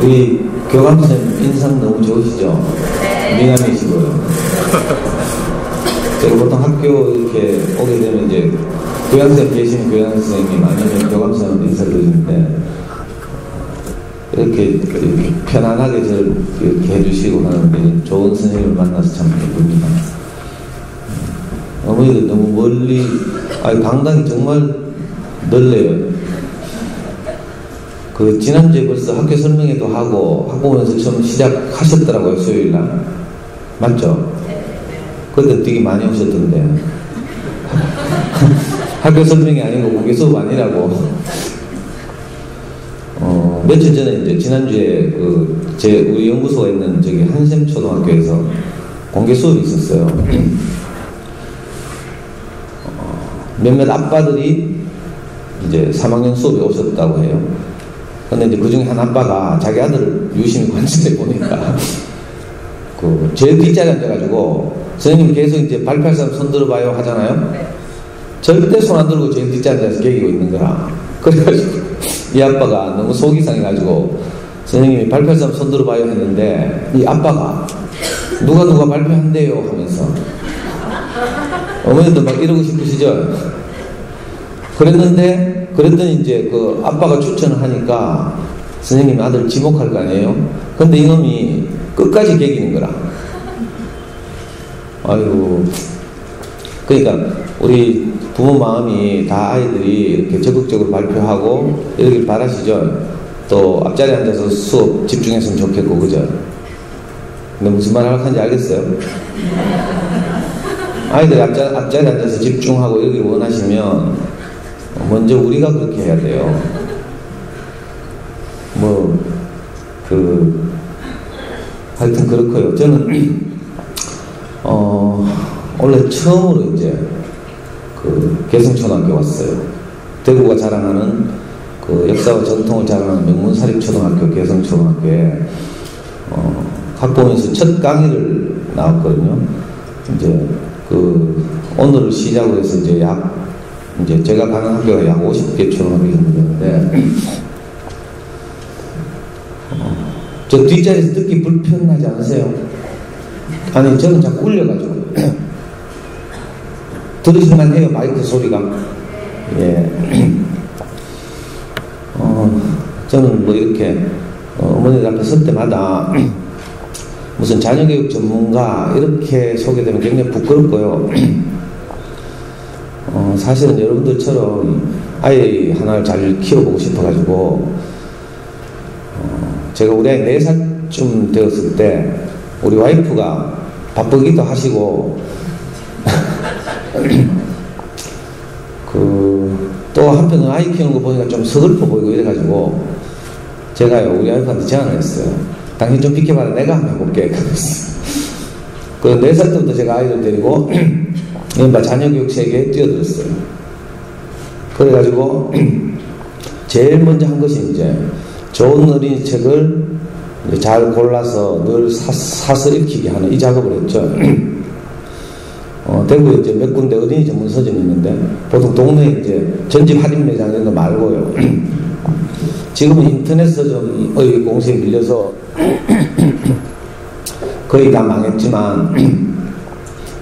우리 교감선생님 인상 너무 좋으시죠? 미남이시고요. 제가 보통 학교 이렇게 오게 되면 이제 교양선생님 계시는 교양선생님 아니면 교감선생님 인사를 드리는데 이렇게 편안하게 저를 이렇게 해주시고 하는데 좋은 선생님을 만나서 참 기쁩니다. 어머니도 너무 멀리, 강당이 정말 넓네요. 그 지난주에 벌써 학교 설명회도 하고 학부모에서 처음 시작하셨더라고요, 수요일날. 맞죠? 그때 되게 많이 오셨던데. 학교 설명이 아니고 공개 수업 아니라고. 며칠 전에 이제 지난주에 우리 연구소가 있는 저기 한샘초등학교에서 공개 수업이 있었어요. 몇몇 아빠들이 이제 3학년 수업에 오셨다고 해요. 근데 이제 그 중에 한 아빠가 자기 아들을 유심히 관찰해 보니까 제일 뒷자리에 앉아가지고 선생님이 계속 이제 발표할 사람 손 들어봐요 하잖아요. 절대 손 안 들고 제일 뒷자리에 앉아서 계기고 있는 거라. 그래가지고 이 아빠가 너무 속이 상해가지고 선생님이 발표할 사람 손 들어봐요 했는데 이 아빠가 누가 발표한대요 하면서 어머니도 막 이러고 싶으시죠? 그랬더니 이제 그 아빠가 추천을 하니까 선생님이 아들 지목할 거 아니에요? 근데 이놈이 끝까지 개기는 거라. 아이고. 그러니까 우리 부모 마음이 다 아이들이 이렇게 적극적으로 발표하고 이러길 바라시죠? 또 앞자리에 앉아서 수업 집중했으면 좋겠고, 그죠? 근데 무슨 말 하는지 알겠어요? 아이들이 앞자리에 앉아서 집중하고 이러길 원하시면 먼저 우리가 그렇게 해야 돼요. 하여튼 그렇고요. 저는 원래 처음으로 이제 개성초등학교 왔어요. 대구가 자랑하는 역사와 전통을 자랑하는 명문사립초등학교 개성초등학교에 학부모에서 첫 강의를 나왔거든요. 이제 오늘을 시작으로 해서 이제 제가 가는 학교가 약 50개 초등학교 있는데 저 뒷자리에서 듣기 불편하지 않으세요? 아니 저는 자꾸 울려가지고 들으실만 해요, 마이크 소리가. 예. 저는 이렇게 어머니들 앞에 설 때마다 무슨 자녀교육 전문가 이렇게 소개되면 굉장히 부끄럽고요. 사실은 여러분들처럼 아이 하나를 잘 키워보고 싶어가지고 제가 우리 아이 4살쯤 되었을 때 우리 와이프가 바쁘기도 하시고 또 한편은 아이 키우는 거 보니까 좀 서글퍼 보이고 이래가지고 제가요 우리 와이프한테 제안을 했어요. 당신 좀 비켜봐라, 내가 한번 해볼게. 그 4살 때부터 제가 아이를 데리고 이른바 자녀교육 세계에 뛰어들었어요. 그래가지고 제일 먼저 한 것이 이제 좋은 어린이 책을 잘 골라서 늘 사서 읽히게 하는 이 작업을 했죠. 대구에 이제 몇 군데 어린이 전문 서점이 있는데 보통 동네에 이제 전집 할인 매장 이런 거 말고요. 지금은 인터넷 서점의 공세에 밀려서 거의 다 망했지만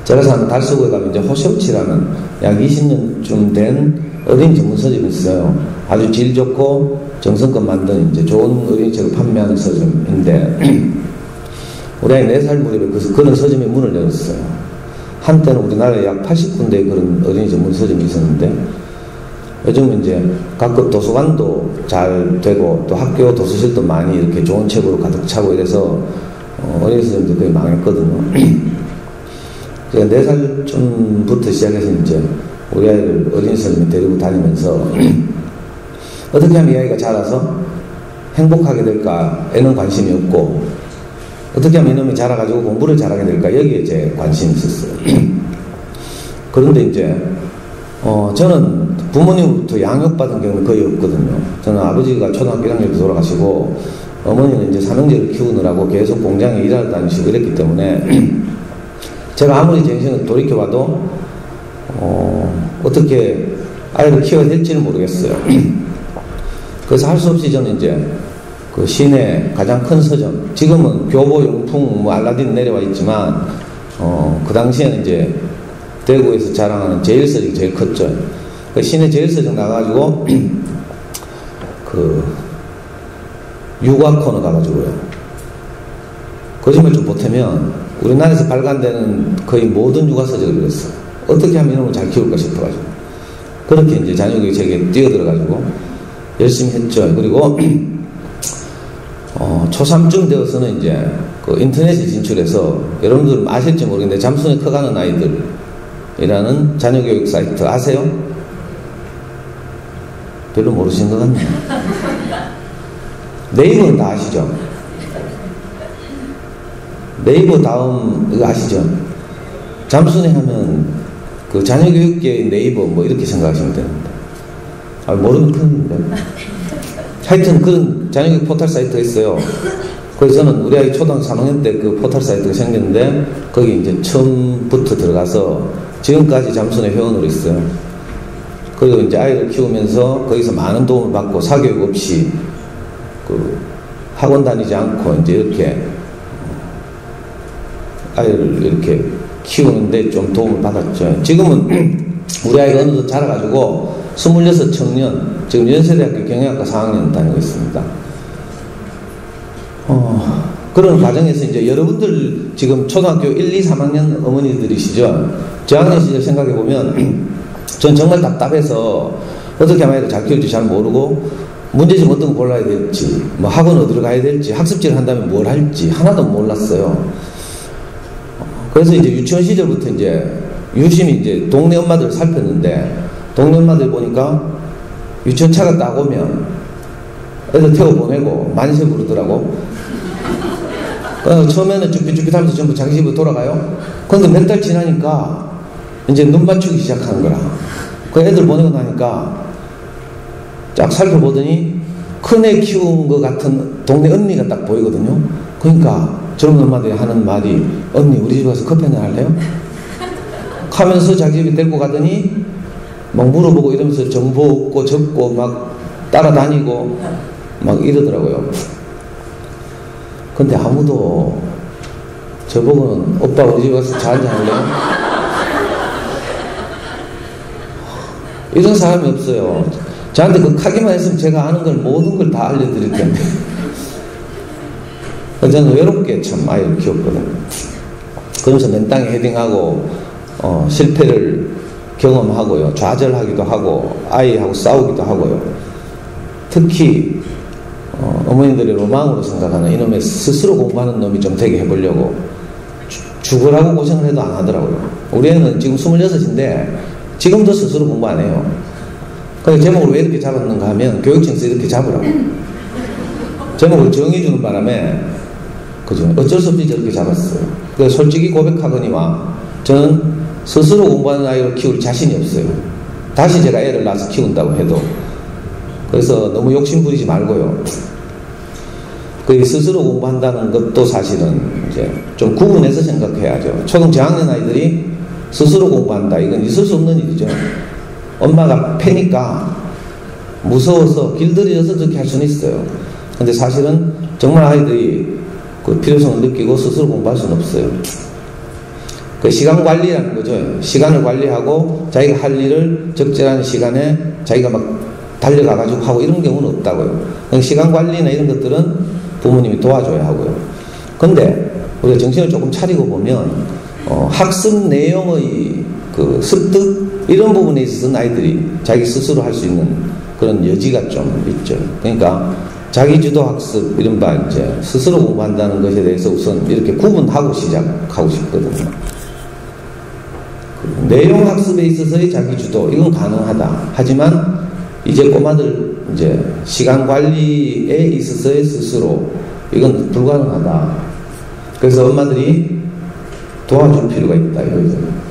제가 사는 달서구에 가면 이제 호시오치라는 약 20년쯤 된 어린이 전문 서점이 있어요. 아주 질 좋고 정성껏 만든 이제 좋은 어린이 책을 판매하는 서점인데 우리 아이 4살 무렵에 그런 서점이 문을 열었어요. 한때는 우리나라에 약 80군데의 그런 어린이 전문 서점이 있었는데 요즘은 이제 각급 도서관도 잘 되고 또 학교 도서실도 많이 이렇게 좋은 책으로 가득 차고 이래서 어린이 서점도 거의 망했거든요. 제가 4살쯤부터 시작해서 이제 우리 아이를 어린이 서점에 데리고 다니면서 어떻게 하면 이 아이가 자라서 행복하게 될까에는 관심이 없고 어떻게 하면 이놈이 자라가지고 공부를 잘하게 될까 여기에 제 관심이 있었어요. 그런데 이제 저는 부모님부터 양육받은 경우는 거의 없거든요. 저는 아버지가 초등학교 1학년 때 돌아가시고 어머니는 이제 삼형제를 키우느라고 계속 공장에 일하러 다니시고 이랬기 때문에 제가 아무리 제 인생을 돌이켜봐도 어떻게 아이를 키워야 될지는 모르겠어요. 그래서 할 수 없이 저는 이제 그 시내 가장 큰 서점, 지금은 교보용풍 뭐 알라딘 내려와 있지만 그 당시에는 이제 대구에서 자랑하는 제일서점이 제일 컸죠. 그 시내 제일서점 나가가지고 그 육아 코너 가가지고요. 거짓말 좀 보태면 우리나라에서 발간되는 거의 모든 육아 서적을 읽었어요. 어떻게 하면 이놈을 잘 키울까 싶어가지고 그렇게 이제 자녀교육책에 뛰어들어가지고 열심히 했죠. 그리고 초3쯤 되어서는 이제 그 인터넷에 진출해서 여러분들 아실지 모르겠는데 잠수에 커가는 아이들이라는 자녀교육 사이트 아세요? 별로 모르시는 것 같네요. 네이버는 다 아시죠? 네이버 다음 이거 아시죠? 잠수네 하면 그 자녀교육계의 네이버 뭐 이렇게 생각하시면 되는데 모르면 큰일인데 하여튼 그런 자녀교육 포털 사이트가 있어요. 그래서 저는 우리 아이 초등학교 3학년 때 그 포털 사이트가 생겼는데 거기 이제 처음부터 들어가서 지금까지 잠수네 회원으로 있어요. 그리고 이제 아이를 키우면서 거기서 많은 도움을 받고 사교육 없이 그 학원 다니지 않고 이제 이렇게 아이를 이렇게 키우는데 좀 도움을 받았죠. 지금은 우리 아이가 어느덧 자라가지고 26 청년, 지금 연세대학교 경영학과 4학년 다니고 있습니다. 그런 과정에서 이제 여러분들 지금 초등학교 1, 2, 3학년 어머니들이시죠? 저학년 시절 생각해보면 전 정말 답답해서 어떻게 하면 아이를 잘 키울지 잘 모르고 문제집 어떤 거 골라야 될지, 뭐 학원 어디로 가야 될지, 학습지를 한다면 뭘 할지 하나도 몰랐어요. 그래서 이제 유치원 시절부터 이제 유심히 이제 동네 엄마들 살폈는데 동네 엄마들 보니까 유치원 차가 딱 오면 애들 태워 보내고 만세 부르더라고. 처음에는 쭈삣쭈삣 하면서 전부 자기 집으로 돌아가요. 그런데 몇 달 지나니까 이제 눈 맞추기 시작하는 거라. 그 애들 보내고 나니까 쫙 살펴보더니 큰애 키운 것 같은 동네 언니가 딱 보이거든요. 그러니까 젊은 엄마들이 하는 말이 언니 우리 집 가서 커피 한잔 할래요? 하면서 자기 집에 데리고 가더니 막 물어보고 이러면서 정보 얻고 적고 막 따라다니고 막 이러더라고요. 근데 아무도 저보고는 오빠 우리 집 가서 차 한잔 할래요? 이런 사람이 없어요. 저한테 그 하기만 했으면 제가 아는 걸 모든 걸 다 알려드릴 텐데. 저는 외롭게 참 아이를 키웠거든요. 그러면서 맨 땅에 헤딩하고 실패를 경험하고요. 좌절하기도 하고 아이하고 싸우기도 하고요. 특히 어머님들이 로망으로 생각하는 이놈의 스스로 공부하는 놈이 좀 되게 해보려고 죽으라고 고생을 해도 안 하더라고요. 우리 애는 지금 26인데 지금도 스스로 공부 안 해요. 그래서 제목을 왜 이렇게 잡았는가 하면 교육청에서 이렇게 잡으라고. 제목을 정해주는 바람에 그죠? 어쩔 수 없이 저렇게 잡았어요. 그래서 솔직히 고백하거니와 저는 스스로 공부하는 아이를 키울 자신이 없어요. 다시 제가 애를 낳아서 키운다고 해도. 그래서 너무 욕심 부리지 말고요. 그 스스로 공부한다는 것도 사실은 이제 좀 구분해서 생각해야죠. 초등 저학년 아이들이 스스로 공부한다. 이건 있을 수 없는 일이죠. 엄마가 패니까 무서워서 길들여서 그렇게 할 수는 있어요. 근데 사실은 정말 아이들이 그 필요성을 느끼고 스스로 공부할 수는 없어요. 그 시간 관리라는 거죠. 시간을 관리하고 자기가 할 일을 적절한 시간에 자기가 막 달려가가지고 하고 이런 경우는 없다고요. 시간 관리나 이런 것들은 부모님이 도와줘야 하고요. 근데 우리가 정신을 조금 차리고 보면 학습 내용의 그 습득 이런 부분에 있어서는 아이들이 자기 스스로 할 수 있는 그런 여지가 좀 있죠. 그러니까 자기주도 학습 이른바 이제 스스로 공부한다는 것에 대해서 우선 이렇게 구분하고 시작하고 싶거든요. 내용 학습에 있어서의 자기주도 이건 가능하다. 하지만 이제 꼬마들 이제 시간 관리에 있어서의 스스로 이건 불가능하다. 그래서 엄마들이 도와줄 필요가 있다 이거죠.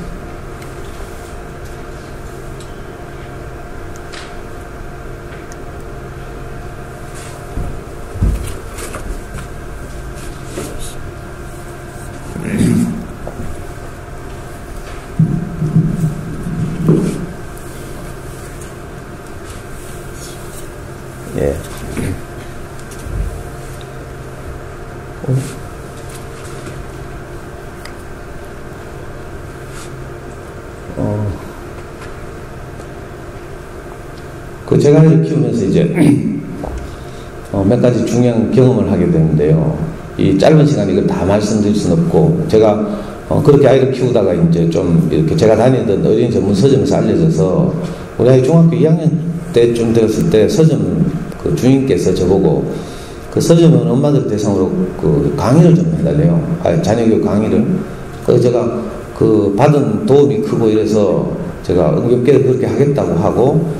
예. 그 제가 아이를 키우면서 이제 몇 가지 중요한 경험을 하게 되는데요. 이 짧은 시간에 이걸 다 말씀드릴 수는 없고, 제가 그렇게 아이를 키우다가 이제 좀 이렇게 제가 다니던 어린이 전문 서점에서 알려져서 우리 아이 중학교 2학년 때쯤 되었을 때 서점 그 주인께서 저보고 그 서점은 엄마들 대상으로 그 강의를 좀 해달래요. 자녀교육 강의를. 그래서 제가 그 받은 도움이 크고 이래서 제가 응급계를 그렇게 하겠다고 하고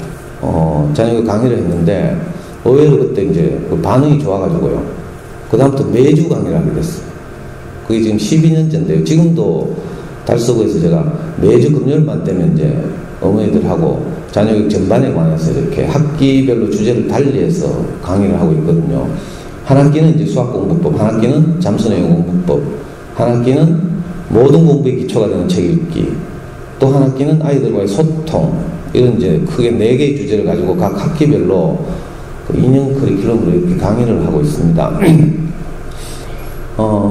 자녀교육 강의를 했는데 의외로 그때 이제 그 반응이 좋아가지고요. 그다음부터 매주 강의를 하게 됐어요. 그게 지금 12년째인데요. 지금도 달서구에서 제가 매주 금요일만 되면 이제 어머니들하고 자녀교육 전반에 관해서 이렇게 학기별로 주제를 달리해서 강의를 하고 있거든요. 한 학기는 이제 수학공부법, 한 학기는 잠수내용공부법, 한 학기는 모든 공부의 기초가 되는 책 읽기, 또 한 학기는 아이들과의 소통, 이런 이제 크게 4개의 주제를 가지고 각 학기별로 그 인형 커리큘럼으로 이렇게 강의를 하고 있습니다.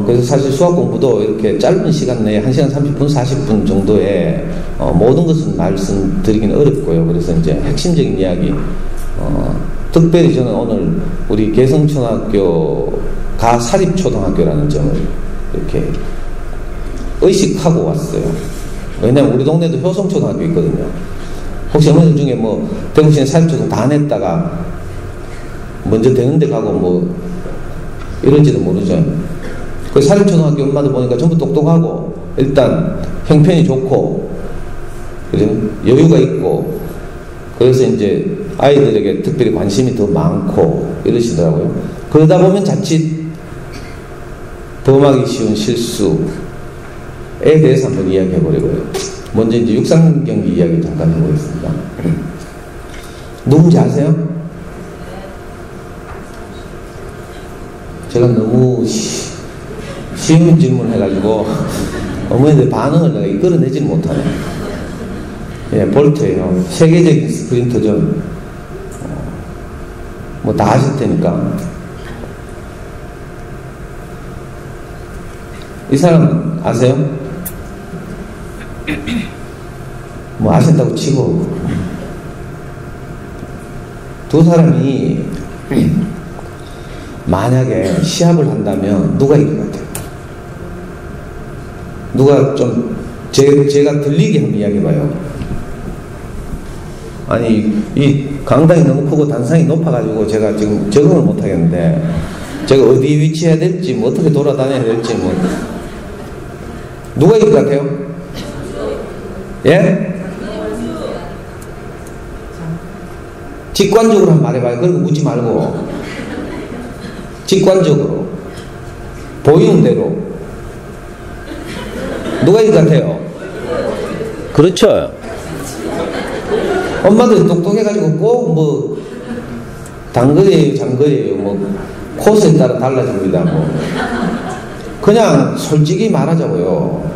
그래서 사실 수학 공부도 이렇게 짧은 시간 내에 1시간 30분, 40분 정도에 모든 것은 말씀드리기는 어렵고요. 그래서 이제 핵심적인 이야기, 특별히 저는 오늘 우리 개성초등학교가 사립초등학교라는 점을 이렇게 의식하고 왔어요. 왜냐면 우리 동네도 효성초등학교 있거든요. 혹시 어머니들 중에 뭐 대구시내 사립초등 다 냈다가 먼저 되는 데 가고 뭐 이럴지도 모르죠. 그 사립초등학교 엄마들 보니까 전부 똑똑하고 일단 형편이 좋고 그죠? 여유가 있고 그래서 이제 아이들에게 특별히 관심이 더 많고 이러시더라고요. 그러다 보면 자칫 범하기 쉬운 실수에 대해서 한번 이야기해보려고요. 먼저 이제 육상 경기 이야기 잠깐 해보겠습니다. 누군지 아세요? 제가 너무 쉬운 질문 해가지고 어머니들 반응을 내가 이끌어내지 못하네. 예, 볼트예요. 세계적인 스프린터죠. 뭐 다 아실 테니까. 이 사람 아세요? 뭐 아신다고 치고 두 사람이 만약에 시합을 한다면 누가 이길 것 같아요? 누가 좀 제가 들리게 한번 이야기해봐요. 아니 이 강당이 너무 크고 단상이 높아가지고 제가 지금 적응을 못하겠는데 제가 어디 위치해야 될지 뭐 어떻게 돌아다녀야 될지 뭐 누가 이길 것 같아요? 예? 직관적으로 한번 말해봐요. 그런 거 묻지 말고 직관적으로 보이는 대로 누가 이길 것 같아요? 그렇죠. 엄마들이 똑똑해가지고 꼭 뭐 단거리예요 장거리예요 뭐 코스에 따라 달라집니다. 뭐 그냥 솔직히 말하자고요.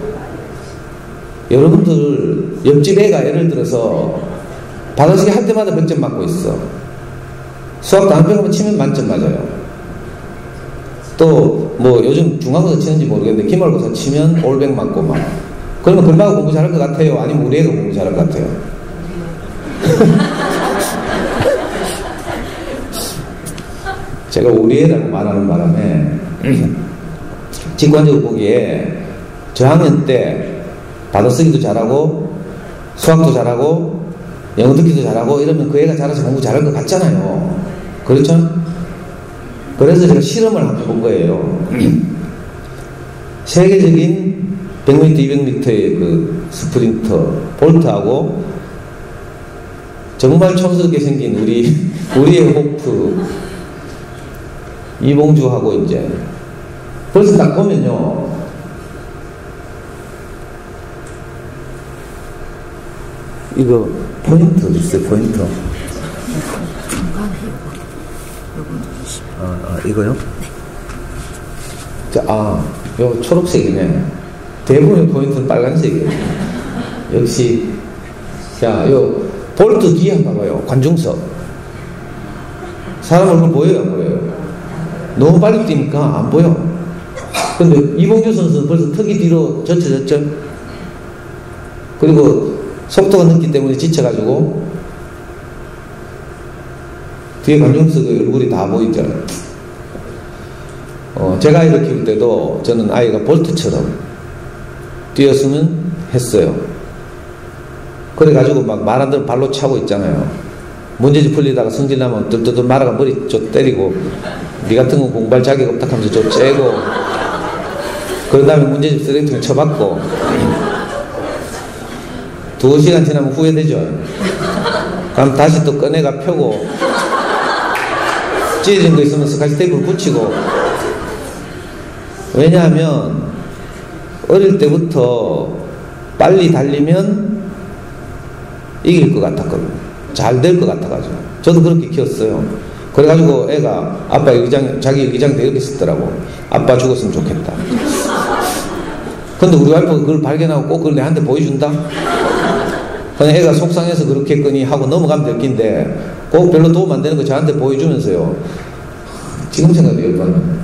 여러분들 옆집 애가 예를 들어서 받아쓰기 할 때마다 100점 맞고 있어. 수학 단평하면 치면 만점 맞아요. 또 뭐 요즘 중간고사 치는지 모르겠는데 기말고사 치면 올백 맞고 막. 그러면 금방 공부 잘할 것 같아요? 아니면 우리 애가 공부 잘할 것 같아요? 제가 우리 애라고 말하는 바람에 직관적으로 보기에 저학년 때 받아쓰기도 잘하고 수학도 잘하고 영어 듣기도 잘하고 이러면 그 애가 잘해서 공부 잘할 것 같잖아요. 그렇죠? 그래서 제가 실험을 한번 해본 거예요. 세계적인 100m, 200m의 그 스프린터 볼트하고 정말 촌스럽게 생긴 우리의 호프 이봉주하고 이제 벌써 딱 보면요. 이거 포인트 어디 있어요? 포인트. 이거요? 자, 요 초록색이네. 대부분의 포인트는 빨간색이에요. 역시, 자, 요 볼트 뒤에 한번 봐봐요. 관중석. 사람 얼굴 보여요, 안 보여요? 너무 빨리 뛰니까 안 보여. 근데 이봉주 선수는 벌써 턱이 뒤로 젖혀졌죠. 그리고 속도가 늦기 때문에 지쳐가지고 뒤에 관중석의 얼굴이 다 보이죠. 제가 아이를 키울 때도 저는 아이가 볼트처럼 뛰었으면 했어요. 그래가지고 막 말 안 들으면 발로 차고 있잖아요. 문제집 풀리다가 성질나면 뜰뜰 말아가 머리 좀 때리고, 니 같은 거 공부할 자격 없다 하면서 좀 째고, 그런 다음에 문제집 쓰레기통에 쳐박고, 2시간 지나면 후회되죠. 그럼 다시 또 꺼내가 펴고, 찢어진 거 있으면 스카치 테이프를 붙이고. 왜냐하면 어릴 때부터 빨리 달리면 이길 것 같았거든요. 잘 될 것 같아가지고. 저도 그렇게 키웠어요. 그래가지고 애가 아빠 자기 일기장 이렇게 쓰더라고. 아빠 죽었으면 좋겠다. 근데 우리 와이프가 그걸 발견하고 꼭 그걸 내한테 보여준다? 그냥 애가 속상해서 그렇게 했거니 하고 넘어가면 될 낀데 꼭 별로 도움 안 되는 거 저한테 보여주면서요. 지금 생각해요, 이거는.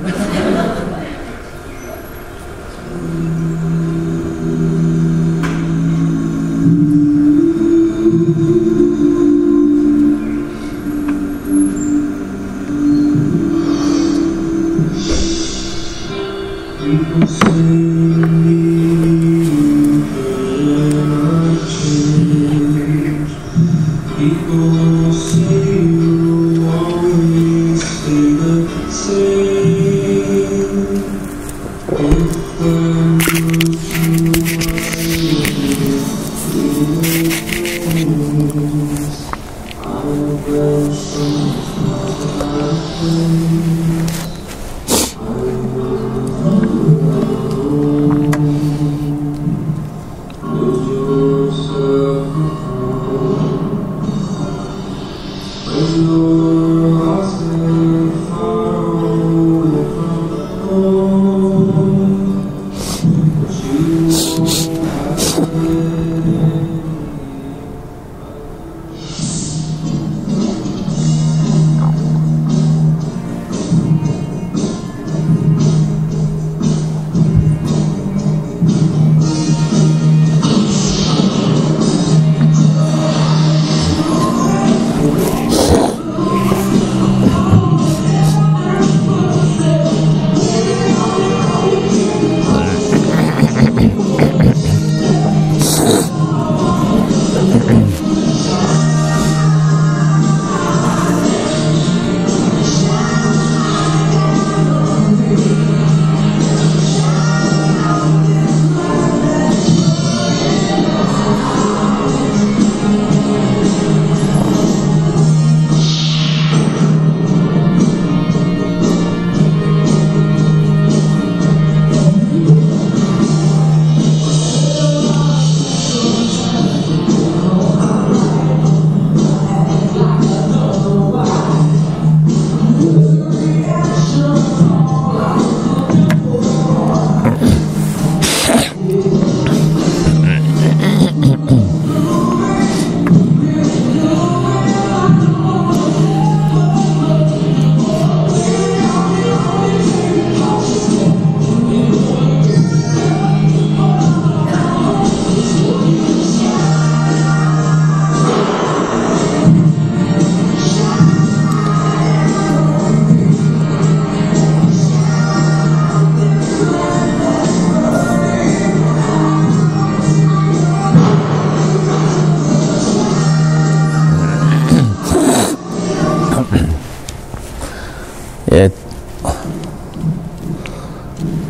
예,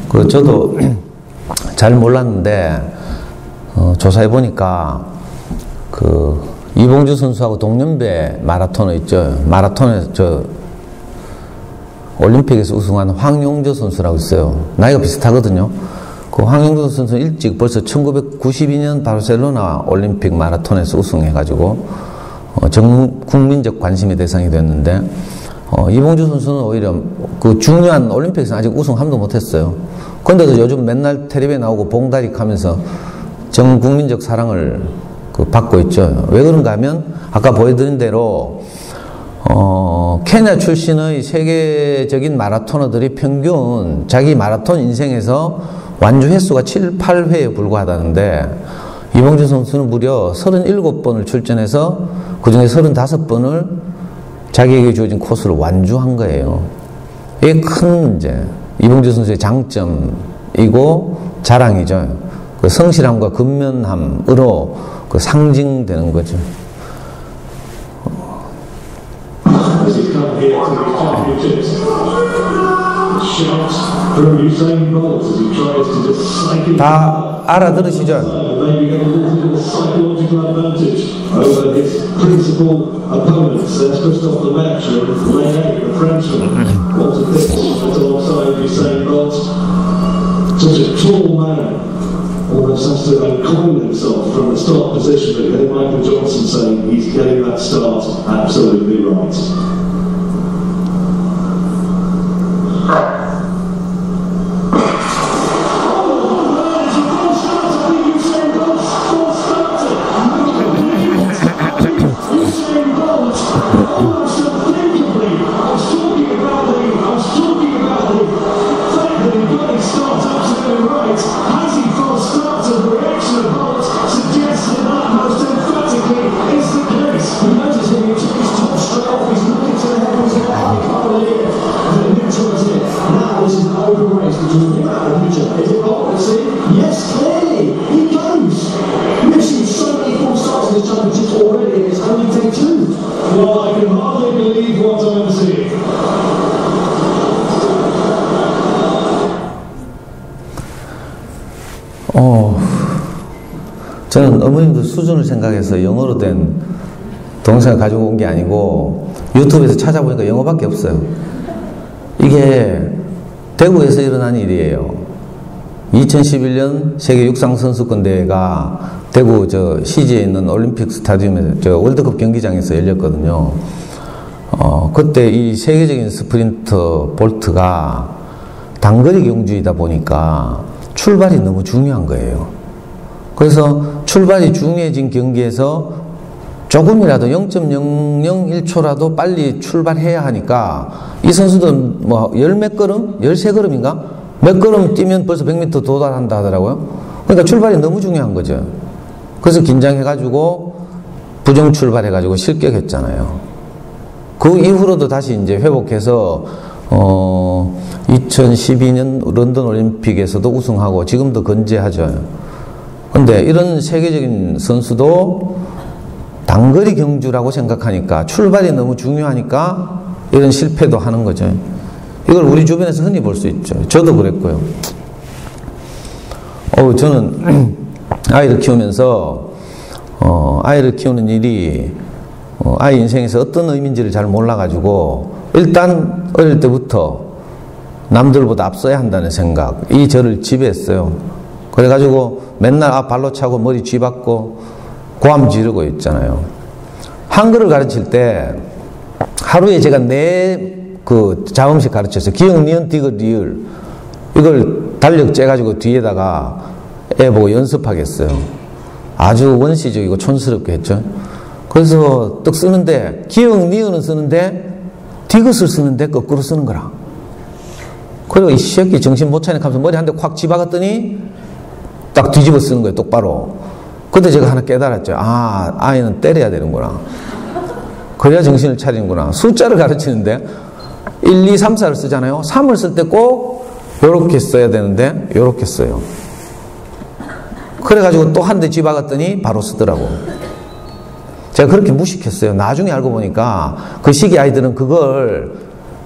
그 저도 잘 몰랐는데 조사해 보니까 그 이봉주 선수하고 동년배 마라토너 있죠. 마라톤에 올림픽에서 우승한 황용조 선수라고 있어요. 나이가 비슷하거든요. 그 황용조 선수는 일찍 벌써 1992년 바르셀로나 올림픽 마라톤에서 우승해가지고 전 국민적 관심의 대상이 됐는데 이봉주 선수는 오히려 그 중요한 올림픽에서 아직 우승 한 번도 못했어요. 그런데도 요즘 맨날 텔레비에 나오고 봉다리 하면서 전 국민적 사랑을 받고 있죠. 왜 그런가 하면 아까 보여드린 대로 케냐 출신의 세계적인 마라토너들이 평균 자기 마라톤 인생에서 완주 횟수가 7, 8회에 불과하다는데 이봉주 선수는 무려 37번을 출전해서 그 중에 35번을 자기에게 주어진 코스를 완주한 거예요. 이게 큰 문제. 이봉주 선수의 장점이고 자랑이죠. 그 성실함과 근면함으로 그 상징되는 거죠. 다 알아들으시죠? Almost has to uncoil himself from the start position, but you hear Michael Johnson saying he's getting that start absolutely right. Yes, clearly, he goes. We've seen so many false starts in the championships already, and it's only day 2. Well, I can hardly believe what I'm seeing. 저는 어머님도 수준을 생각해서 영어로 된 동영상을 가지고 온 게 아니고 유튜브에서 찾아보니까 영어밖에 없어요. 이게 대구에서 일어난 일이에요. 2011년 세계 육상선수권 대회가 대구 시지에 있는 올림픽 스타디움에서 월드컵 경기장에서 열렸거든요. 그때 이 세계적인 스프린터 볼트가 단거리 경주이다 보니까 출발이 너무 중요한 거예요. 그래서 출발이 중요해진 경기에서 조금이라도 0.001초라도 빨리 출발해야 하니까 이 선수들 뭐 열 몇 걸음? 13걸음인가? 몇 걸음 뛰면 벌써 100m 도달한다 하더라고요. 그러니까 출발이 너무 중요한 거죠. 그래서 긴장해가지고 부정 출발해가지고 실격했잖아요. 그 이후로도 다시 이제 회복해서 2012년 런던 올림픽에서도 우승하고 지금도 건재하죠. 근데 이런 세계적인 선수도 단거리 경주라고 생각하니까 출발이 너무 중요하니까 이런 실패도 하는 거죠. 이걸 우리 주변에서 흔히 볼 수 있죠. 저도 그랬고요. 저는 아이를 키우면서 아이를 키우는 일이 아이 인생에서 어떤 의미인지를 잘 몰라가지고 일단 어릴 때부터 남들보다 앞서야 한다는 생각이 저를 지배했어요. 그래가지고 맨날 발로 차고 머리 쥐박고 고함 지르고 있잖아요. 한글을 가르칠 때 하루에 제가 4 자음씩 가르쳤어요. 기역, 니은, 디귿, 리을. 이걸 달력 째가지고 뒤에다가 애 보고 연습하겠어요. 아주 원시적이고 촌스럽게 했죠. 그래서 떡 쓰는데 기역, 니은은 쓰는데 디귿을 쓰는데 거꾸로 쓰는 거라. 그리고 이 새끼 정신 못 차리니까 하면서 머리 한 대 콱 집어갔더니 딱 뒤집어 쓰는 거예요. 똑바로. 그때 제가 하나 깨달았죠. 아, 아이는 때려야 되는구나. 그래야 정신을 차리는구나. 숫자를 가르치는데 1, 2, 3, 4를 쓰잖아요. 3을 쓸 때 꼭 요렇게 써야 되는데 요렇게 써요. 그래가지고 또 한 대 집어갔더니 바로 쓰더라고. 제가 그렇게 무식했어요. 나중에 알고 보니까 그 시기 아이들은 그걸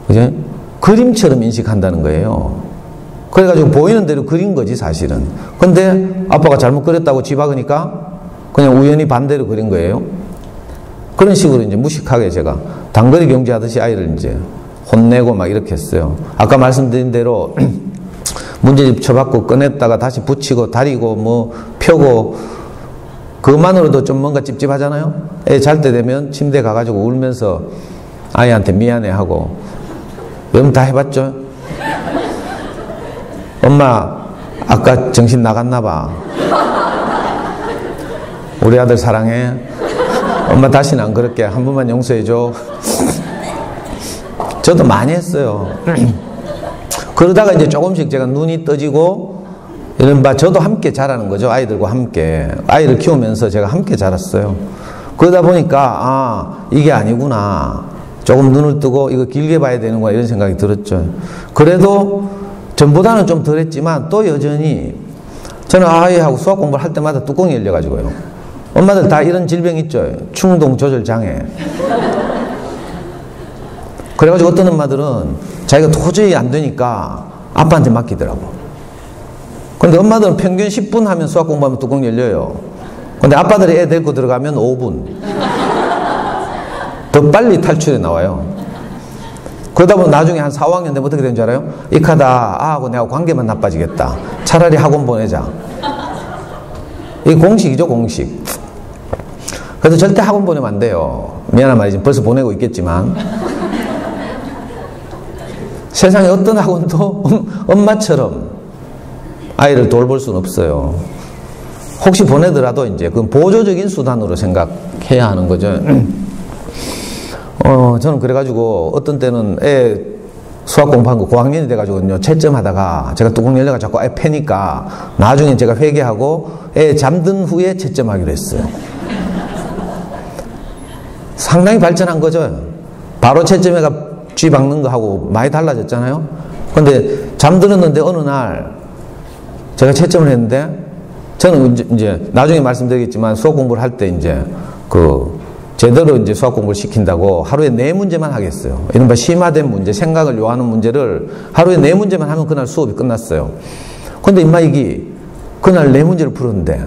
이제 그림처럼 인식한다는 거예요. 그래가지고 보이는 대로 그린 거지 사실은. 근데 아빠가 잘못 그렸다고 집어가니까 그냥 우연히 반대로 그린 거예요. 그런 식으로 이제 무식하게 제가 단거리 경주하듯이 아이를 이제 혼내고 막 이렇게 했어요. 아까 말씀드린 대로 문제집 쳐받고 꺼냈다가 다시 붙이고 다리고 뭐 펴고 그것만으로도 좀 뭔가 찝찝하잖아요. 애 잘 때 되면 침대에 가가지고 울면서 아이한테 미안해하고. 여러분 다 해봤죠? 엄마 아까 정신 나갔나 봐. 우리 아들 사랑해. 엄마 다시는 안 그럴게. 한 번만 용서해줘. 저도 많이 했어요. 그러다가 이제 조금씩 제가 눈이 떠지고 이른바 저도 함께 자라는 거죠. 아이들과 함께. 아이를 키우면서 제가 함께 자랐어요. 그러다 보니까 아 이게 아니구나. 조금 눈을 뜨고 이거 길게 봐야 되는구나 이런 생각이 들었죠. 그래도 전보다는 좀 덜했지만 또 여전히 저는 아이하고 수학 공부를 할 때마다 뚜껑이 열려가지고요. 엄마들 다 이런 질병 있죠. 충동 조절 장애. 그래가지고 어떤 엄마들은 자기가 도저히 안 되니까 아빠한테 맡기더라고. 근데 엄마들은 평균 10분 하면 수학 공부하면 뚜껑 열려요. 근데 아빠들이 애 데리고 들어가면 5분. 더 빨리 탈출해 나와요. 그러다 보면 나중에 한 4, 5학년 되면 어떻게 되는 줄 알아요? 익하다 아하고 내가 관계만 나빠지겠다. 차라리 학원 보내자. 이게 공식이죠, 공식. 그래서 절대 학원 보내면 안 돼요. 미안한 말이지 벌써 보내고 있겠지만 세상에 어떤 학원도 엄마처럼 아이를 돌볼 수는 없어요. 혹시 보내더라도 이제 그건 보조적인 수단으로 생각해야 하는 거죠. 저는 그래가지고 어떤 때는 애 수학 공부한 거 고학년이 돼가지고요. 채점하다가 제가 뚜껑 열려가 자꾸 애 패니까 나중에 제가 회개하고 애 잠든 후에 채점하기로 했어요. 상당히 발전한 거죠. 바로 채점해가 쥐 박는 거하고 많이 달라졌잖아요. 근데 잠들었는데 어느 날 제가 채점을 했는데 저는 이제 나중에 말씀드리겠지만 수학 공부를 할 때 이제 제대로 이제 수학 공부를 시킨다고 하루에 4문제만 하겠어요. 이른바 심화된 문제, 생각을 요하는 문제를 하루에 4문제만 하면 그날 수업이 끝났어요. 근데 임마이기 그날 4문제를 풀었는데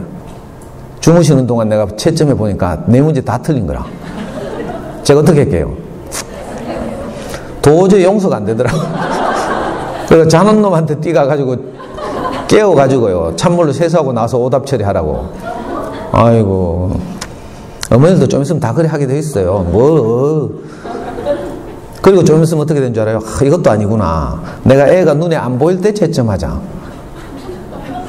주무시는 동안 내가 채점해 보니까 4문제 다 틀린 거라. 제가 어떻게 할게요? 도저히 용서가 안 되더라고요. 그래서 자는 놈한테 뛰가가지고 깨워가지고요. 찬물로 세수하고 나서 오답 처리하라고. 아이고. 어머니들도 좀 있으면 다 그래 하게 돼 있어요. 그리고 좀 있으면 어떻게 되는 줄 알아요? 이것도 아니구나. 내가 애가 눈에 안 보일 때 채점하자.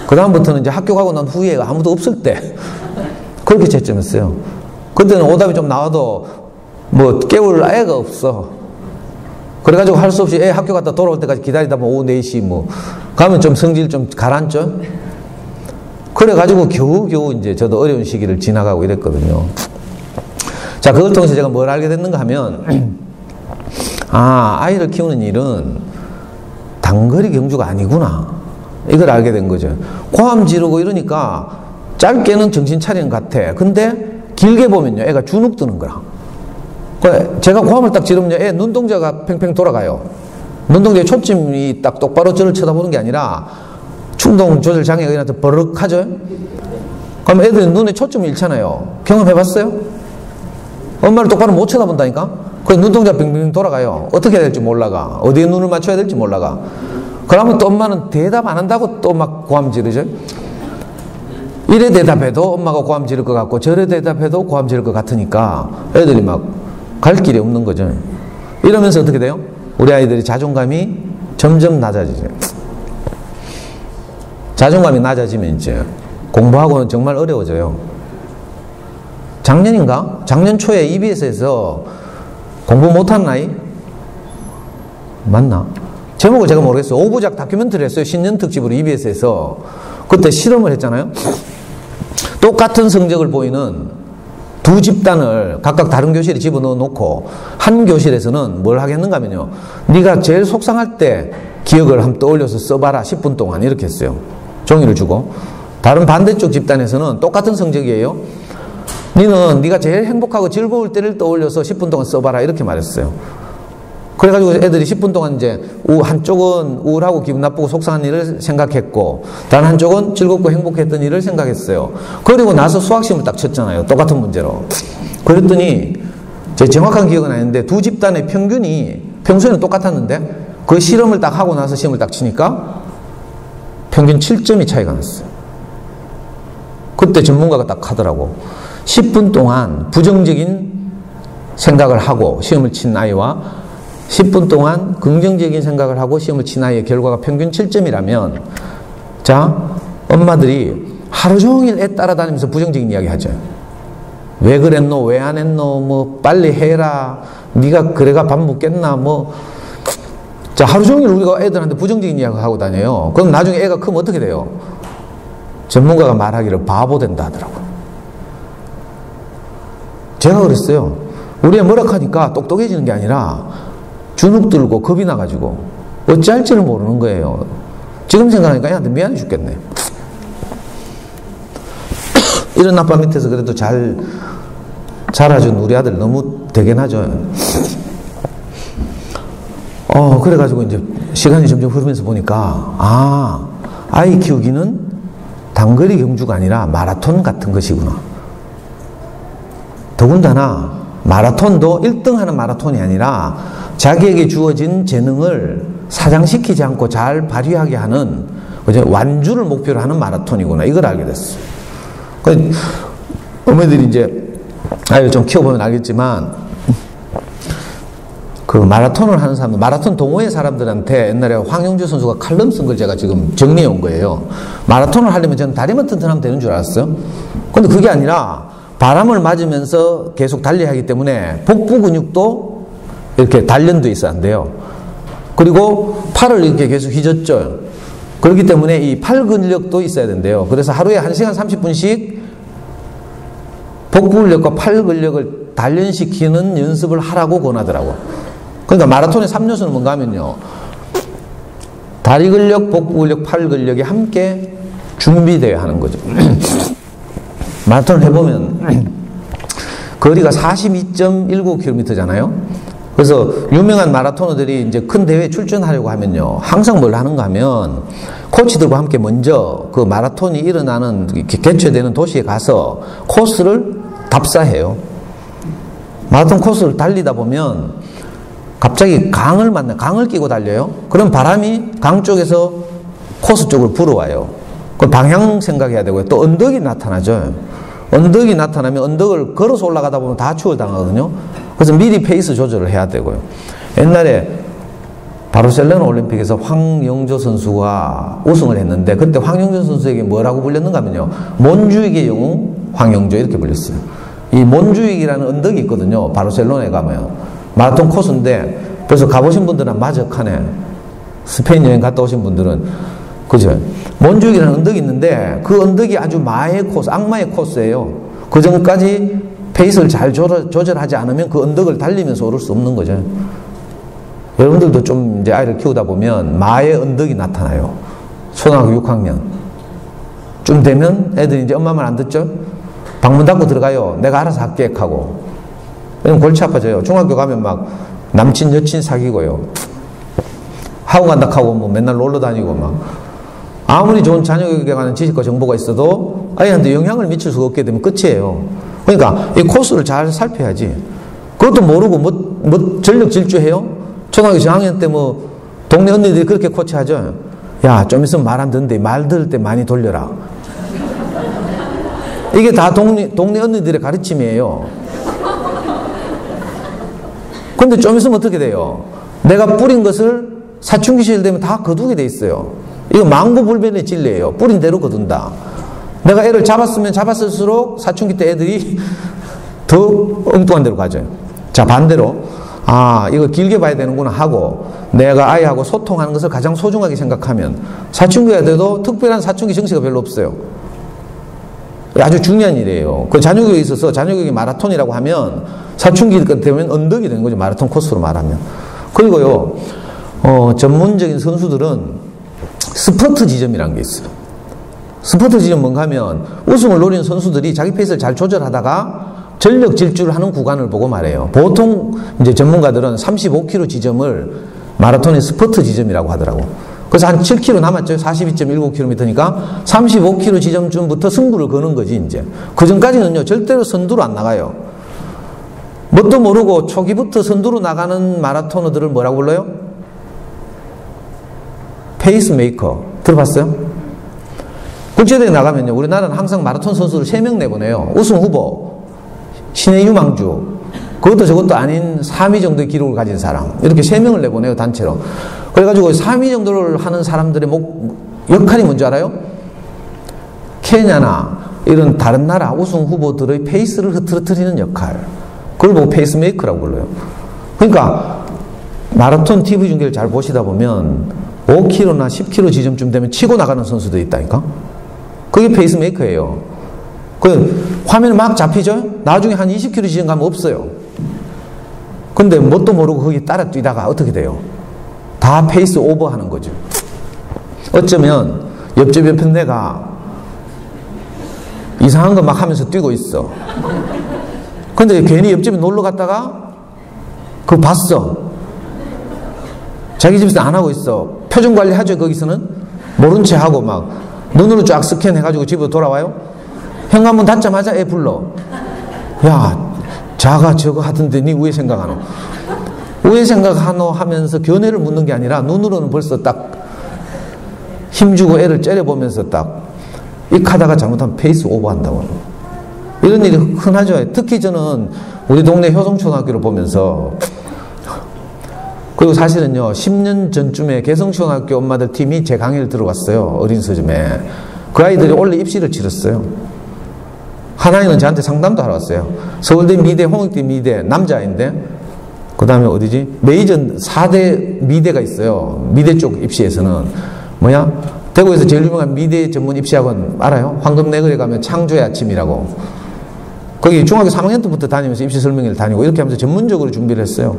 그 다음부터는 이제 학교 가고 난 후에 아무도 없을 때 그렇게 채점했어요. 그때는 오답이 좀 나와도 깨울 애가 없어. 그래가지고 할 수 없이 애 학교 갔다 돌아올 때까지 기다리다 보면 오후 4시 가면 좀 성질 좀 가라앉죠? 그래가지고 겨우겨우 이제 저도 어려운 시기를 지나가고 이랬거든요. 자, 그걸 통해서 제가 뭘 알게 됐는가 하면, 아이를 키우는 일은 단거리 경주가 아니구나. 이걸 알게 된 거죠. 고함 지르고 이러니까 짧게는 정신 차리는 것 같아. 근데 길게 보면요, 애가 주눅 드는 거라. 제가 고함을 딱 지르면요, 애 눈동자가 팽팽 돌아가요. 눈동자의 초점이 딱 똑바로 저를 쳐다보는 게 아니라 충동 조절 장애가 일어나서 버럭하죠? 그럼 애들이 눈에 초점이 잃잖아요. 경험해봤어요? 엄마를 똑바로 못 쳐다본다니까? 그래서 눈동자 빙빙 돌아가요. 어떻게 해야 될지 몰라가. 어디에 눈을 맞춰야 될지 몰라가. 그러면 또 엄마는 대답 안 한다고 또 막 고함 지르죠? 이래 대답해도 엄마가 고함 지를 것 같고 저래 대답해도 고함 지를 것 같으니까 애들이 막 갈 길이 없는 거죠. 이러면서 어떻게 돼요? 우리 아이들이 자존감이 점점 낮아지죠. 자존감이 낮아지면 이제 공부하고는 정말 어려워져요. 작년인가? 작년 초에 EBS에서 공부 못한 나이? 맞나? 제목을 제가 모르겠어요. 5부작 다큐멘터리를 했어요. 신년 특집으로 EBS에서. 그때 실험을 했잖아요. 똑같은 성적을 보이는 두 집단을 각각 다른 교실에 집어넣어 놓고 한 교실에서는 뭘 하겠는가 하면요. 네가 제일 속상할 때 기억을 한번 떠올려서 써봐라. 10분 동안 이렇게 했어요. 종이를 주고. 다른 반대쪽 집단에서는 똑같은 성적이에요. 네가 제일 행복하고 즐거울 때를 떠올려서 10분 동안 써봐라. 이렇게 말했어요. 그래가지고 애들이 10분 동안 이제 한쪽은 우울하고 기분 나쁘고 속상한 일을 생각했고 다른 한쪽은 즐겁고 행복했던 일을 생각했어요. 그리고 나서 수학시험을 딱 쳤잖아요. 똑같은 문제로. 그랬더니 제 정확한 기억은 아닌데 두 집단의 평균이 평소에는 똑같았는데 그 실험을 딱 하고 나서 시험을 딱 치니까 평균 7점이 차이가 났어요. 그때 전문가가 딱 하더라고. 10분 동안 부정적인 생각을 하고 시험을 친 아이와 10분 동안 긍정적인 생각을 하고 시험을 친 아이의 결과가 평균 7점이라면 자, 엄마들이 하루 종일 애 따라다니면서 부정적인 이야기 하죠. 왜 그랬노? 왜 안 했노? 빨리 해라. 네가 그래가 밥 먹겠나? 자, 하루 종일 우리가 애들한테 부정적인 이야기 하고 다녀요. 그럼 나중에 애가 크면 어떻게 돼요? 전문가가 말하기를 바보 된다 하더라고요. 제가 그랬어요. 우리 애 뭐라 하니까 똑똑해지는 게 아니라 주눅 들고 겁이 나가지고 어찌할지를 모르는 거예요. 지금 생각하니까 애한테 미안해 죽겠네. 이런 아빠 밑에서 그래도 잘 자라준 우리 아들 너무 대견하죠. 그래가지고 이제 시간이 점점 흐르면서 보니까, 아이 키우기는 단거리 경주가 아니라 마라톤 같은 것이구나. 더군다나 마라톤도 1등 하는 마라톤이 아니라 자기에게 주어진 재능을 사장시키지 않고 잘 발휘하게 하는 완주를 목표로 하는 마라톤이구나. 이걸 알게 됐어요. 어머니들이 이제 아이를 좀 키워보면 알겠지만 그 마라톤을 하는 사람들, 마라톤 동호회 사람들한테 옛날에 황영주 선수가 칼럼 쓴 걸 제가 지금 정리해 온 거예요. 마라톤을 하려면 저는 다리만 튼튼하면 되는 줄 알았어요. 근데 그게 아니라 바람을 맞으면서 계속 달려야 하기 때문에 복부 근육도 이렇게 단련돼 있어야 안 돼요. 그리고 팔을 이렇게 계속 휘젓죠. 그렇기 때문에 이 팔 근력도 있어야 된대요. 그래서 하루에 1시간 30분씩 복부 근력과 팔 근력을 단련시키는 연습을 하라고 권하더라고. 그러니까 마라톤의 3요소는 뭔가 하면요, 다리 근력, 복부 근력, 팔 근력이 함께 준비되어야 하는 거죠. 마라톤을 해보면 거리가 42.19km잖아요. 그래서 유명한 마라토너들이 이제 큰 대회에 출전하려고 하면요, 항상 뭘 하는가 하면 코치들과 함께 먼저 그 마라톤이 일어나는 개최되는 도시에 가서 코스를 답사해요. 마라톤 코스를 달리다 보면 갑자기 강을 만나, 강을 끼고 달려요. 그럼 바람이 강 쪽에서 코스 쪽으로 불어와요. 그 방향 생각해야 되고요. 또 언덕이 나타나죠. 언덕이 나타나면 언덕을 걸어서 올라가다 보면 다 추월당하거든요. 그래서 미리 페이스 조절을 해야 되고요. 옛날에 바르셀로나 올림픽에서 황영조 선수가 우승을 했는데 그때 황영조 선수에게 뭐라고 불렸는가 하면요, 몬주익의 영웅 황영조 이렇게 불렸어요. 이 몬주익이라는 언덕이 있거든요. 바르셀로나에 가면 마라톤 코스인데 벌써 가보신 분들은 마적하네. 스페인 여행 갔다 오신 분들은 그죠? 몬주익이라는 언덕이 있는데 그 언덕이 아주 마의 코스, 악마의 코스예요. 그 전까지 페이스를 잘 조절하지 않으면 그 언덕을 달리면서 오를 수 없는 거죠. 여러분들도 좀 이제 아이를 키우다 보면 마의 언덕이 나타나요. 초등학교 6학년 좀 되면 애들이 이제 엄마 말 안 듣죠? 방문 닫고 들어가요. 내가 알아서 할게 하고. 그럼 골치 아파져요. 중학교 가면 막 남친 여친 사귀고요, 학원 간다 하고 뭐 맨날 놀러 다니고 막 아무리 좋은 자녀에게 관한 지식과 정보가 있어도 아이한테 영향을 미칠 수가 없게 되면 끝이에요. 그러니까 이 코스를 잘 살펴야지. 그것도 모르고 뭐 전력 질주해요? 초등학교 저학년 때 뭐 동네 언니들이 그렇게 코치하죠. 야, 좀 있으면 말 안 듣는데 말 들을 때 많이 돌려라. 이게 다 동네 언니들의 가르침이에요. 근데 좀 있으면 어떻게 돼요? 내가 뿌린 것을 사춘기 시절 되면 다 거두게 돼 있어요. 이거 망고불변의 진리예요. 뿌린 대로 거둔다. 내가 애를 잡았으면 잡았을수록 사춘기 때 애들이 더 엉뚱한 데로 가죠. 자, 반대로 이거 길게 봐야 되는구나 하고 내가 아이하고 소통하는 것을 가장 소중하게 생각하면 사춘기가 돼도 특별한 사춘기 정시가 별로 없어요. 아주 중요한 일이에요. 그 자녀교육에 있어서 자녀교육이 마라톤이라고 하면 사춘기 되면 언덕이 되는 거죠. 마라톤 코스로 말하면. 그리고요, 전문적인 선수들은 스퍼트 지점이라는 게 있어요. 스퍼트 지점 뭔가 하면 우승을 노리는 선수들이 자기 페이스를 잘 조절하다가 전력 질주를 하는 구간을 보고 말해요. 보통 이제 전문가들은 35km 지점을 마라톤의 스퍼트 지점이라고 하더라고. 그래서 한 7km 남았죠. 42.19km니까 35km 지점쯤부터 승부를 거는 거지, 이제. 그 전까지는요, 절대로 선두로 안 나가요. 뭣도 모르고 초기부터 선두로 나가는 마라토너들을 뭐라고 불러요? 페이스메이커. 들어봤어요? 국제대회 나가면요, 우리나라는 항상 마라톤 선수를 3명 내보내요. 우승 후보, 신의 유망주, 그것도 저것도 아닌 3위 정도의 기록을 가진 사람, 이렇게 3명을 내보내요, 단체로. 그래가지고 3위 정도를 하는 사람들의 역할이 뭔지 알아요? 케냐나 이런 다른 나라 우승 후보들의 페이스를 흐트러뜨리는 역할, 그걸 보고 페이스메이커라고 불러요. 그러니까 마라톤 TV 중계를 잘 보시다 보면 5km나 10km 지점쯤 되면 치고 나가는 선수들이 있다니까? 그게 페이스메이커예요. 그 화면에 막 잡히죠? 나중에 한 20km 지점 가면 없어요. 근데 뭣도 모르고 거기 따라 뛰다가 어떻게 돼요? 다 페이스 오버 하는 거죠. 어쩌면 옆집 옆에 내가 이상한 거 막 하면서 뛰고 있어. 근데 괜히 옆집에 놀러 갔다가 그거 봤어. 자기 집에서 안 하고 있어. 표정 관리 하죠. 거기서는 모른 채 하고 막 눈으로 쫙 스캔해가지고 집으로 돌아와요. 현관문 닫자마자 애 불러. 야, 자가 저거 하던데 니 왜 생각하노? 왜 생각하노 하면서 견해를 묻는 게 아니라 눈으로는 벌써 딱 힘주고 애를 째려보면서 딱 익하다가 잘못하면 페이스 오버한다고. 이런 일이 흔하죠. 특히 저는 우리 동네 효성초등학교를 보면서, 그리고 사실은요 10년 전쯤에 개성초등학교 엄마들 팀이 제 강의를 들어갔어요. 어린 서점에. 그 아이들이 원래 입시를 치렀어요. 하나이는 저한테 상담도 하러 왔어요. 서울대 미대, 홍익대 미대, 남자인데, 그 다음에 어디지? 메이저 4대 미대가 있어요. 미대 쪽 입시에서는. 뭐야? 대구에서 제일 유명한 미대 전문 입시학원 알아요? 황금내거리에 가면 창조의 아침이라고. 거기 중학교 3학년 때부터 다니면서 입시 설명회를 다니고 이렇게 하면서 전문적으로 준비를 했어요.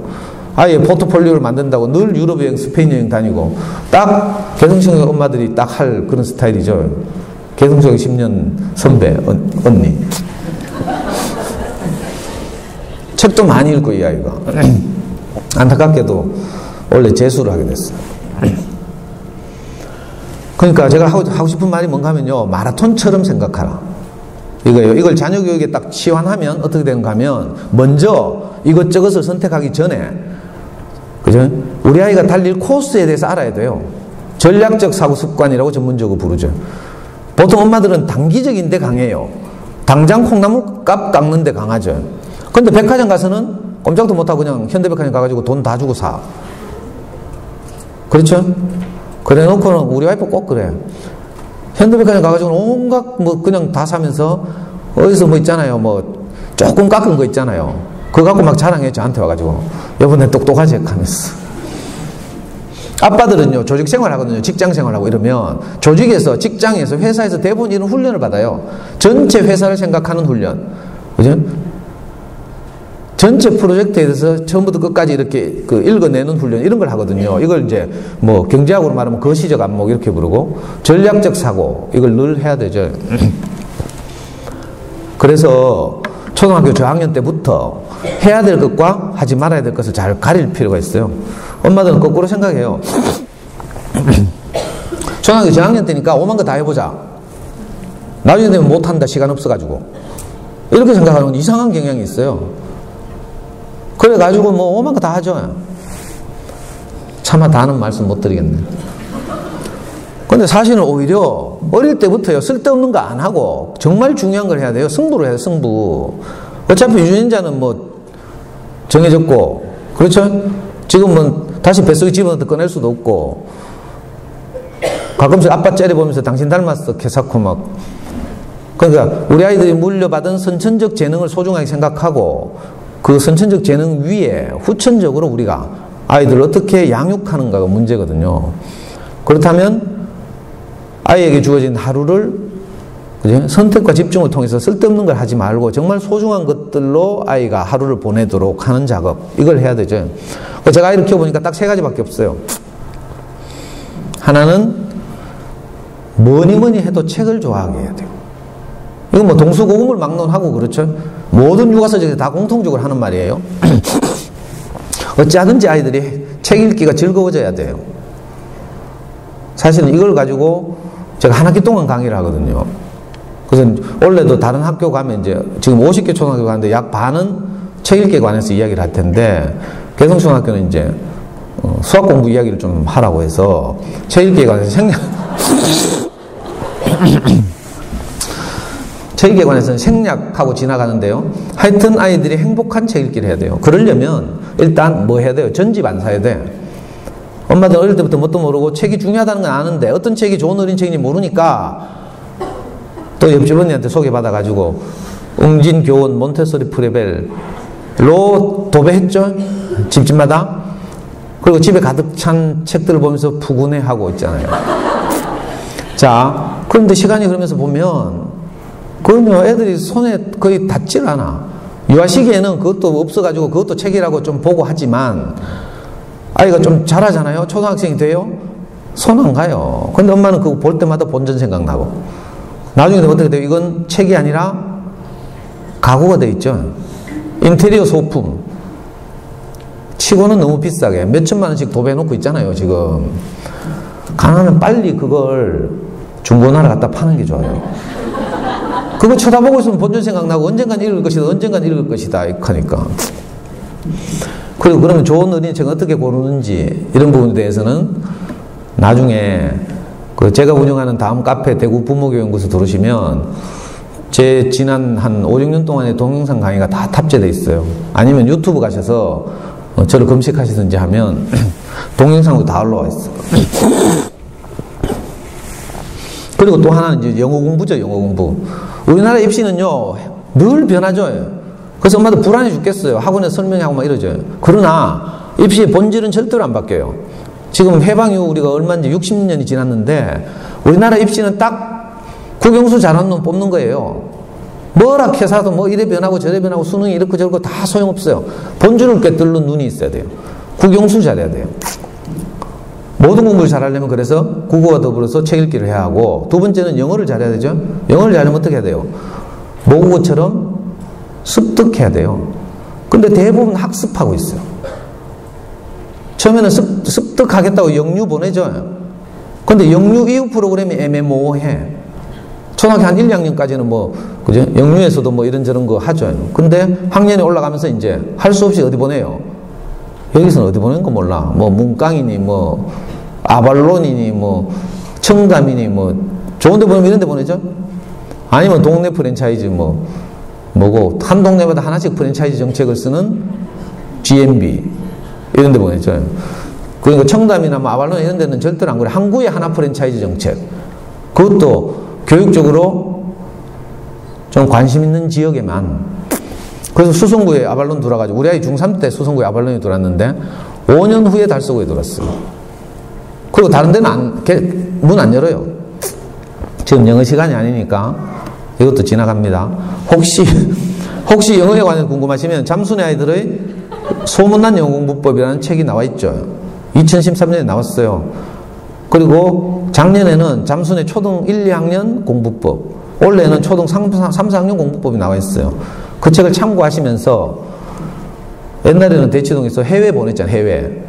아예 포트폴리오를 만든다고 늘 유럽 여행, 스페인 여행 다니고 딱 개성초등학교 엄마들이 딱 할 그런 스타일이죠. 개성초등학교 10년 선배 언니. 책도 많이 읽고 이 아이가. 안타깝게도 원래 재수를 하게 됐어요. 그러니까 제가 하고 싶은 말이 뭔가 하면요, 마라톤처럼 생각하라 이거예요. 이걸 자녀 교육에 딱 치환하면 어떻게 되는가 하면 먼저 이것저것을 선택하기 전에, 그죠? 우리 아이가 달릴 코스에 대해서 알아야 돼요. 전략적 사고 습관이라고 전문적으로 부르죠. 보통 엄마들은 단기적인 데 강해요. 당장 콩나물 값 깎는 데 강하죠. 근데 백화점 가서는 꼼짝도 못하고 그냥 현대백화점 가가지고 돈 다 주고 사. 그렇죠? 그래 놓고는 우리 와이프 꼭 그래. 현대백화점 가가지고 온갖 뭐 그냥 다 사면서 어디서 뭐 있잖아요. 뭐 조금 깎은 거 있잖아요. 그거 갖고 막 자랑해. 저한테 와가지고 여보 내 똑똑하지 하면서. 아빠들은요 조직 생활 하거든요. 직장 생활하고 이러면 조직에서, 직장에서, 회사에서 대부분 이런 훈련을 받아요. 전체 회사를 생각하는 훈련. 그죠? 전체 프로젝트에 대해서 처음부터 끝까지 이렇게 읽어내는 훈련, 이런 걸 하거든요. 이걸 이제 뭐 경제학으로 말하면 거시적 안목 이렇게 부르고, 전략적 사고 이걸 늘 해야 되죠. 그래서 초등학교 저학년 때부터 해야 될 것과 하지 말아야 될 것을 잘 가릴 필요가 있어요. 엄마들은 거꾸로 생각해요. 초등학교 저학년 때니까 오만 거 다 해보자. 나중에 되면 못한다, 시간 없어가지고. 이렇게 생각하는 이상한 경향이 있어요. 그래가지고 뭐 오만 거 다 하죠. 차마 다 하는 말씀 못 드리겠네. 근데 사실은 오히려 어릴 때부터요, 쓸데없는 거 안 하고 정말 중요한 걸 해야 돼요. 승부를 해야 돼요, 승부. 어차피 유전자는 뭐 정해졌고, 그렇죠? 지금은 다시 뱃속에 집어넣어서 꺼낼 수도 없고, 가끔씩 아빠 째려보면서 당신 닮았어 개사코 막. 그러니까 우리 아이들이 물려받은 선천적 재능을 소중하게 생각하고, 그 선천적 재능 위에 후천적으로 우리가 아이들을 어떻게 양육하는가가 문제거든요. 그렇다면 아이에게 주어진 하루를, 그죠? 선택과 집중을 통해서 쓸데없는 걸 하지 말고 정말 소중한 것들로 아이가 하루를 보내도록 하는 작업, 이걸 해야 되죠. 제가 아이를 키워보니까 딱 세 가지밖에 없어요. 하나는 뭐니 해도 책을 좋아하게 해야 돼요. 이건 뭐 동서고금을 막론하고 그렇죠. 모든 육아서적에서 다 공통적으로 하는 말이에요. 어찌하든지 아이들이 책 읽기가 즐거워져야 돼요. 사실은 이걸 가지고 제가 한 학기 동안 강의를 하거든요. 그래서 원래도 다른 학교 가면 이제 지금 50개 초등학교 가는데 약 반은 책 읽기에 관해서 이야기를 할 텐데, 개성초등학교는 이제 수학 공부 이야기를 좀 하라고 해서 책 읽기에 관해서 책 읽기에 관해서는 생략하고 지나가는데요. 하여튼 아이들이 행복한 책 읽기를 해야 돼요. 그러려면 일단 뭐 해야 돼요? 전집 안 사야 돼. 엄마들 어릴 때부터 뭣도 모르고 책이 중요하다는 건 아는데 어떤 책이 좋은 어린 책인지 모르니까 또 옆집 언니한테 소개받아가지고 웅진, 교원, 몬테소리, 프레벨로 도배했죠. 집집마다. 그리고 집에 가득 찬 책들을 보면서 푸근해하고 있잖아요. 자, 그런데 시간이 흐르면서 보면 그건요, 애들이 손에 거의 닿질 않아. 유아 시기에는 그것도 없어가지고 그것도 책이라고 좀 보고 하지만 아이가 좀 잘하잖아요. 초등학생이 돼요. 손 안 가요. 근데 엄마는 그거 볼 때마다 본전 생각나고 나중에 어떻게 돼요? 이건 책이 아니라 가구가 돼 있죠. 인테리어 소품 치고는 너무 비싸게 몇 천만 원씩 도배해놓고 있잖아요. 지금 가난하면 빨리 그걸 중고나라 갖다 파는 게 좋아요. 그거 쳐다보고 있으면 본전 생각나고 언젠간 읽을 것이다, 언젠간 읽을 것이다 하니까. 그리고 그러면 좋은 어린이책은 어떻게 고르는지 이런 부분에 대해서는 나중에 그 제가 운영하는 다음 카페 대구 부모교연구소 들어오시면 제 지난 한 5, 6년 동안의 동영상 강의가 다 탑재되어 있어요. 아니면 유튜브 가셔서 저를 검색하시든지 하면 동영상도 다 올라와 있어요. 그리고 또 하나는 이제 영어 공부죠. 영어 공부. 우리나라 입시는요 늘 변하죠. 그래서 엄마도 불안해 죽겠어요. 학원에서 설명하고 막 이러죠. 그러나 입시의 본질은 절대로 안 바뀌어요. 지금 해방 이후 우리가 얼마인지 60년이 지났는데 우리나라 입시는 딱 국영수 잘하는 놈 뽑는 거예요. 뭐라 해서도 뭐 이래 변하고 저래 변하고 수능이 이렇게 저렇게 다 소용없어요. 본질을 꿰뚫는 눈이 있어야 돼요. 국영수 잘해야 돼요. 모든 공부를 잘하려면 그래서 국어와 더불어서 책 읽기를 해야 하고 두 번째는 영어를 잘해야 되죠. 영어를 잘하면 어떻게 해야 돼요? 모국어처럼 습득해야 돼요. 근데 대부분 학습하고 있어요. 처음에는 습득하겠다고 영유 보내죠. 근데 영유 이후 프로그램이 애매모호해. 초등학교 한 1, 2학년까지는 뭐, 그죠? 영유에서도 뭐 이런저런 거 하죠. 근데 학년이 올라가면서 이제 할 수 없이 어디 보내요? 여기서는 어디 보내는 거 몰라. 뭐 문강이니, 뭐 아발론이니, 뭐 청담이니, 뭐 좋은 데 보내면 이런 데 보내죠? 아니면 동네 프랜차이즈 뭐고, 한 동네마다 하나씩 프랜차이즈 정책을 쓰는 GMB. 이런 데 보내죠. 그러니까 청담이나 뭐 아발론 이런 데는 절대로 안 그래. 항구에 하나 프랜차이즈 정책. 그것도 교육적으로 좀 관심 있는 지역에만. 그래서 수성구에 아발론 들어와가지고 우리 아이 중3 때 수성구에 아발론이 들어왔는데 5년 후에 달서구에 들어왔어요. 그리고 다른 데는 문 안 열어요. 지금 영어 시간이 아니니까 이것도 지나갑니다. 혹시 영어에 관해서 궁금하시면 잠순의 아이들의 소문난 영어 공부법이라는 책이 나와 있죠. 2013년에 나왔어요. 그리고 작년에는 잠순의 초등 1, 2학년 공부법, 올해는 초등 3, 4학년 공부법이 나와 있어요. 그 책을 참고하시면서 옛날에는 대치동에서 해외 보냈잖아요. 해외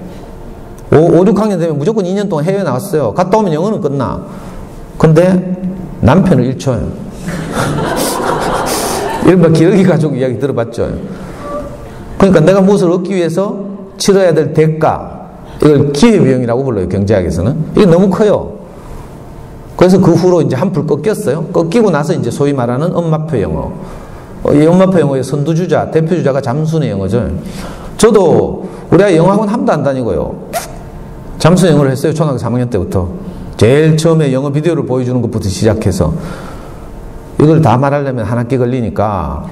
5, 6학년 되면 무조건 2년 동안 해외 나왔어요. 갔다 오면 영어는 끝나. 근데 남편을 잃쳐요. 이른바 기러기 가족 이야기 들어봤죠. 그러니까 내가 무엇을 얻기 위해서 치러야 될 대가, 이걸 기회비용이라고 불러요. 경제학에서는. 이게 너무 커요. 그래서 그 후로 이제 한풀 꺾였어요. 꺾이고 나서 이제 소위 말하는 엄마표 영어. 이 엄마표 영어의 선두주자, 대표주자가 잠순의 영어죠. 저도 우리 아이 영어학원 한 번도 안 다니고요. 잠순 영어를 했어요. 초등학교 3학년 때부터. 제일 처음에 영어 비디오를 보여주는 것부터 시작해서. 이걸 다 말하려면 한 학기 걸리니까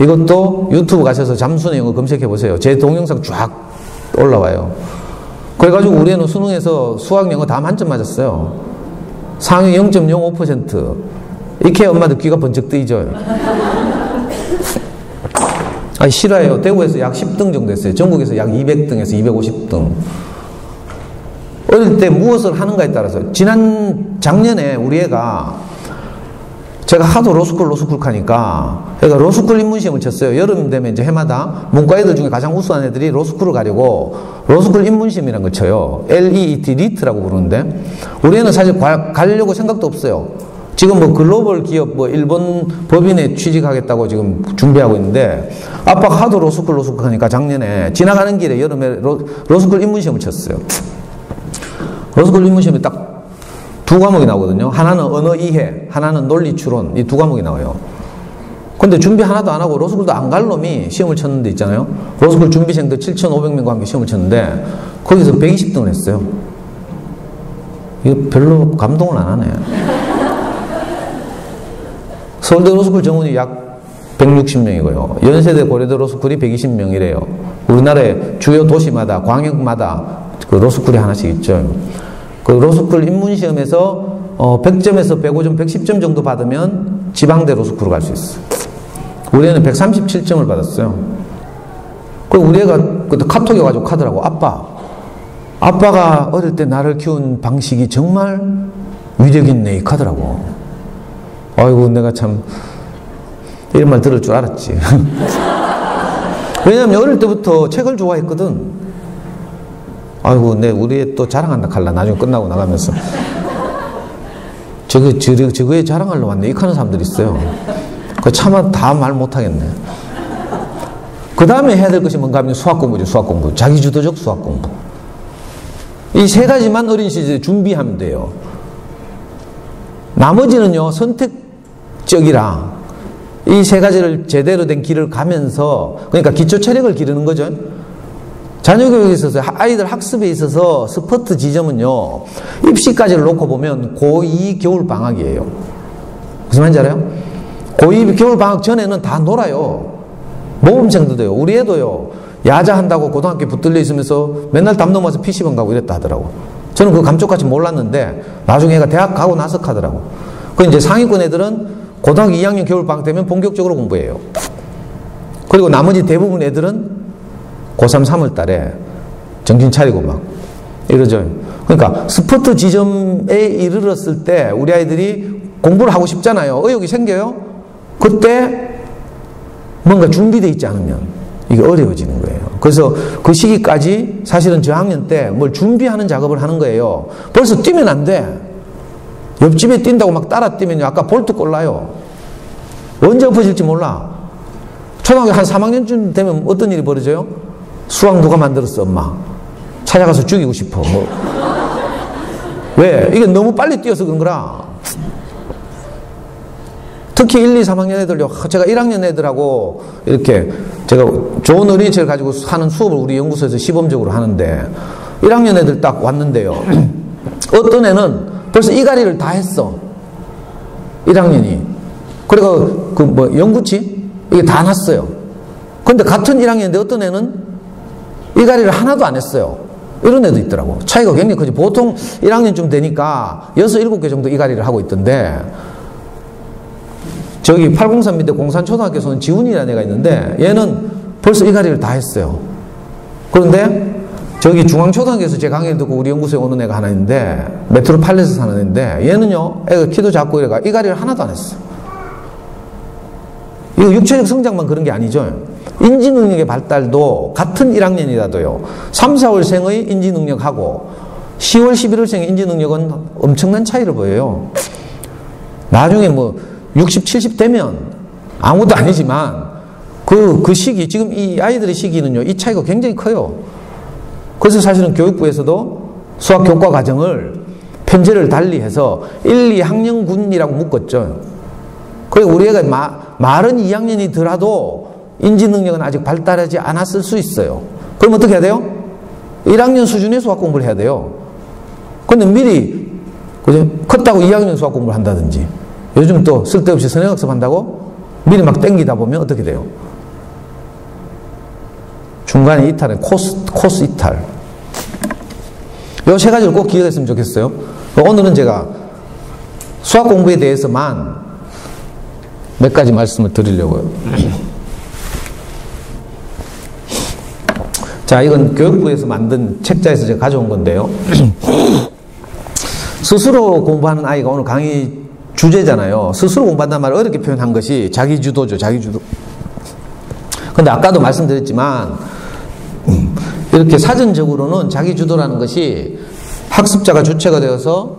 이것도 유튜브 가셔서 잠순의 영어 검색해 보세요. 제 동영상 쫙 올라와요. 그래가지고 우리 애는 수능에서 수학 영어 다 만점 맞았어요. 상위 0.05%. 이렇게 엄마도 귀가 번쩍 뜨이죠. 실화예요. 대구에서 약 10등 정도 했어요. 전국에서 약 200등에서 250등. 어릴 때 무엇을 하는가에 따라서. 작년에 우리 애가 제가 하도 로스쿨 하니까 애가 로스쿨 입문시험을 쳤어요. 여름 되면 이제 해마다 문과 애들 중에 가장 우수한 애들이 로스쿨을 가려고 로스쿨 입문시험이라는 걸 쳐요. LEET, 리트라고 부르는데 우리 애는 사실 가려고 생각도 없어요. 지금 뭐 글로벌 기업 뭐 일본 법인에 취직하겠다고 지금 준비하고 있는데 아빠가 하도 로스쿨 하니까 작년에 지나가는 길에 여름에 로스쿨 입문시험을 쳤어요. 로스쿨 입문시험이 딱 두 과목이 나오거든요. 하나는 언어 이해, 하나는 논리 추론. 이 두 과목이 나와요. 근데 준비 하나도 안 하고 로스쿨도 안 갈 놈이 시험을 쳤는데 있잖아요. 로스쿨 준비생들 7,500명과 함께 시험을 쳤는데 거기서 120등을 했어요. 이거 별로 감동을 안 하네. 서울대 로스쿨 정원이 약 160명이고요. 연세대 고려대 로스쿨이 120명이래요. 우리나라의 주요 도시마다, 광역마다 그 로스쿨이 하나씩 있죠. 그 로스쿨 입문시험에서 100점에서 105점, 110점 정도 받으면 지방대 로스쿨을 갈 수 있어요. 우리 애는 137점을 받았어요. 그리고 우리 애가 그때 카톡이 와가지고 카더라고. 아빠가 어릴 때 나를 키운 방식이 정말 위력 있네, 이 카더라고. 아이고, 내가 참 이런 말 들을 줄 알았지. 왜냐면 어릴 때부터 책을 좋아했거든. 아이고, 우리 애 또 자랑한다 칼라. 나중에 끝나고 나가면서. 저거에 자랑하러 왔네. 이 하는 사람들이 있어요. 그 차마 다 말 못하겠네. 그 다음에 해야 될 것이 뭔가 하면 수학 공부죠. 수학 공부. 자기주도적 수학 공부. 이 세 가지만 어린 시절에 준비하면 돼요. 나머지는요, 선택적이라 이 세 가지를 제대로 된 길을 가면서, 그러니까 기초 체력을 기르는 거죠. 자녀교육에 있어서, 아이들 학습에 있어서 스퍼트 지점은요, 입시까지를 놓고 보면 고2 겨울방학이에요. 무슨 말인지 알아요? 고2 겨울방학 전에는 다 놀아요. 모범생도 돼요. 우리 애도요, 야자한다고 고등학교 붙들려 있으면서 맨날 담 넘어서 PC방 가고 이랬다 하더라고. 저는 그거 감쪽같이 몰랐는데, 나중에 애가 대학 가고 나서 하더라고. 그 이제 상위권 애들은 고등학교 2학년 겨울방학 되면 본격적으로 공부해요. 그리고 나머지 대부분 애들은 고3, 3월 달에 정신 차리고 막 이러죠. 그러니까 스포트 지점에 이르렀을 때 우리 아이들이 공부를 하고 싶잖아요. 의욕이 생겨요. 그때 뭔가 준비되어 있지 않으면 이게 어려워지는 거예요. 그래서 그 시기까지 사실은 저학년 때 뭘 준비하는 작업을 하는 거예요. 벌써 뛰면 안 돼. 옆집에 뛴다고 막 따라 뛰면 아까 볼트 꼴라요. 언제 엎어질지 몰라. 초등학교 한 3학년쯤 되면 어떤 일이 벌어져요? 수학 누가 만들었어, 엄마? 찾아가서 죽이고 싶어. 뭐. 왜? 이게 너무 빨리 뛰어서 그런 거라. 특히 1, 2, 3학년 애들요. 제가 1학년 애들하고 이렇게 제가 좋은 어린이집을 가지고 하는 수업을 우리 연구소에서 시범적으로 하는데 1학년 애들 딱 왔는데요. 어떤 애는 벌써 이가리를 다 했어. 1학년이. 그리고 그 뭐 연구치? 이게 다 났어요. 근데 같은 1학년인데 어떤 애는 이가리를 하나도 안 했어요. 이런 애도 있더라고. 차이가 굉장히 크지. 보통 1학년쯤 되니까 6, 7개 정도 이가리를 하고 있던데 저기 803 밑에 공산초등학교에서는 지훈이라는 애가 있는데 얘는 벌써 이가리를 다 했어요. 그런데 저기 중앙초등학교에서 제 강의를 듣고 우리 연구소에 오는 애가 하나 있는데 메트로팔레스 사는 애인데 얘는요 애가 키도 작고 이래가 이가리를 하나도 안 했어. 이거 육체적 성장만 그런 게 아니죠. 인지능력의 발달도 같은 1학년이라도요 3, 4월생의 인지능력하고 10월, 11월생의 인지능력은 엄청난 차이를 보여요. 나중에 뭐 60, 70 되면 아무도 아니지만 그 시기, 지금 이 아이들의 시기는요 이 차이가 굉장히 커요. 그래서 사실은 교육부에서도 수학 교과 과정을 편제를 달리해서 1, 2학년군이라고 묶었죠. 그리고 우리 애가 말은 2학년이더라도 인지 능력은 아직 발달하지 않았을 수 있어요. 그럼 어떻게 해야 돼요? 1학년 수준의 수학 공부를 해야 돼요. 근데 미리 그죠? 컸다고 2학년 수학 공부를 한다든지 요즘 또 쓸데없이 선행학습 한다고 미리 막 땡기다 보면 어떻게 돼요? 중간에 이탈은 코스 이탈. 요 세 가지를 꼭 기억했으면 좋겠어요. 오늘은 제가 수학 공부에 대해서만 몇 가지 말씀을 드리려고요. 자, 이건 교육부에서 만든 책자에서 제가 가져온 건데요. 스스로 공부하는 아이가 오늘 강의 주제잖아요. 스스로 공부한다는 말을 어렵게 표현한 것이 자기주도죠. 자기주도. 근데 아까도 말씀드렸지만 이렇게 사전적으로는 자기주도라는 것이 학습자가 주체가 되어서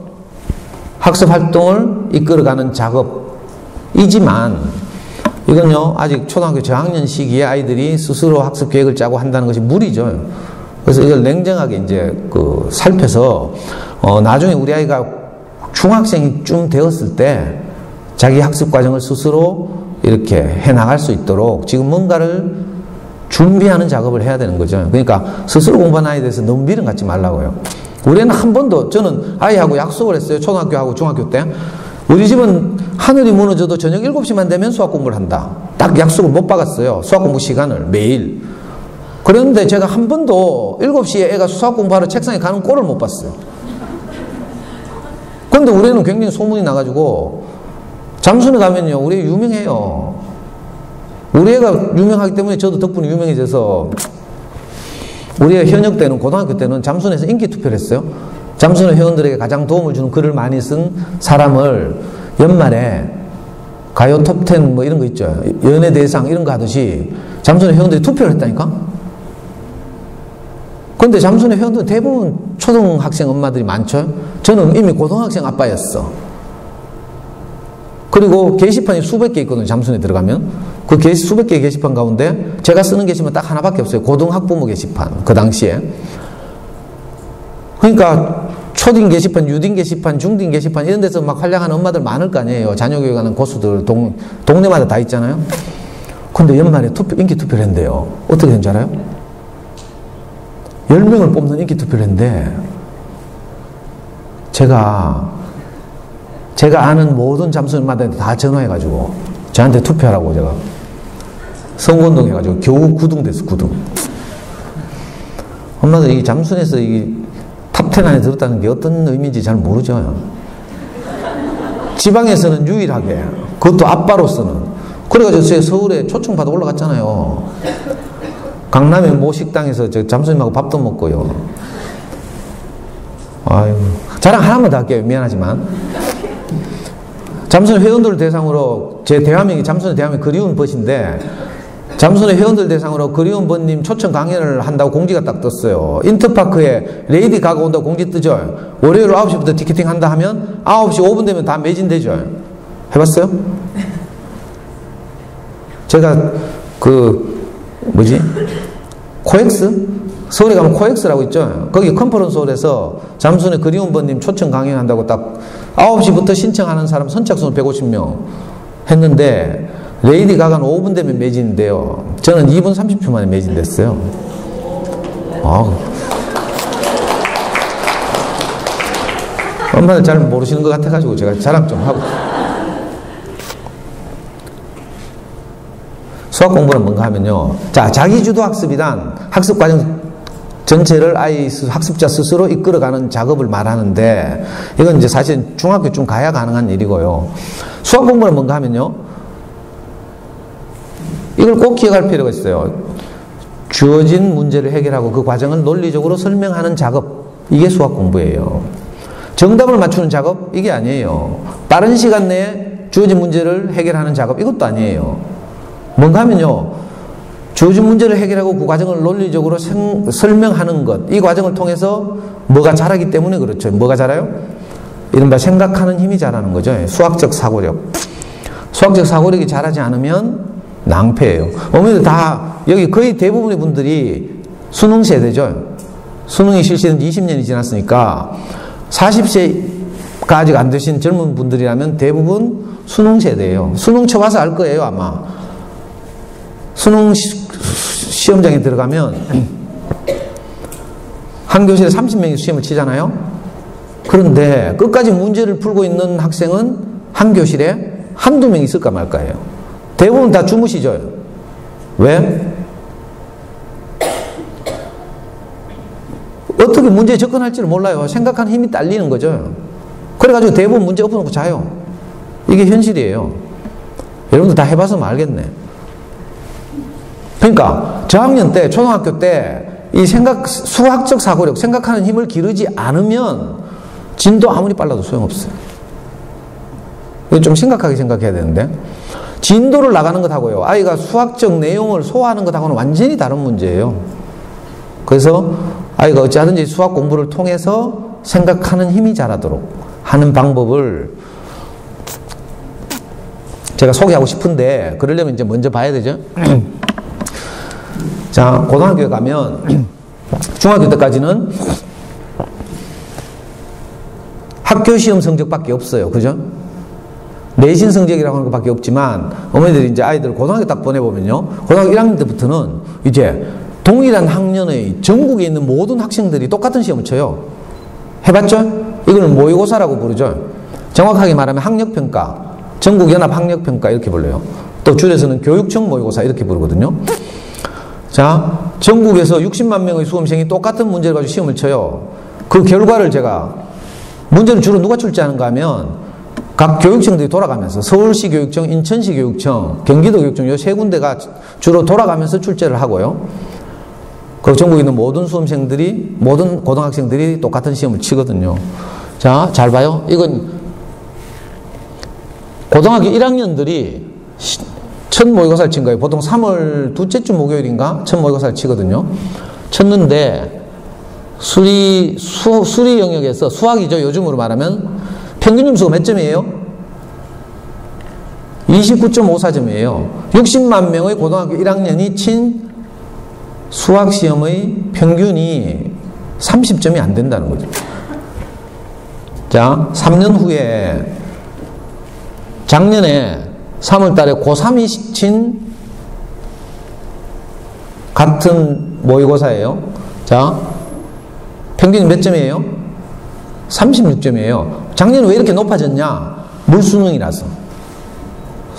학습 활동을 이끌어가는 작업이지만 이건요 아직 초등학교 저학년 시기에 아이들이 스스로 학습 계획을 짜고 한다는 것이 무리죠. 그래서 이걸 냉정하게 이제 살펴서 나중에 우리 아이가 중학생이 좀 되었을 때 자기 학습 과정을 스스로 이렇게 해 나갈 수 있도록 지금 뭔가를 준비하는 작업을 해야 되는 거죠. 그러니까 스스로 공부하는 아이에 대해서 너무 미련 갖지 말라고요. 우리는 한 번도 저는 아이하고 약속을 했어요. 초등학교하고 중학교 때. 우리 집은 하늘이 무너져도 저녁 7시만 되면 수학 공부를 한다. 딱 약속을 못 박았어요. 수학 공부 시간을 매일. 그런데 제가 한 번도 7시에 애가 수학 공부하러 책상에 가는 꼴을 못 봤어요. 근데 우리 애는 굉장히 소문이 나가지고 잠순에 가면요, 우리 애 유명해요. 우리 애가 유명하기 때문에 저도 덕분에 유명해져서 우리 애 현역 때는, 고등학교 때는 잠순에서 인기 투표를 했어요. 잠순의 회원들에게 가장 도움을 주는 글을 많이 쓴 사람을 연말에 가요 톱10 뭐 이런 거 있죠. 연예대상 이런 거 하듯이 잠순의 회원들이 투표를 했다니까? 근데 잠순의 회원들은 대부분 초등학생 엄마들이 많죠. 저는 이미 고등학생 아빠였어. 그리고 게시판이 수백 개 있거든요. 잠순에 들어가면. 그 수백 개의 게시판 가운데 제가 쓰는 게시판 딱 하나밖에 없어요. 고등학부모 게시판. 그 당시에. 그러니까 초딩 게시판, 유딩 게시판, 중딩 게시판 이런 데서 막 활약하는 엄마들 많을 거 아니에요. 자녀 교육하는 고수들 동네마다 다 있잖아요. 근데 연말에 인기 투표를 했는데요. 어떻게 된지 알아요? 10명을 뽑는 인기 투표를 했는데 제가 아는 모든 잠수인마다 다 전화해가지고 저한테 투표하라고 제가 선거운동 해가지고 겨우 9등 됐어. 9등. 엄마들 이 잠순에서 이 탑10 안에 들었다는 게 어떤 의미인지 잘 모르죠. 지방에서는 유일하게, 그것도 아빠로서는. 그래가지고 제가 서울에 초청받아 올라갔잖아요. 강남의 모 식당에서 저 잠수님하고 밥도 먹고요. 아유, 자랑 하나만 더 할게요. 미안하지만. 잠순 회원들 대상으로 제 대화명이 잠순의 대화명 그리운 벗인데, 잠순의 회원들 대상으로 그리운 벗님 초청 강연을 한다고 공지가 딱 떴어요. 인터파크에 레이디 가가 온다고 공지 뜨죠. 월요일 9시부터 티켓팅 한다 하면 9시 5분 되면 다 매진되죠. 해봤어요? 제가 코엑스? 서울에 가면 코엑스라고 있죠. 거기 컨퍼런스홀에서 잠순의 그리운 벗님 초청 강연한다고 딱 9시부터 신청하는 사람 선착순 150명 했는데 레이디 가가는 5분 되면 매진인데요. 저는 2분 30초 만에 매진됐어요. 엄마들 잘 모르시는 것 같아가지고 제가 자랑 좀 하고. 수학 공부는 뭔가 하면요. 자, 자기주도 학습이란 학습 과정 전체를 학습자 스스로 이끌어가는 작업을 말하는데, 이건 이제 사실 중학교쯤 가야 가능한 일이고요. 수학 공부는 뭔가 하면요. 이걸 꼭 기억할 필요가 있어요. 주어진 문제를 해결하고 그 과정을 논리적으로 설명하는 작업. 이게 수학 공부예요. 정답을 맞추는 작업? 이게 아니에요. 빠른 시간 내에 주어진 문제를 해결하는 작업? 이것도 아니에요. 뭔가 하면요. 주어진 문제를 해결하고 그 과정을 논리적으로 설명하는 것. 이 과정을 통해서 뭐가 자라기 때문에 그렇죠. 뭐가 자라요? 이른바 생각하는 힘이 자라는 거죠. 수학적 사고력. 수학적 사고력이 자라지 않으면 낭패예요. 어머니들 다 여기 거의 대부분의 분들이 수능 세대죠. 수능이 실시된 지 20년이 지났으니까 40세가 아직 안 되신 젊은 분들이라면 대부분 수능 세대예요. 수능 쳐봐서 알 거예요, 아마. 수능 시험장에 들어가면 한 교실에 30명이 시험을 치잖아요. 그런데 끝까지 문제를 풀고 있는 학생은 한 교실에 한두 명 있을까 말까예요. 대부분 다 주무시죠. 왜? 어떻게 문제에 접근할지를 몰라요. 생각하는 힘이 딸리는 거죠. 그래가지고 대부분 문제 엎어놓고 자요. 이게 현실이에요. 여러분들 다 해봐서 알겠네. 그러니까 저학년 때, 초등학교 때 이 수학적 사고력, 생각하는 힘을 기르지 않으면 진도 아무리 빨라도 소용없어요. 이거 좀 심각하게 생각해야 되는데, 진도를 나가는 것하고요, 아이가 수학적 내용을 소화하는 것하고는 완전히 다른 문제예요. 그래서 아이가 어찌하든지 수학 공부를 통해서 생각하는 힘이 자라도록 하는 방법을 제가 소개하고 싶은데, 그러려면 이제 먼저 봐야 되죠. 자, 고등학교에 가면 중학교 때까지는 학교 시험 성적밖에 없어요. 그죠? 내신 성적이라고 하는 것밖에 없지만, 어머니들이 이제 아이들 고등학교 딱 보내보면요, 고등학교 1학년 때부터는 이제 동일한 학년의 전국에 있는 모든 학생들이 똑같은 시험을 쳐요. 해봤죠? 이걸 모의고사라고 부르죠. 정확하게 말하면 학력평가, 전국연합학력평가 이렇게 불러요. 또 줄여서는 교육청 모의고사 이렇게 부르거든요. 자, 전국에서 60만 명의 수험생이 똑같은 문제를 가지고 시험을 쳐요. 그 결과를 제가, 문제를 주로 누가 출제하는가 하면 각 교육청들이 돌아가면서 서울시 교육청, 인천시 교육청, 경기도 교육청 요 세 군데가 주로 돌아가면서 출제를 하고요. 그 전국에 있는 모든 수험생들이, 모든 고등학생들이 똑같은 시험을 치거든요. 자, 잘 봐요. 이건 고등학교 1학년들이 첫 모의고사를 친 거예요. 보통 3월 둘째주 목요일인가 첫 모의고사를 치거든요. 쳤는데 수리 영역에서 수학이죠. 요즘으로 말하면 평균 점수가 몇 점이에요? 29.54점이에요. 60만 명의 고등학교 1학년이 친 수학시험의 평균이 30점이 안 된다는 거죠. 자, 3년 후에 작년에 3월 달에 고3이 친 같은 모의고사예요. 자, 평균이 몇 점이에요? 36점이에요. 작년에 왜 이렇게 높아졌냐? 물수능이라서.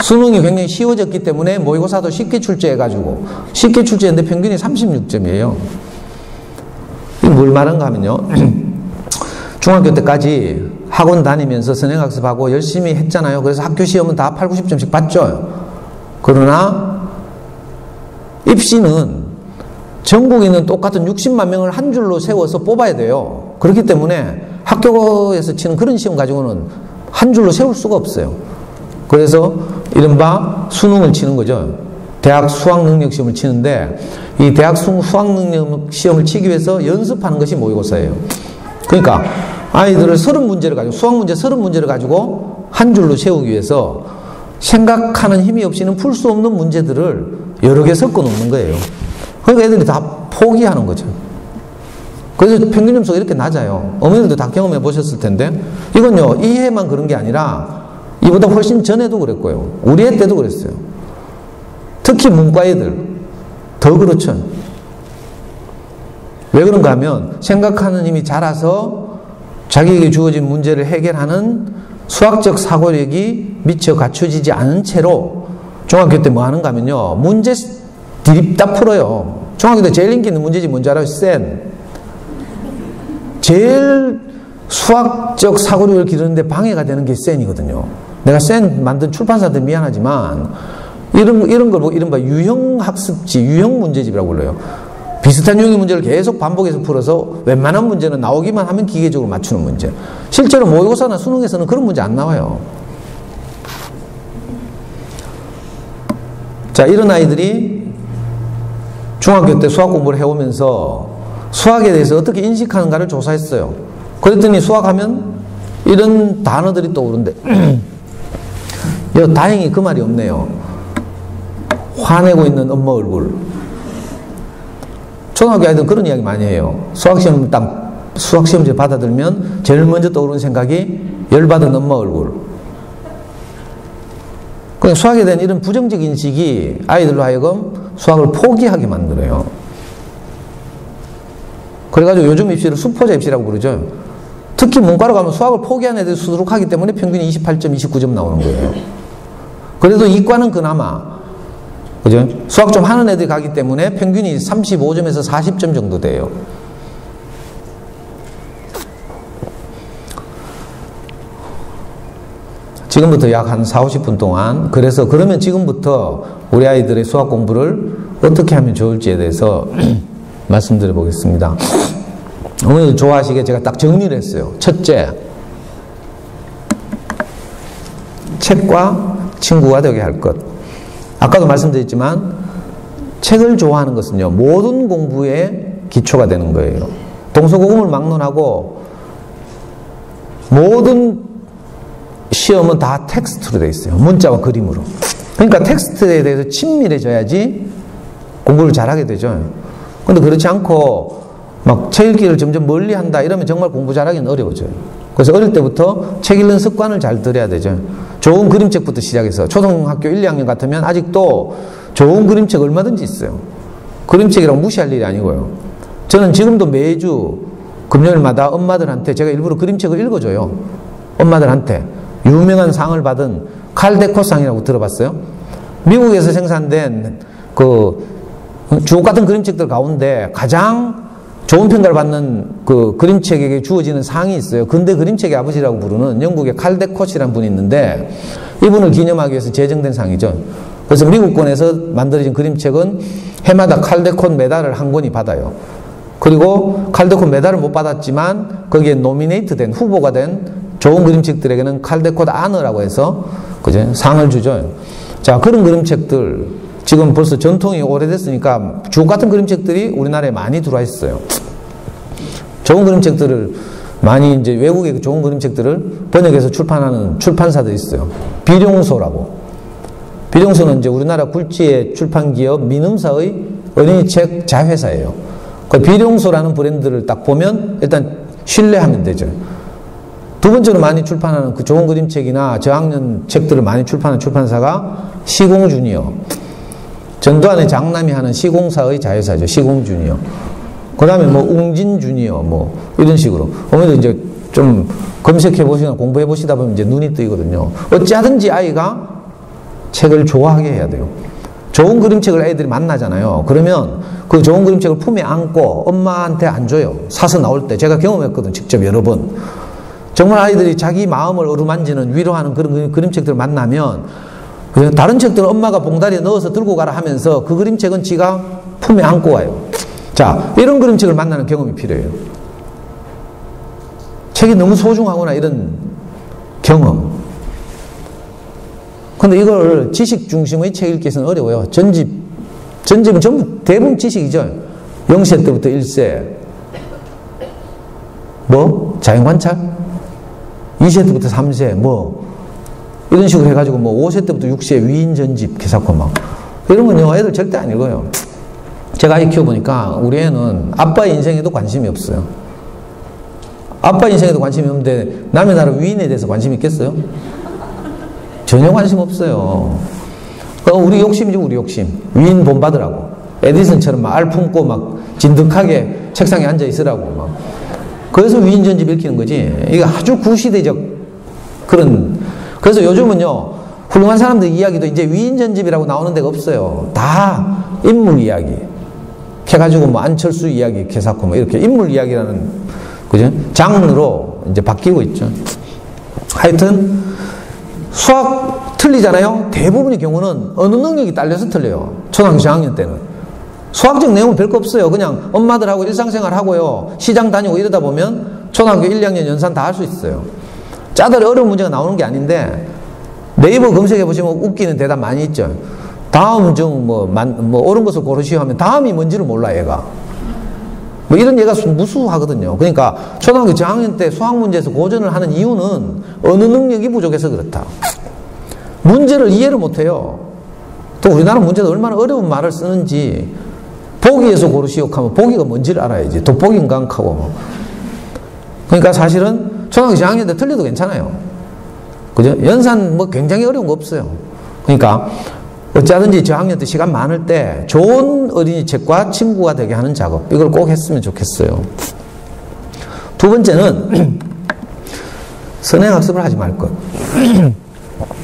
수능이 굉장히 쉬워졌기 때문에 모의고사도 쉽게 출제해가지고 쉽게 출제했는데 평균이 36점이에요. 이게 뭘 말한가 하면요. 중학교 때까지 학원 다니면서 선행학습하고 열심히 했잖아요. 그래서 학교 시험은 다 8, 90점씩 봤죠. 그러나 입시는 전국에 있는 똑같은 60만 명을 한 줄로 세워서 뽑아야 돼요. 그렇기 때문에 학교에서 치는 그런 시험 가지고는 한 줄로 세울 수가 없어요. 그래서 이른바 수능을 치는 거죠. 대학 수학능력 시험을 치는데 이 대학 수학능력 시험을 치기 위해서 연습하는 것이 모의고사예요. 그러니까 아이들을 30문제를 가지고, 수학 문제 30문제를 가지고 한 줄로 세우기 위해서 생각하는 힘이 없이는 풀 수 없는 문제들을 여러 개 섞어 놓는 거예요. 그러니까 애들이 다 포기하는 거죠. 그래서 평균 점수가 이렇게 낮아요. 어머니들도 다 경험해 보셨을 텐데, 이건요, 이 해만 그런 게 아니라 이보다 훨씬 전에도 그랬고요. 우리 애 때도 그랬어요. 특히 문과 애들 더 그렇죠. 왜 그런가 하면 생각하는 힘이 자라서 자기에게 주어진 문제를 해결하는 수학적 사고력이 미처 갖춰지지 않은 채로 중학교 때 뭐 하는가 하면요, 문제 드립다 풀어요. 중학교 때 제일 인기 있는 문제지 뭔지 알아요? 센. 제일 수학적 사고력을 기르는데 방해가 되는 게 센이거든요. 내가 센 만든 출판사한테 미안하지만 이런 걸 이른바 유형 학습지, 유형 문제집이라고 불러요. 비슷한 유형의 문제를 계속 반복해서 풀어서 웬만한 문제는 나오기만 하면 기계적으로 맞추는 문제. 실제로 모의고사나 수능에서는 그런 문제 안 나와요. 자, 이런 아이들이 중학교 때 수학 공부를 해오면서 수학에 대해서 어떻게 인식하는가를 조사했어요. 그랬더니 수학하면 이런 단어들이 떠오른대. 다행히 그 말이 없네요. 화내고 있는 엄마 얼굴. 초등학교 아이들은 그런 이야기 많이 해요. 수학시험지 받아들면 제일 먼저 떠오르는 생각이 열받은 엄마 얼굴. 그러니까 수학에 대한 이런 부정적 인식이 아이들로 하여금 수학을 포기하게 만들어요. 그래가지고 요즘 입시를 수포자 입시라고 부르죠. 특히 문과로 가면 수학을 포기한 애들이 수두룩하기 때문에 평균이 28점, 29점 나오는 거예요. 그래도 이과는 그나마, 그죠? 수학 좀 하는 애들이 가기 때문에 평균이 35점에서 40점 정도 돼요. 지금부터 약 한 4, 50분 동안, 그러면 지금부터 우리 아이들의 수학 공부를 어떻게 하면 좋을지에 대해서 말씀드려 보겠습니다. 어머니들 좋아하시게 제가 딱 정리를 했어요. 첫째, 책과 친구가 되게 할 것. 아까도 말씀드렸지만 책을 좋아하는 것은요, 모든 공부의 기초가 되는 거예요. 동서고금을 막론하고 모든 시험은 다 텍스트로 되어 있어요. 문자와 그림으로. 그러니까 텍스트에 대해서 친밀해져야지 공부를 잘하게 되죠. 근데 그렇지 않고 막 책 읽기를 점점 멀리 한다 이러면 정말 공부 잘하기는 어려워져요. 그래서 어릴 때부터 책 읽는 습관을 잘 들여야 되죠. 좋은 그림책부터 시작해서 초등학교 1, 2학년 같으면 아직도 좋은 그림책 얼마든지 있어요. 그림책이라고 무시할 일이 아니고요. 저는 지금도 매주 금요일마다 엄마들한테 제가 일부러 그림책을 읽어줘요. 엄마들한테. 유명한 상을 받은 칼 데코상이라고 들어봤어요? 미국에서 생산된 그 주옥 같은 그림책들 가운데 가장 좋은 평가를 받는 그 그림책에게 주어지는 상이 있어요. 근대 그림책의 아버지라고 부르는 영국의 칼데콧이라는 분이 있는데 이분을 기념하기 위해서 제정된 상이죠. 그래서 미국권에서 만들어진 그림책은 해마다 칼데콧 메달을 한 권이 받아요. 그리고 칼데콧 메달을 못 받았지만 거기에 노미네이트 된 후보가 된 좋은 그림책들에게는 칼데콧 아너라고 해서 그죠? 상을 주죠. 자, 그런 그림책들 지금 벌써 전통이 오래됐으니까 주옥 같은 그림책들이 우리나라에 많이 들어와 있어요. 좋은 그림책들을 많이 이제 외국의 좋은 그림책들을 번역해서 출판하는 출판사들이 있어요. 비룡소라고. 비룡소는 이제 우리나라 굴지의 출판기업 민음사의 어린이책 자회사예요. 그 비룡소라는 브랜드를 딱 보면 일단 신뢰하면 되죠. 두 번째로 많이 출판하는 그 좋은 그림책이나 저학년 책들을 많이 출판하는 출판사가 시공주니어. 전두환의 장남이 하는 시공사의 자회사죠. 시공주니어. 그 다음에 뭐 웅진주니어 뭐 이런 식으로. 어머니도 이제 좀 검색해 보시거나 공부해 보시다 보면 이제 눈이 뜨이거든요. 어찌하든지 아이가 책을 좋아하게 해야 돼요. 좋은 그림책을 애들이 만나잖아요. 그러면 그 좋은 그림책을 품에 안고 엄마한테 안 줘요. 사서 나올 때. 제가 경험했거든. 직접 여러 번. 정말 아이들이 자기 마음을 어루만지는 위로하는 그런 그림책들을 만나면 다른 책들은 엄마가 봉다리에 넣어서 들고 가라 하면서 그 그림책은 지가 품에 안고 와요. 자, 이런 그림책을 만나는 경험이 필요해요. 책이 너무 소중하거나 이런 경험. 근데 이걸 지식 중심의 책 읽기에서는 어려워요. 전집은 전부 대부분 지식이죠. 0세 때부터 1세. 뭐? 자연관찰? 2세 때부터 3세. 뭐? 이런 식으로 해가지고 뭐 5세 때부터 6세 위인 전집 개사코 막 이런 건요 애들 절대 안 읽어요. 제가 아이 키워보니까 우리 애는 아빠의 인생에도 관심이 없어요. 아빠 인생에도 관심이 없는데 남의 나라 위인에 대해서 관심이 있겠어요? 전혀 관심 없어요. 우리 욕심이죠. 우리 욕심. 위인 본받으라고. 에디슨처럼 막 알 품고 막 진득하게 책상에 앉아 있으라고 막. 그래서 위인 전집 읽히는 거지. 이게 아주 구시대적 그런. 그래서 요즘은요, 훌륭한 사람들 이야기도 이제 위인전집이라고 나오는 데가 없어요. 다 인물 이야기. 해가지고 뭐 안철수 이야기, 개사코 뭐 이렇게 인물 이야기라는, 그죠? 장르로 이제 바뀌고 있죠. 하여튼, 수학 틀리잖아요? 대부분의 경우는 어느 능력이 딸려서 틀려요. 초등학교 저학년 때는. 수학적 내용은 별거 없어요. 그냥 엄마들하고 일상생활 하고요. 시장 다니고 이러다 보면 초등학교 1, 2학년 연산 다 할 수 있어요. 짜들이 어려운 문제가 나오는 게 아닌데 네이버 검색해 보시면 웃기는 대답 많이 있죠. 다음 중 뭐 옳은 것을 고르시오 하면 다음이 뭔지를 몰라 얘가. 뭐 이런 얘가 무수하거든요. 그러니까 초등학교 저학년 때 수학 문제에서 고전을 하는 이유는 어느 능력이 부족해서 그렇다. 문제를 이해를 못해요. 또 우리나라 문제도 얼마나 어려운 말을 쓰는지 보기에서 고르시오 하면 보기가 뭔지를 알아야지. 돋보기인가 하고. 그러니까 사실은 초등학교 저학년 때 틀려도 괜찮아요. 그죠? 연산 뭐 굉장히 어려운 거 없어요. 그러니까 어찌하든지 저학년 때 시간 많을 때 좋은 어린이 책과 친구가 되게 하는 작업, 이걸 꼭 했으면 좋겠어요. 두 번째는 선행학습을 하지 말 것.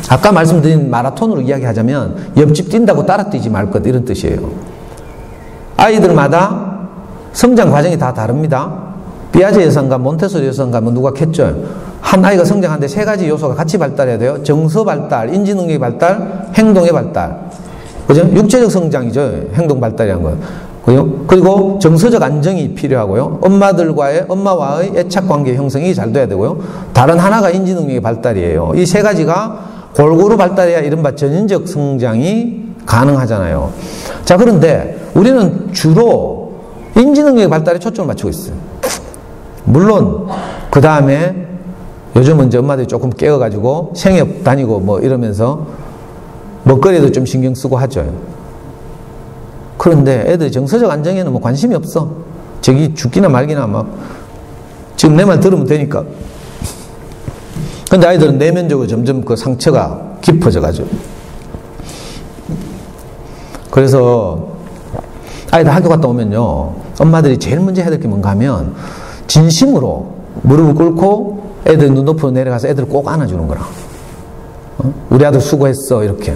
아까 말씀드린 마라톤으로 이야기하자면 옆집 뛴다고 따라 뛰지 말 것, 이런 뜻이에요. 아이들마다 성장 과정이 다 다릅니다. 피아제 여성과 몬테소리 여성과 뭐 누가 캤죠? 한 아이가 성장하는데 세 가지 요소가 같이 발달해야 돼요. 정서 발달, 인지 능력의 발달, 행동의 발달. 그죠? 육체적 성장이죠. 행동 발달이란 건. 그죠? 그리고 정서적 안정이 필요하고요. 엄마와의 애착 관계 형성이 잘 돼야 되고요. 다른 하나가 인지 능력의 발달이에요. 이 세 가지가 골고루 발달해야 이른바 전인적 성장이 가능하잖아요. 자, 그런데 우리는 주로 인지 능력의 발달에 초점을 맞추고 있어요. 물론 그 다음에 요즘은 이제 엄마들이 조금 깨어가지고 생협 다니고 뭐 이러면서 먹거리도 좀 신경 쓰고 하죠. 그런데 애들이 정서적 안정에는 뭐 관심이 없어. 저기 죽기나 말기나 막 지금 내 말 들으면 되니까. 근데 아이들은 내면적으로 점점 그 상처가 깊어져 가지고. 그래서 아이들 학교 갔다 오면요, 엄마들이 제일 먼저 해야 될 게 뭔가 하면 진심으로 무릎을 꿇고 애들 눈높이로 내려가서 애들을 꼭 안아주는 거라. 우리 아들 수고했어, 이렇게.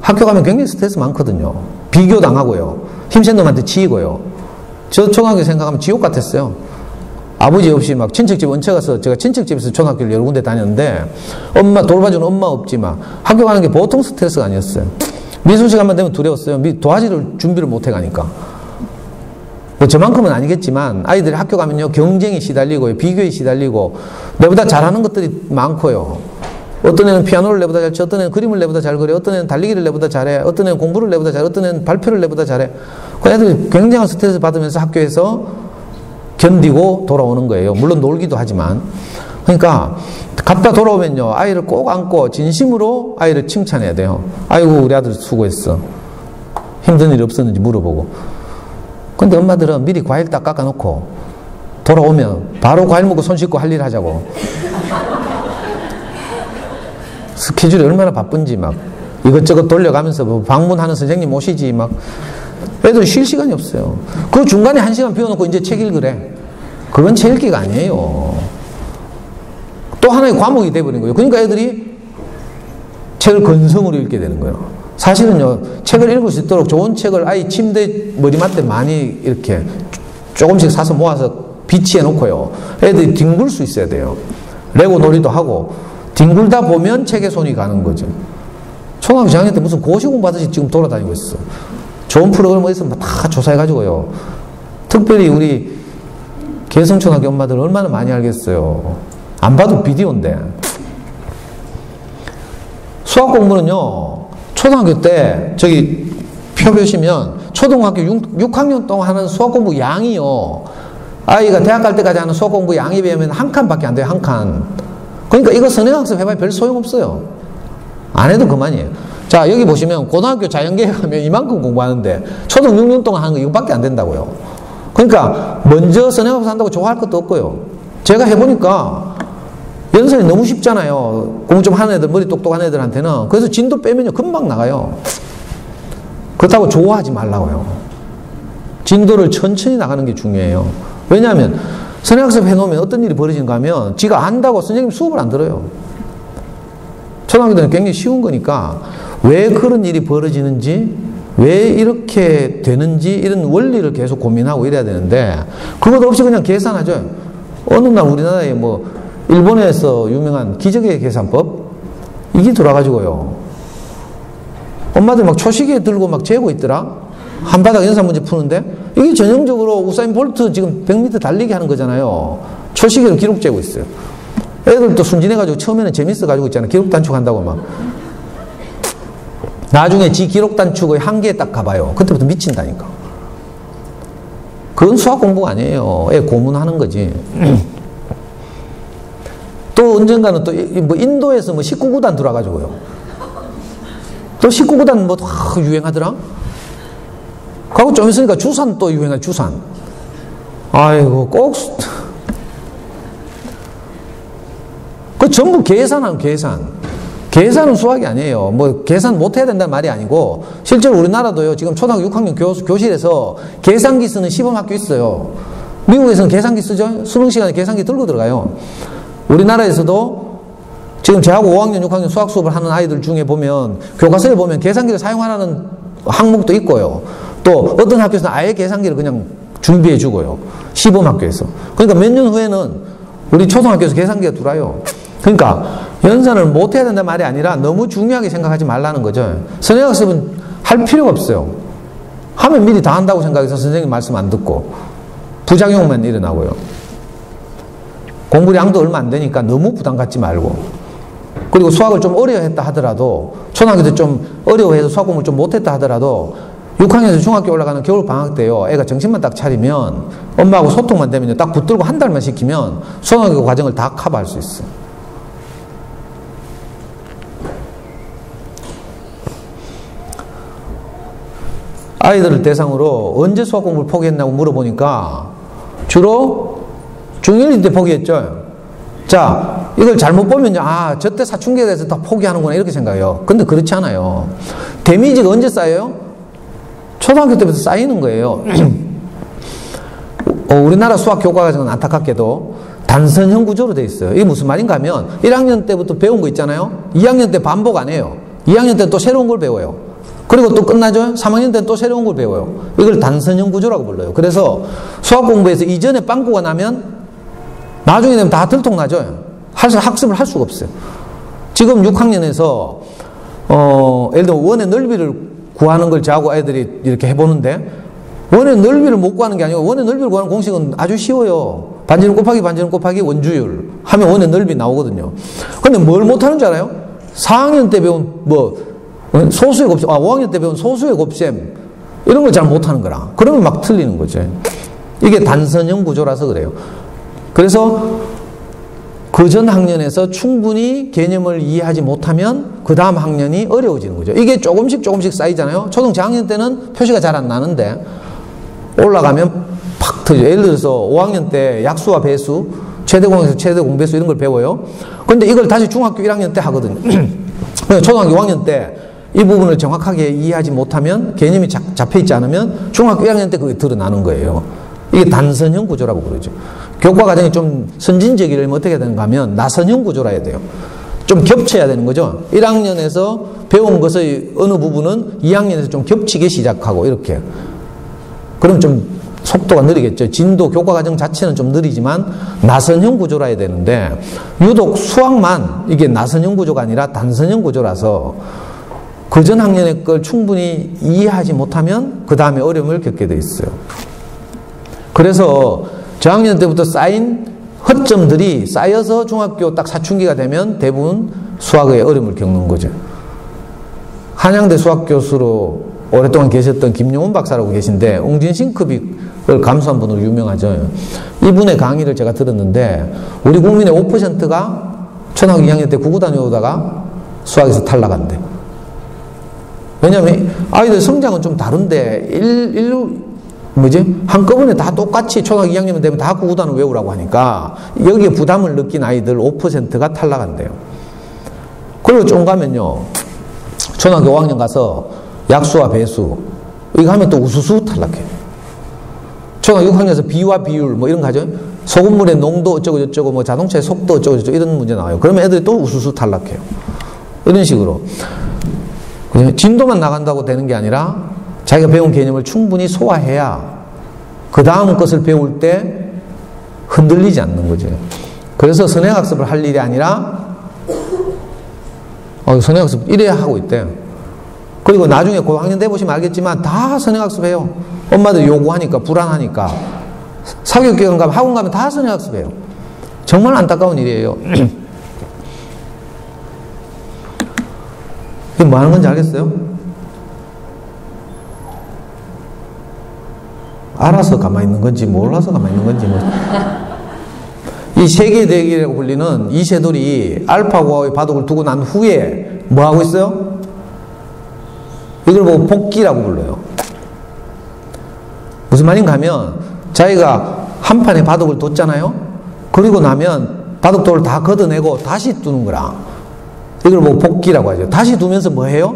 학교 가면 굉장히 스트레스 많거든요. 비교당하고요. 힘센 놈한테 치이고요. 저 초등학교 생각하면 지옥 같았어요. 아버지 없이 막 친척집 얹혀가서 제가 친척집에서 초등학교를 여러 군데 다녔는데 엄마 돌봐주는 엄마 없지 막 학교 가는 게 보통 스트레스가 아니었어요. 미술 시간만 되면 두려웠어요. 도화지를 준비를 못 해가니까. 뭐 저만큼은 아니겠지만 아이들이 학교 가면요 경쟁에 시달리고 비교에 시달리고 내보다 잘하는 것들이 많고요. 어떤 애는 피아노를 내보다 잘 쳐, 어떤 애는 그림을 내보다 잘 그려, 어떤 애는 달리기를 내보다 잘해, 어떤 애는 공부를 내보다 잘해, 어떤 애는 발표를 내보다 잘해. 그 애들이 굉장한 스트레스 받으면서 학교에서 견디고 돌아오는 거예요. 물론 놀기도 하지만. 그러니까 갔다 돌아오면요 아이를 꼭 안고 진심으로 아이를 칭찬해야 돼요. 아이고 우리 아들 수고했어. 힘든 일 없었는지 물어보고. 근데 엄마들은 미리 과일 딱 깎아놓고 돌아오면 바로 과일 먹고 손 씻고 할 일 하자고. 스케줄이 얼마나 바쁜지 막 이것저것 돌려가면서 뭐 방문하는 선생님 오시지 막 애들 쉴 시간이 없어요. 그 중간에 1시간 비워놓고 이제 책 읽으래. 그건 책 읽기가 아니에요. 또 하나의 과목이 돼버린 거예요. 그러니까 애들이 책을 건성으로 읽게 되는 거예요. 사실은요 책을 읽을 수 있도록 좋은 책을 아이 침대 머리맡에 많이 이렇게 조금씩 사서 모아서 비치해 놓고요 애들이 뒹굴 수 있어야 돼요. 레고 놀이도 하고 뒹굴다 보면 책에 손이 가는 거죠. 초등학교 저학년 때 무슨 고시 공부하듯이 지금 돌아다니고 있어. 좋은 프로그램 어디 있으면 다 조사해가지고요. 특별히 우리 개성초등학교 엄마들 얼마나 많이 알겠어요. 안 봐도 비디오인데. 수학 공부는요 초등학교 때 저기 표 보시면 초등학교 6학년 동안 하는 수학 공부 양이요 아이가 대학 갈 때까지 하는 수학 공부 양에 비하면 한 칸밖에 안 돼요. 한 칸. 그러니까 이거 선행학습 해봐야 별 소용없어요. 안 해도 그만이에요. 자 여기 보시면 고등학교 자연계에 가면 이만큼 공부하는데 초등 6년 동안 하는 거 이거밖에 안 된다고요. 그러니까 먼저 선행학습 한다고 좋아할 것도 없고요. 제가 해보니까 연산이 너무 쉽잖아요. 공부 좀 하는 애들, 머리 똑똑한 애들한테는. 그래서 진도 빼면요 금방 나가요. 그렇다고 좋아하지 말라고요. 진도를 천천히 나가는 게 중요해요. 왜냐하면 선행학습 해놓으면 어떤 일이 벌어지는가 하면 지가 안다고 선생님 수업을 안 들어요. 초등학교 때는 굉장히 쉬운 거니까 왜 그런 일이 벌어지는지 왜 이렇게 되는지 이런 원리를 계속 고민하고 이래야 되는데 그것 없이 그냥 계산하죠. 어느 날 우리나라에 뭐 일본에서 유명한 기적의 계산법 이게 들어와가지고요 엄마들 막 초시계 들고 막 재고 있더라. 한바닥 연산 문제 푸는데 이게 전형적으로 우사인 볼트 지금 100m 달리기 하는 거잖아요. 초시계로 기록 재고 있어요. 애들도 순진해가지고 처음에는 재밌어가지고 있잖아요. 기록 단축한다고 막. 나중에 지 기록 단축의 한계에 딱 가봐요. 그때부터 미친다니까. 그건 수학 공부가 아니에요. 애 고문하는 거지. 또 언젠가는 또 뭐 인도에서 뭐 19구단 들어와가지고요. 또 19구단 뭐 유행하더라? 그리고 좀 있으니까 주산 또 유행해, 주산. 아이고, 꼭. 그 전부 계산하면 계산. 계산은 수학이 아니에요. 뭐 계산 못 해야 된다는 말이 아니고 실제로 우리나라도요 지금 초등학교 6학년 교실에서 계산기 쓰는 시범학교 있어요. 미국에서는 계산기 쓰죠. 수능 시간에 계산기 들고 들어가요. 우리나라에서도 지금 저하고 5학년 6학년 수학 수업을 하는 아이들 중에 보면 교과서에 보면 계산기를 사용하라는 항목도 있고요. 또 어떤 학교에서는 아예 계산기를 그냥 준비해 주고요. 시범학교에서. 그러니까 몇 년 후에는 우리 초등학교에서 계산기가 들어와요. 그러니까 연산을 못 해야 된다는 말이 아니라 너무 중요하게 생각하지 말라는 거죠. 선행학습은 할 필요가 없어요. 하면 미리 다 한다고 생각해서 선생님 말씀 안 듣고 부작용만 일어나고요. 공부량도 얼마 안 되니까 너무 부담 갖지 말고 그리고 수학을 좀 어려워했다 하더라도 초등학교 때 좀 어려워해서 수학 공부를 좀 못했다 하더라도 6학년에서 중학교 올라가는 겨울 방학 때요 애가 정신만 딱 차리면 엄마하고 소통만 되면요 딱 붙들고 한 달만 시키면 초등학교 과정을 다 커버할 수 있어요. 아이들을 대상으로 언제 수학 공부를 포기했냐고 물어보니까 주로 중1 때 포기했죠. 자, 이걸 잘못 보면요. 아, 저때 사춘기에 대해서 다 포기하는구나 이렇게 생각해요. 근데 그렇지 않아요. 데미지가 언제 쌓여요? 초등학교 때부터 쌓이는 거예요. 우리나라 수학 교과 과정은 안타깝게도 단선형 구조로 되어 있어요. 이게 무슨 말인가 하면 1학년 때부터 배운 거 있잖아요. 2학년 때 반복 안 해요. 2학년 때는 또 새로운 걸 배워요. 그리고 또 끝나죠? 3학년 때는 또 새로운 걸 배워요. 이걸 단선형 구조라고 불러요. 그래서 수학 공부에서 이전에 빵꾸가 나면 나중에 되면 다 들통나죠. 학습을 할 수가 없어요. 지금 6학년에서 예를 들어 원의 넓이를 구하는 걸 저하고 애들이 이렇게 해보는데 원의 넓이를 못 구하는 게 아니고 원의 넓이를 구하는 공식은 아주 쉬워요. 반지름 곱하기 원주율 하면 원의 넓이 나오거든요. 근데 뭘 못하는 줄 알아요? 4학년 때 배운 소수의 곱셈, 5학년 때 배운 소수의 곱셈 이런 걸 잘 못하는 거라. 그러면 막 틀리는 거죠. 이게 단선형 구조라서 그래요. 그래서 그 전 학년에서 충분히 개념을 이해하지 못하면 그 다음 학년이 어려워지는 거죠. 이게 조금씩 쌓이잖아요. 초등 저학년 때는 표시가 잘 안 나는데 올라가면 팍 터져요. 예를 들어서 5학년 때 약수와 배수, 최대공에서 최대 공배수 이런 걸 배워요. 근데 이걸 다시 중학교 1학년 때 하거든요. 초등학교 5학년 때 이 부분을 정확하게 이해하지 못하면 개념이 잡혀있지 않으면 중학교 1학년 때 그게 드러나는 거예요. 이게 단선형 구조라고 그러죠. 교과 과정이 좀 선진적이려면 어떻게 해야 되는가 하면 나선형 구조라 해야 돼요. 좀 겹쳐야 되는 거죠. 1학년에서 배운 것의 어느 부분은 2학년에서 좀 겹치기 시작하고 이렇게. 그럼 좀 속도가 느리겠죠. 진도 교과 과정 자체는 좀 느리지만 나선형 구조라 해야 되는데 유독 수학만 이게 나선형 구조가 아니라 단선형 구조라서 그 전 학년의 걸 충분히 이해하지 못하면 그 다음에 어려움을 겪게 돼 있어요. 그래서 저학년 때부터 쌓인 허점들이 쌓여서 중학교 딱 사춘기가 되면 대부분 수학의 어려움을 겪는 거죠. 한양대 수학교수로 오랫동안 계셨던 김용훈 박사라고 계신데 웅진싱크빅을 감수한 분으로 유명하죠. 이분의 강의를 제가 들었는데 우리 국민의 5%가 초등학교 2학년 때 구구 다녀오다가 수학에서 탈락한대. 왜냐하면 아이들 성장은 좀 다른데 한꺼번에 다 똑같이 초등학교 2학년 되면 다 구구단을 외우라고 하니까 여기에 부담을 느낀 아이들 5%가 탈락한대요. 그리고 좀 가면요. 초등학교 5학년 가서 약수와 배수 이거 하면 또 우수수 탈락해요. 초등학교 6학년에서 비와 비율 뭐 이런 거 하죠. 소금물의 농도 어쩌고 저쩌고 뭐 자동차의 속도 어쩌고 저쩌고 이런 문제 나와요. 그러면 애들이 또 우수수 탈락해요. 이런 식으로. 진도만 나간다고 되는 게 아니라 자기가 배운 개념을 충분히 소화해야 그 다음 것을 배울 때 흔들리지 않는 거죠. 그래서 선행학습을 할 일이 아니라 선행학습 이래야 하고 있대요. 그리고 나중에 고학년 돼 보시면 알겠지만 다 선행학습해요. 엄마들 요구하니까 불안하니까 사교육기관 가면 학원 가면 다 선행학습해요. 정말 안타까운 일이에요. 이게 뭐 하는 건지 알겠어요? 알아서 가만히 있는 건지 몰라서 가만히 있는 건지 이 세계 대결이라고 불리는 이세돌이 알파고의 바둑을 두고 난 후에 뭐 하고 있어요? 이걸 보고 복기라고 불러요. 무슨 말인가 하면 자기가 한 판에 바둑을 뒀잖아요. 그리고 나면 바둑돌을 다 걷어내고 다시 두는 거라. 이걸 보고 복기라고 하죠. 다시 두면서 뭐 해요?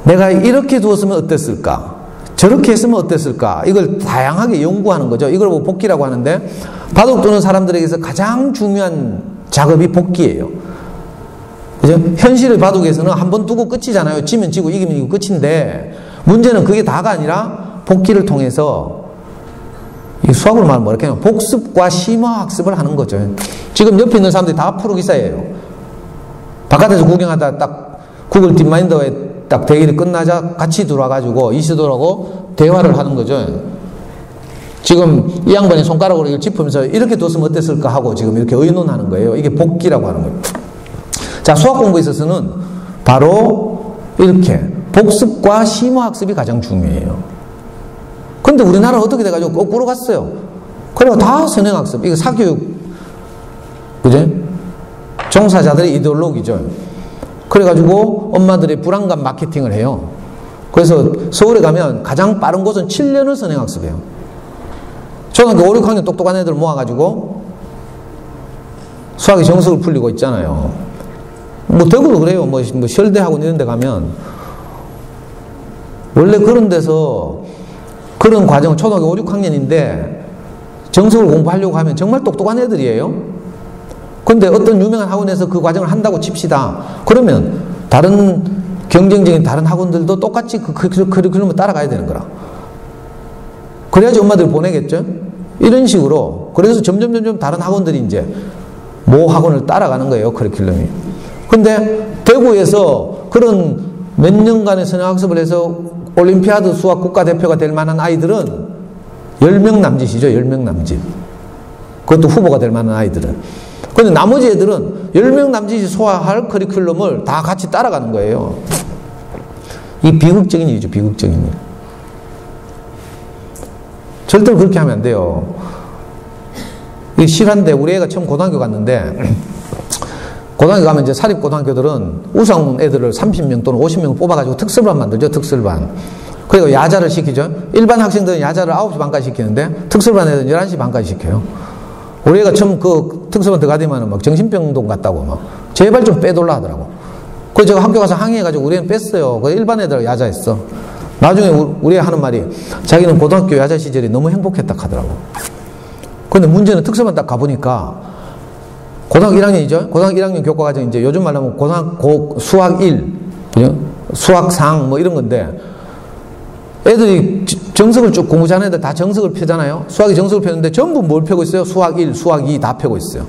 내가 이렇게 두었으면 어땠을까? 저렇게 했으면 어땠을까? 이걸 다양하게 연구하는 거죠. 이걸 보고 복기라고 하는데 바둑 두는 사람들에게서 가장 중요한 작업이 복기예요. 그죠? 현실의 바둑에서는 한 번 두고 끝이잖아요. 지면 지고 이기면 이기고 끝인데 문제는 그게 다가 아니라 복기를 통해서 수학으로 말하면 뭐렇게 하냐면 복습과 심화학습을 하는 거죠. 지금 옆에 있는 사람들이 다 프로기사예요. 바깥에서 구경하다 딱 구글 딥마인더에 딱 대결이 끝나자 같이 들어와가지고 이세돌하고 대화를 하는 거죠. 지금 이 양반이 손가락으로 이걸 짚으면서 이렇게 뒀으면 어땠을까 하고 지금 이렇게 의논하는 거예요. 이게 복기라고 하는 거예요. 자, 수학 공부에 있어서는 바로 이렇게 복습과 심화학습이 가장 중요해요. 근데 우리나라는 어떻게 돼가지고 거꾸로 갔어요. 그리고 다 선행학습. 이거 사교육, 그죠? 종사자들의 이데올로기죠. 그래가지고 엄마들이 불안감 마케팅을 해요. 그래서 서울에 가면 가장 빠른 곳은 7년을 선행학습해요. 초등학교 5, 6학년 똑똑한 애들 모아가지고 수학의 정석을 풀리고 있잖아요. 뭐 대구도 그래요. 뭐 설대학원 이런 데 가면 원래 그런 데서 그런 과정은 초등학교 5, 6학년인데 정석을 공부하려고 하면 정말 똑똑한 애들이에요. 근데 어떤 유명한 학원에서 그 과정을 한다고 칩시다. 그러면 다른 경쟁적인 다른 학원들도 똑같이 그 커리큘럼을 따라가야 되는 거라. 그래야지 엄마들 보내겠죠? 이런 식으로. 그래서 점점 다른 학원들이 이제 모 학원을 따라가는 거예요, 커리큘럼이. 근데 대구에서 그런 몇 년간의 선행학습을 해서 올림피아드 수학 국가대표가 될 만한 아이들은 10명 남짓이죠, 10명 남짓. 그것도 후보가 될 만한 아이들은. 근데 나머지 애들은 10명 남짓이 소화할 커리큘럼을 다 같이 따라가는 거예요. 이 비극적인 일이죠, 비극적인 일. 절대로 그렇게 하면 안 돼요. 이게 실한데, 우리 애가 처음 고등학교 갔는데, 고등학교 가면 이제 사립고등학교들은 우수학 애들을 30명 또는 50명 뽑아가지고 특설반 만들죠, 특설반. 그리고 야자를 시키죠. 일반 학생들은 야자를 9시 반까지 시키는데, 특설반 애들은 11시 반까지 시켜요. 우리 애가 처음 그 특설반 들어가더니만 막 정신병동 갔다고 막, 제발 좀 빼돌라 하더라고. 그래서 제가 학교 가서 항의해가지고 우리 애는 뺐어요. 그 일반 애들 야자했어. 나중에 우리 애 하는 말이, 자기는 고등학교 야자 시절이 너무 행복했다 하더라고. 근데 문제는 특설반 딱 가보니까, 고등학교 1학년이죠? 고등학교 1학년 교과과정, 이제 요즘 말하면 수학 1, 수학 상, 뭐 이런 건데, 애들이 정석을 쭉 공부 잘하는 애들 다 정석을 펴잖아요? 수학이 정석을 펴는데 전부 뭘 펴고 있어요? 수학 1, 수학 2 다 펴고 있어요.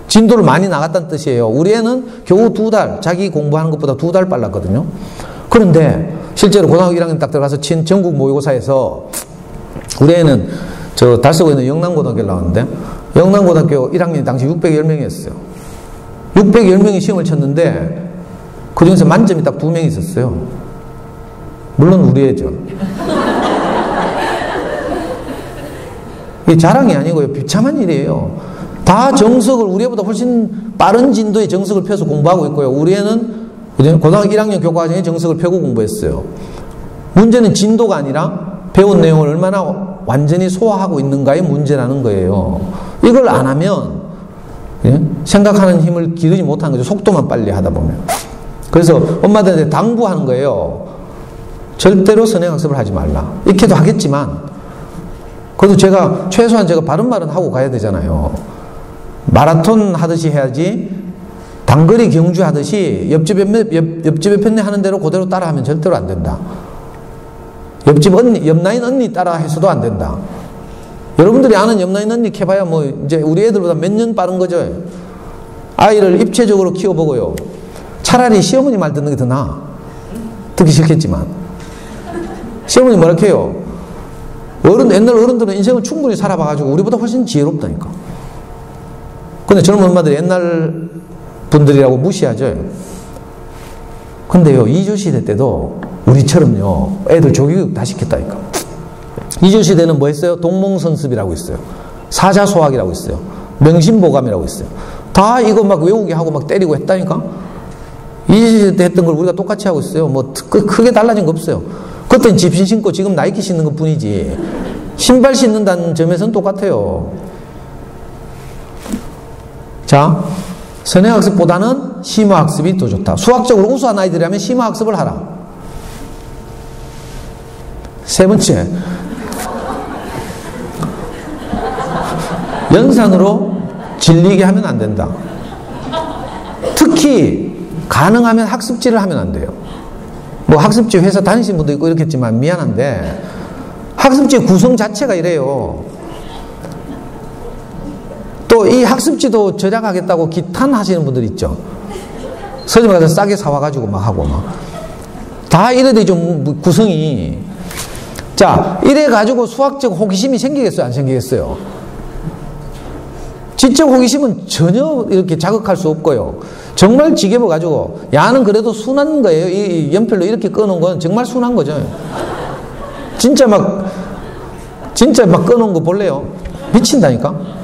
진도를 많이 나갔다는 뜻이에요. 우리 애는 겨우 2달, 자기 공부하는 것보다 2달 빨랐거든요. 그런데 실제로 고등학교 1학년 딱 들어가서 친 전국 모의고사에서 우리 애는 저 달서구에 있는 영남고등학교를 나왔는데, 영남고등학교 1학년이 당시 610명이었어요. 610명이 시험을 쳤는데 그 중에서 만점이 딱 2명 있었어요. 물론 우리 애죠. 이게 자랑이 아니고요, 비참한 일이에요. 다 정석을, 우리 애보다 훨씬 빠른 진도의 정석을 펴서 공부하고 있고요. 우리 애는 고등학교 1학년 교과과정에 정석을 펴고 공부했어요. 문제는 진도가 아니라 배운 내용을 얼마나 완전히 소화하고 있는가의 문제라는 거예요. 이걸 안 하면 생각하는 힘을 기르지 못하는 거죠. 속도만 빨리 하다 보면. 그래서 엄마들한테 당부하는 거예요. 절대로 선행학습을 하지 말라. 이렇게도 하겠지만, 그래도 최소한 제가 바른 말은 하고 가야 되잖아요. 마라톤 하듯이 해야지, 단거리 경주 하듯이 옆집에 편내 하는 대로 그대로 따라하면 절대로 안 된다. 옆라인 언니 따라 해서도 안 된다. 여러분들이 아는 옆라인 언니 캐봐야 뭐 이제 우리 애들보다 몇 년 빠른 거죠. 아이를 입체적으로 키워보고요. 차라리 시어머니 말 듣는 게 더 나아. 듣기 싫겠지만. 시어머니 뭐라 해요? 옛날 어른들은 인생을 충분히 살아봐가지고 우리보다 훨씬 지혜롭다니까. 근데 젊은 엄마들이 옛날 분들이라고 무시하죠. 근데요, 2조 시대 때도 우리처럼요, 애들 조교육 다 시켰다니까. 2조 시대는 뭐 했어요? 동몽선습이라고 있어요. 사자소학이라고 있어요. 명심보감이라고 있어요. 다 이거 막 외우게 하고 막 때리고 했다니까. 2조 시대 때 했던 걸 우리가 똑같이 하고 있어요. 뭐 크게 달라진 거 없어요. 그때는 집신 신고 지금 나이키 신는 것 뿐이지, 신발 신는다는 점에서는 똑같아요. 자, 선행학습보다는 심화학습이 더 좋다. 수학적으로 우수한 아이들이라면 심화학습을 하라. 세 번째, 연산으로 질리게 하면 안 된다. 특히 가능하면 학습지를 하면 안 돼요. 뭐 학습지 회사 다니신 분도 있고 이렇겠지만 미안한데, 학습지 구성 자체가 이래요. 또 이 학습지도 절약하겠다고 기탄하시는 분들 있죠. 서점 가서 싸게 사와가지고 막 하고 막. 다 이래 되죠, 구성이. 자, 이래가지고 수학적 호기심이 생기겠어요, 안 생기겠어요? 지적 호기심은 전혀 이렇게 자극할 수 없고요. 정말 지겨워가지고, 야는 그래도 순한 거예요. 이 연필로 이렇게 꺼놓은 건 정말 순한 거죠. 진짜 막 꺼놓은 거 볼래요? 미친다니까?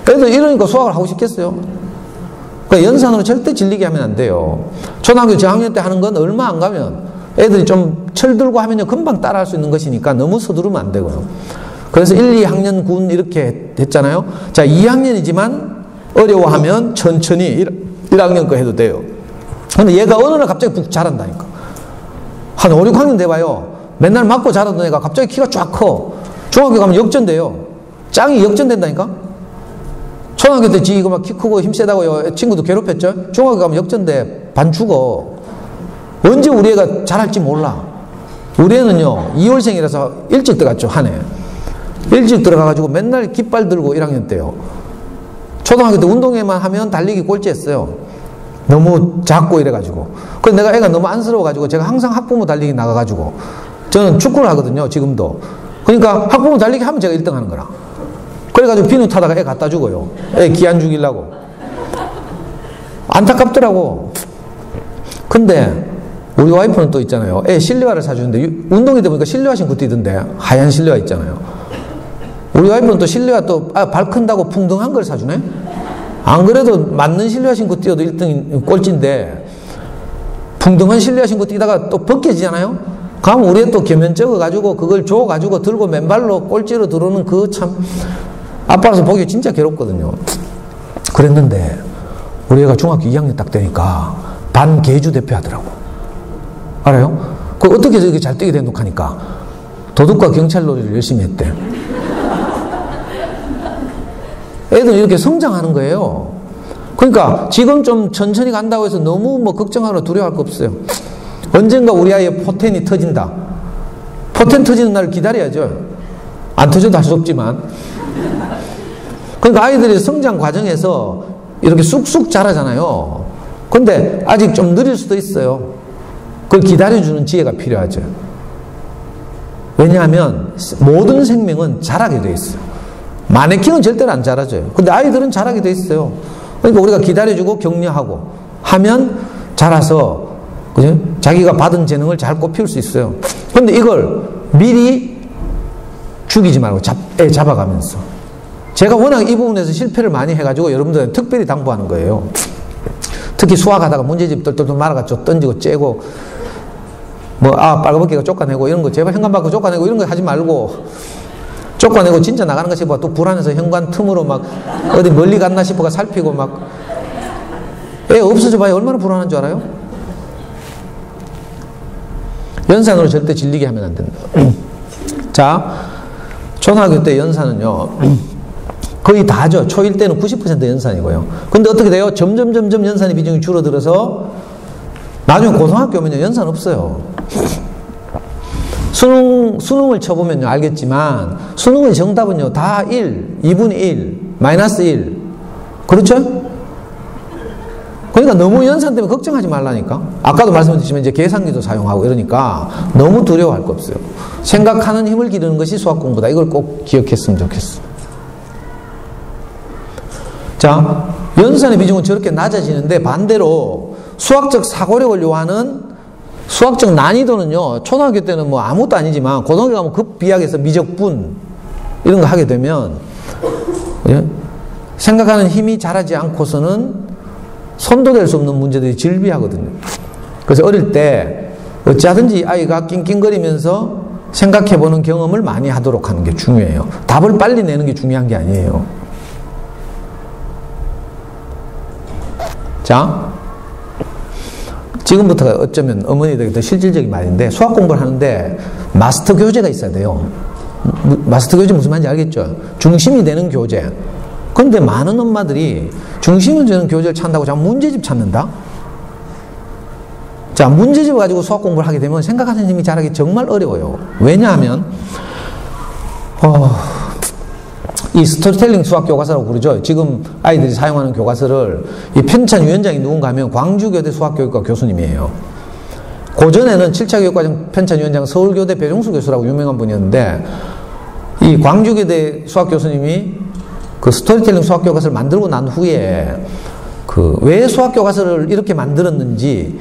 애들 이러니까 수학을 하고 싶겠어요? 그러니까 연산으로 절대 질리게 하면 안 돼요. 초등학교 저학년 때 하는 건 얼마 안 가면 애들이 좀 철들고 하면요, 금방 따라할 수 있는 것이니까 너무 서두르면 안 되고요. 그래서 1, 2학년 군 이렇게 됐잖아요. 자, 2학년이지만 어려워하면 천천히 1학년 거 해도 돼요. 근데 얘가 어느 날 갑자기 푹 자란다니까. 한 5, 6학년 돼봐요. 맨날 맞고 자라던 애가 갑자기 키가 쫙 커. 중학교 가면 역전돼요. 짱이 역전된다니까. 초등학교 때 이거 막 키 크고 힘 세다고 친구도 괴롭혔죠. 중학교 가면 역전돼. 반 죽어. 언제 우리 애가 잘할지 몰라. 우리 애는요, 2월생이라서 일찍 들어갔죠, 한 해. 일찍 들어가가지고 맨날 깃발 들고 1학년 때요. 초등학교 때 운동회만 하면 달리기 꼴찌했어요. 너무 작고 이래가지고. 그래서 내가 애가 너무 안쓰러워가지고 제가 항상 학부모 달리기 나가가지고 저는 축구를 하거든요, 지금도. 그러니까 학부모 달리기 하면 제가 1등 하는 거라. 그래가지고 비누 타다가 애 갖다 주고요. 애 기한 죽이려고. 안타깝더라고. 근데 우리 와이프는 또 있잖아요. 애 실내화를 사주는데 운동회 때 보니까 실내화 신고 뛰던데 하얀 실내화 있잖아요. 우리 와이프는 또 실내화 또 발 큰다고 풍덩한 걸 사주네. 안 그래도 맞는 실내화 신고 뛰어도 1등 꼴찌인데 풍덩한 실내화 신고 뛰다가 또 벗겨지잖아요. 그러면 우리 애 또 겸연 적어가지고 그걸 줘가지고 들고 맨발로 꼴찌로 들어오는 그 참 아빠로서 보기 진짜 괴롭거든요. 그랬는데 우리 애가 중학교 2학년 딱 되니까 반 계주 대표 하더라고. 알아요? 그 어떻게 저렇게 잘 뛰게 된다고 하니까 도둑과 경찰 놀이를 열심히 했대. 애들은 이렇게 성장하는 거예요. 그러니까 지금 좀 천천히 간다고 해서 너무 뭐 걱정하거나 두려워할 거 없어요. 언젠가 우리 아이의 포텐이 터진다. 포텐 터지는 날을 기다려야죠. 안 터져도 할 수 없지만. 그러니까 아이들이 성장 과정에서 이렇게 쑥쑥 자라잖아요. 근데 아직 좀 느릴 수도 있어요. 그걸 기다려주는 지혜가 필요하죠. 왜냐하면 모든 생명은 자라게 돼 있어요. 마네킹은 절대로 안 자라져요. 근데 아이들은 자라게 돼 있어요. 그러니까 우리가 기다려주고 격려하고 하면 자라서 그죠? 자기가 받은 재능을 잘 꽃피울 수 있어요. 근데 이걸 미리 죽이지 말고 잡아가면서. 제가 워낙 이 부분에서 실패를 많이 해가지고 여러분들한테 특별히 당부하는 거예요. 특히 수학하다가 문제집 똘똘똘 말아가지고 던지고 째고 빨간벗기가 쫓아내고 이런 거 제발 현관 밖으로 쫓아내고 이런 거 하지 말고 쫓아내고 진짜 나가는 거 싶어 또 불안해서 현관 틈으로 막 어디 멀리 갔나 싶어가 살피고 막 애 없어져 봐야 얼마나 불안한 줄 알아요? 연산으로 절대 질리게 하면 안 된다. 자, 초등학교 때 연산은요 거의 다죠. 초1 때는 90% 연산이고요. 근데 어떻게 돼요? 점점 연산의 비중이 줄어들어서 나중에 고등학교 오면요 연산 없어요. 수능을 쳐보면요 알겠지만 수능의 정답은요 다 1, 2분의 1, 마이너스 1 그렇죠? 그러니까 너무 연산 때문에 걱정하지 말라니까. 아까도 말씀드렸지만 이제 계산기도 사용하고 이러니까 너무 두려워할 거 없어요. 생각하는 힘을 기르는 것이 수학 공부다. 이걸 꼭 기억했으면 좋겠어. 자, 연산의 비중은 저렇게 낮아지는데 반대로 수학적 사고력을 요하는 수학적 난이도는요 초등학교 때는 뭐 아무것도 아니지만 고등학교 가면 급비약에서 미적분 이런 거 하게 되면 생각하는 힘이 자라지 않고서는 손도 댈 수 없는 문제들이 질비하거든요. 그래서 어릴 때 어찌하든지 아이가 낑낑거리면서 생각해보는 경험을 많이 하도록 하는 게 중요해요. 답을 빨리 내는 게 중요한 게 아니에요. 자, 지금부터가 어쩌면 어머니들에게 더 실질적인 말인데 수학 공부를 하는데 마스터 교재가 있어야 돼요. 마스터 교재 무슨 말인지 알겠죠? 중심이 되는 교재. 그런데 많은 엄마들이 중심이 되는 교재를 찾는다고 자꾸 문제집 찾는다? 자, 문제집을 가지고 수학 공부를 하게 되면 생각하는 힘이 자라기 정말 어려워요. 왜냐하면 이 스토리텔링 수학 교과서라고 부르죠. 지금 아이들이 사용하는 교과서를 이 편찬 위원장이 누군가 하면 광주교대 수학교육과 교수님이에요. 고전에는 7차 교육과정 편찬 위원장 서울교대 배종수 교수라고 유명한 분이었는데 이 광주교대 수학 교수님이 그 스토리텔링 수학 교과서를 만들고 난 후에 왜 수학 교과서를 이렇게 만들었는지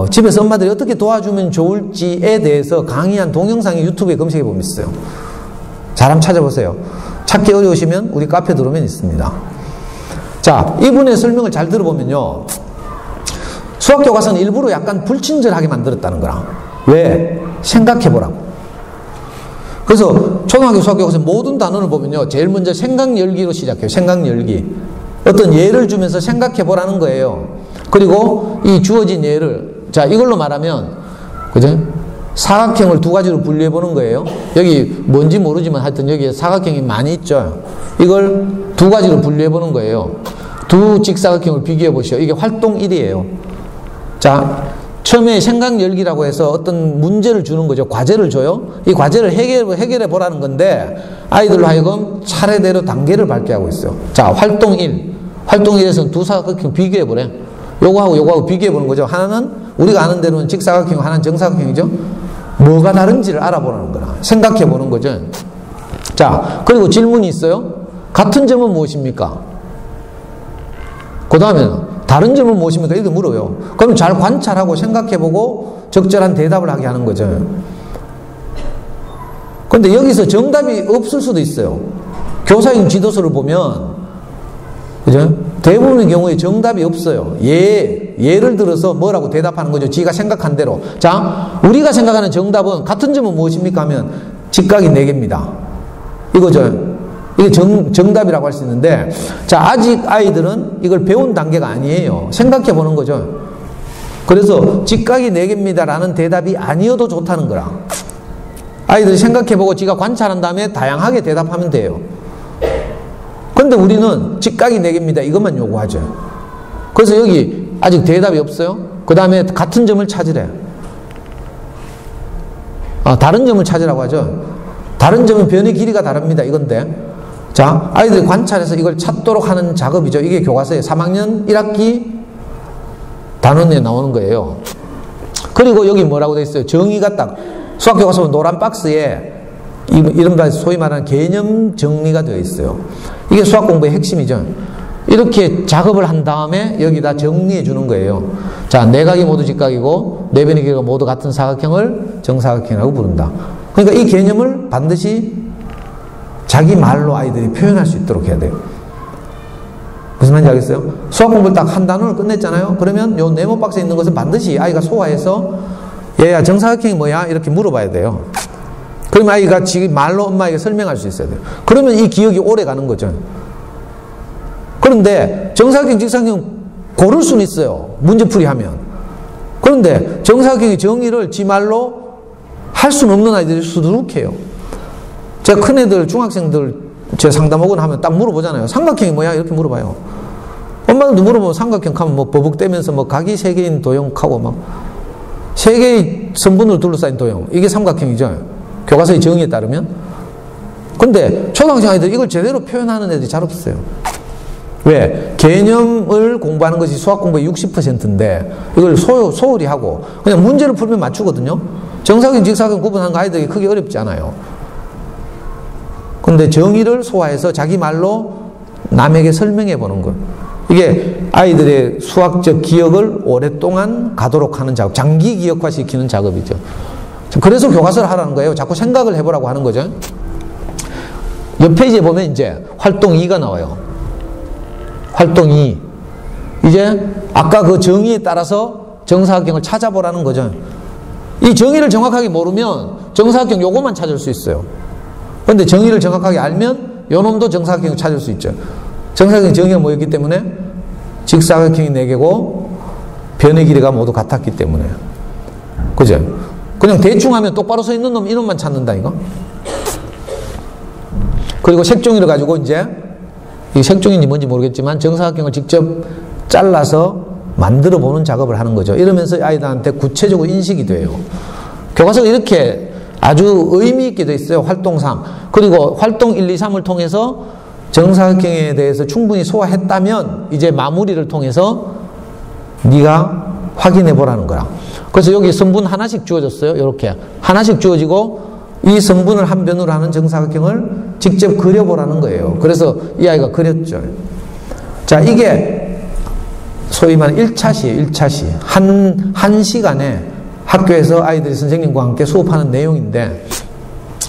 집에서 엄마들이 어떻게 도와주면 좋을지에 대해서 강의한 동영상이 유튜브에 검색해 보면 있어요. 잘 한번 찾아보세요. 찾기 어려우시면 우리 카페 들어오면 있습니다. 자, 이분의 설명을 잘 들어보면요 수학 교과서는 일부러 약간 불친절하게 만들었다는 거라. 왜? 생각해 보라고. 그래서 초등학교 수학 교과서 모든 단원을 보면요 제일 먼저 생각 열기로 시작해요. 생각 열기. 어떤 예를 주면서 생각해 보라는 거예요. 그리고 이 주어진 예를 자 이걸로 말하면 그죠? 사각형을 두 가지로 분류해 보는 거예요. 여기 뭔지 모르지만 하여튼 여기에 사각형이 많이 있죠. 이걸 두 가지로 분류해 보는 거예요. 두 직사각형을 비교해 보시오. 이게 활동 1이에요. 자, 처음에 생각열기라고 해서 어떤 문제를 주는 거죠. 과제를 줘요. 이 과제를 해결해 보라는 건데 아이들로 하여금 차례대로 단계를 밟게 하고 있어요. 자, 활동 1. 활동 1에서는 두 사각형 비교해 보래. 요거하고 비교해 보는 거죠. 하나는 우리가 아는 대로는 직사각형이고 하나는 정사각형이죠. 뭐가 다른지를 알아보라는 거라. 생각해 보는 거죠. 자, 그리고 질문이 있어요. 같은 점은 무엇입니까? 그 다음에는 다른 점은 무엇입니까? 이렇게 물어요. 그럼 잘 관찰하고 생각해보고 적절한 대답을 하게 하는 거죠. 그런데 여기서 정답이 없을 수도 있어요. 교사용 지도서를 보면, 그죠? 대부분의 경우에 정답이 없어요. 예를 들어서 뭐라고 대답하는 거죠? 지가 생각한 대로. 자, 우리가 생각하는 정답은 같은 점은 무엇입니까? 하면 직각이 4개입니다. 이거죠. 이게 정답이라고 할 수 있는데, 자, 아직 아이들은 이걸 배운 단계가 아니에요. 생각해 보는 거죠. 그래서 직각이 4개입니다 라는 대답이 아니어도 좋다는 거라. 아이들이 생각해 보고 지가 관찰한 다음에 다양하게 대답하면 돼요. 그런데 우리는 직각이 4개입니다 이것만 요구하죠. 그래서 여기 아직 대답이 없어요. 그 다음에 같은 점을 찾으래. 다른 점을 찾으라고 하죠. 다른 점은 변의 길이가 다릅니다 이건데, 자, 아이들이 관찰해서 이걸 찾도록 하는 작업이죠. 이게 교과서에 3학년 1학기 단원에 나오는 거예요. 그리고 여기 뭐라고 되어 있어요? 정의가 딱 수학교과서 노란 박스에 이른바 소위 말하는 개념 정리가 되어 있어요. 이게 수학 공부의 핵심이죠. 이렇게 작업을 한 다음에 여기다 정리해 주는 거예요. 자, 내각이 모두 직각이고 내변의 길이가 모두 같은 사각형을 정사각형이라고 부른다. 그러니까 이 개념을 반드시 자기 말로 아이들이 표현할 수 있도록 해야 돼요. 무슨 말인지 알겠어요? 수학 공부를 딱 한 단원을 끝냈잖아요. 그러면 요 네모 박스에 있는 것은 반드시 아이가 소화해서 얘야 정사각형이 뭐야? 이렇게 물어봐야 돼요. 그러면 아이가 지 말로 엄마에게 설명할 수 있어야 돼요. 그러면 이 기억이 오래 가는 거죠. 그런데 정사각형, 직사각형 고를 수는 있어요. 문제풀이 하면. 그런데 정사각형의 정의를 지 말로 할 수는 없는 아이들이 수두룩해요. 제가 큰애들, 중학생들 제 상담하거나 하면 딱 물어보잖아요. 삼각형이 뭐야? 이렇게 물어봐요. 엄마들도 물어보면 삼각형 하면 뭐 버벅대면서 뭐 각이 3개인 도형하고 막 3개의 선분으로 둘러싸인 도형. 이게 삼각형이죠. 교과서의 정의에 따르면. 근데 초등학생 아이들 이걸 제대로 표현하는 애들이 잘 없어요. 왜? 개념을 공부하는 것이 수학 공부의 60%인데 이걸 소홀히 하고 그냥 문제를 풀면 맞추거든요. 정사각형, 직사각형 구분하는 거 아이들이 크게 어렵지 않아요. 근데 정의를 소화해서 자기 말로 남에게 설명해 보는 것. 이게 아이들의 수학적 기억을 오랫동안 가도록 하는 작업, 장기 기억화 시키는 작업이죠. 그래서 교과서를 하라는 거예요. 자꾸 생각을 해보라고 하는 거죠. 옆 페이지에 보면 이제 활동 2가 나와요. 활동 2. 이제 아까 그 정의에 따라서 정사각형을 찾아보라는 거죠. 이 정의를 정확하게 모르면 정사각형 요거만 찾을 수 있어요. 그런데 정의를 정확하게 알면 요 놈도 정사각형을 찾을 수 있죠. 정사각형 정의가 뭐였기 때문에? 직사각형이 4개고 변의 길이가 모두 같았기 때문에. 그죠? 그냥 대충 하면 똑바로 서 있는 놈 이놈만 찾는다 이거. 그리고 색종이를 가지고 이제 이 색종인지 뭔지 모르겠지만 정사각형을 직접 잘라서 만들어 보는 작업을 하는 거죠. 이러면서 아이들한테 구체적으로 인식이 돼요. 교과서가 이렇게 아주 의미 있게 되어 있어요. 활동 3. 그리고 활동 1, 2, 3을 통해서 정사각형에 대해서 충분히 소화했다면 이제 마무리를 통해서 네가 확인해 보라는 거야. 그래서 여기 성분 하나씩 주어졌어요. 이렇게 하나씩 주어지고 이 성분을 한 변으로 하는 정사각형을 직접 그려보라는 거예요. 그래서 이 아이가 그렸죠. 자, 이게 소위 말하는 1차시예요. 1차시. 한 시간에 학교에서 아이들이 선생님과 함께 수업하는 내용인데,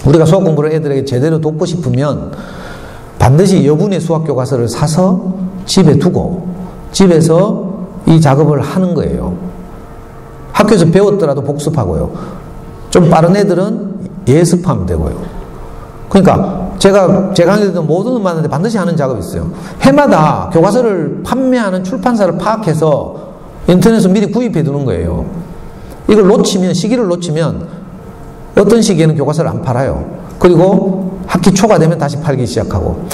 우리가 수학 공부를 애들에게 제대로 돕고 싶으면 반드시 여분의 수학 교과서를 사서 집에 두고 집에서 이 작업을 하는 거예요. 학교에서 배웠더라도 복습하고요. 좀 빠른 애들은 예습하면 되고요. 그러니까 제가 제 강의에도 모든 음반인데 반드시 하는 작업이 있어요. 해마다 교과서를 판매하는 출판사를 파악해서 인터넷에서 미리 구입해 두는 거예요. 이걸 놓치면, 시기를 놓치면 어떤 시기에는 교과서를 안 팔아요. 그리고 학기 초가 되면 다시 팔기 시작하고.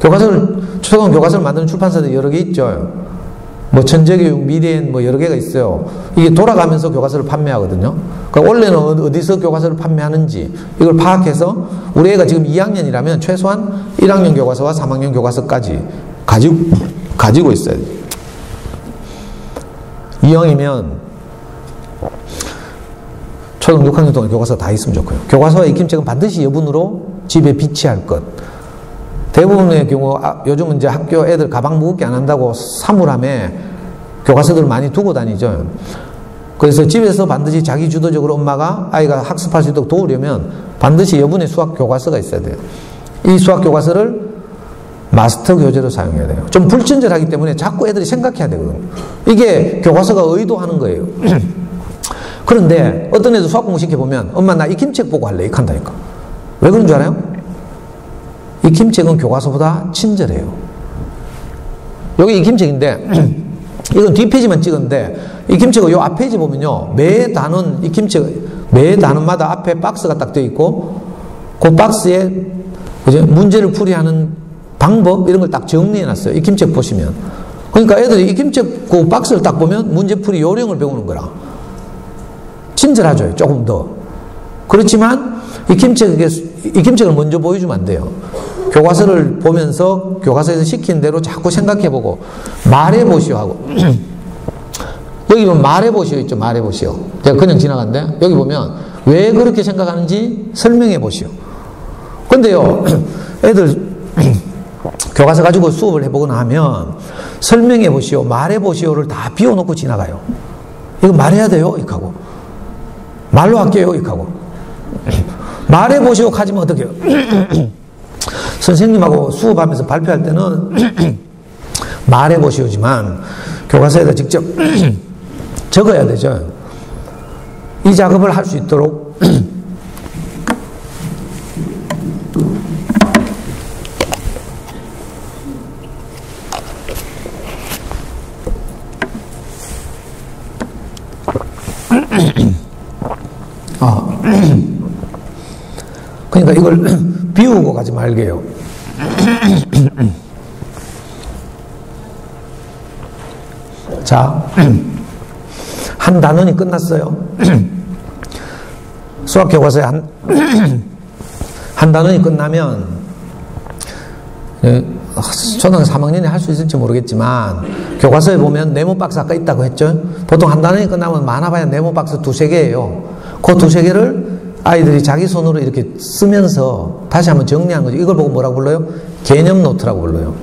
초등 교과서를 만드는 출판사들이 여러 개 있죠. 뭐 천재교육, 미래엔 뭐 여러 개가 있어요. 이게 돌아가면서 교과서를 판매하거든요. 그러니까 원래는 어디서 교과서를 판매하는지 이걸 파악해서 우리 애가 지금 2학년이라면 최소한 1학년 교과서와 3학년 교과서까지 가지고 있어야 돼요. 이왕이면 초등 6학년 동안 교과서 다 있으면 좋고요. 교과서와 익힘책은 반드시 여분으로 집에 비치할 것. 대부분의 경우 요즘은 이제 학교 애들 가방 무겁게 안 한다고 사물함에 교과서들을 많이 두고 다니죠. 그래서 집에서 반드시 자기 주도적으로 엄마가 아이가 학습할 수 있도록 도우려면 반드시 여분의 수학 교과서가 있어야 돼요. 이 수학 교과서를 마스터 교재로 사용해야 돼요. 좀 불친절하기 때문에 자꾸 애들이 생각해야 되거든요. 이게 교과서가 의도하는 거예요. 그런데 어떤 애들 수학 공부 시켜보면 엄마 나 익힘책 보고 할래 이렇게 한다니까. 왜 그런 줄 알아요? 익힘책은 교과서보다 친절해요. 여기 익힘책인데 이건 뒷페이지만 찍었는데 익힘책은 요 앞페이지 보면요 매 단원 익힘책 매 단원마다 앞에 박스가 딱 되어 있고 그 박스에 이제 문제를 풀이하는 방법 이런 걸 딱 정리해 놨어요. 익힘책 보시면. 그러니까 애들이 익힘책 그 박스를 딱 보면 문제풀이 요령을 배우는 거라 친절하죠. 조금 더. 그렇지만 익힘책을 먼저 보여주면 안 돼요. 교과서를 보면서 교과서에서 시킨 대로 자꾸 생각해보고 말해보시오 하고 여기 보면 말해보시오 있죠. 말해보시오. 제가 그냥 지나갔는데 여기 보면 왜 그렇게 생각하는지 설명해보시오. 근데요 애들 교과서 가지고 수업을 해보거나 하면 설명해보시오 말해보시오를 다 비워놓고 지나가요. 이거 말해야 돼요 이렇게 하고 말로 할게요 이렇게 하고 말해보시오 하지면 어떻게 해요? 선생님하고 수업하면서 발표할 때는 말해보시오지만 교과서에다 직접 적어야 되죠. 이 작업을 할 수 있도록 그러니까 이걸 비우고 가지 말게요. 자, 한 단원이 끝났어요. 수학 교과서에 한 단원이 끝나면 초등학교 3학년이 할 수 있을지 모르겠지만 교과서에 보면 네모 박스 아까 있다고 했죠. 보통 한 단원이 끝나면 많아봐야 네모 박스 2-3개예요. 그 2-3개를 아이들이 자기 손으로 이렇게 쓰면서 다시 한번 정리한 거죠. 이걸 보고 뭐라고 불러요? 개념 노트라고 불러요.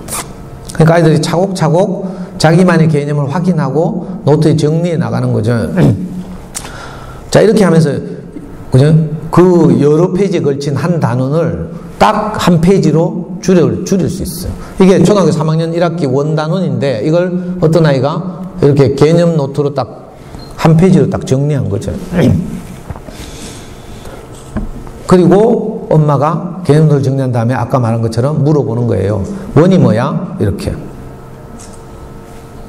그러니까 아이들이 차곡차곡 자기만의 개념을 확인하고 노트에 정리해 나가는 거죠. 자, 이렇게 하면서 그죠? 그 여러 페이지에 걸친 한 단원을 딱 한 페이지로 줄일 수 있어요. 이게 초등학교 3학년 1학기 원단원인데 이걸 어떤 아이가 이렇게 개념 노트로 딱 한 페이지로 딱 정리한 거죠. 그리고 엄마가 개념도를 정리한 다음에 아까 말한 것처럼 물어보는 거예요. 원이 뭐야? 이렇게.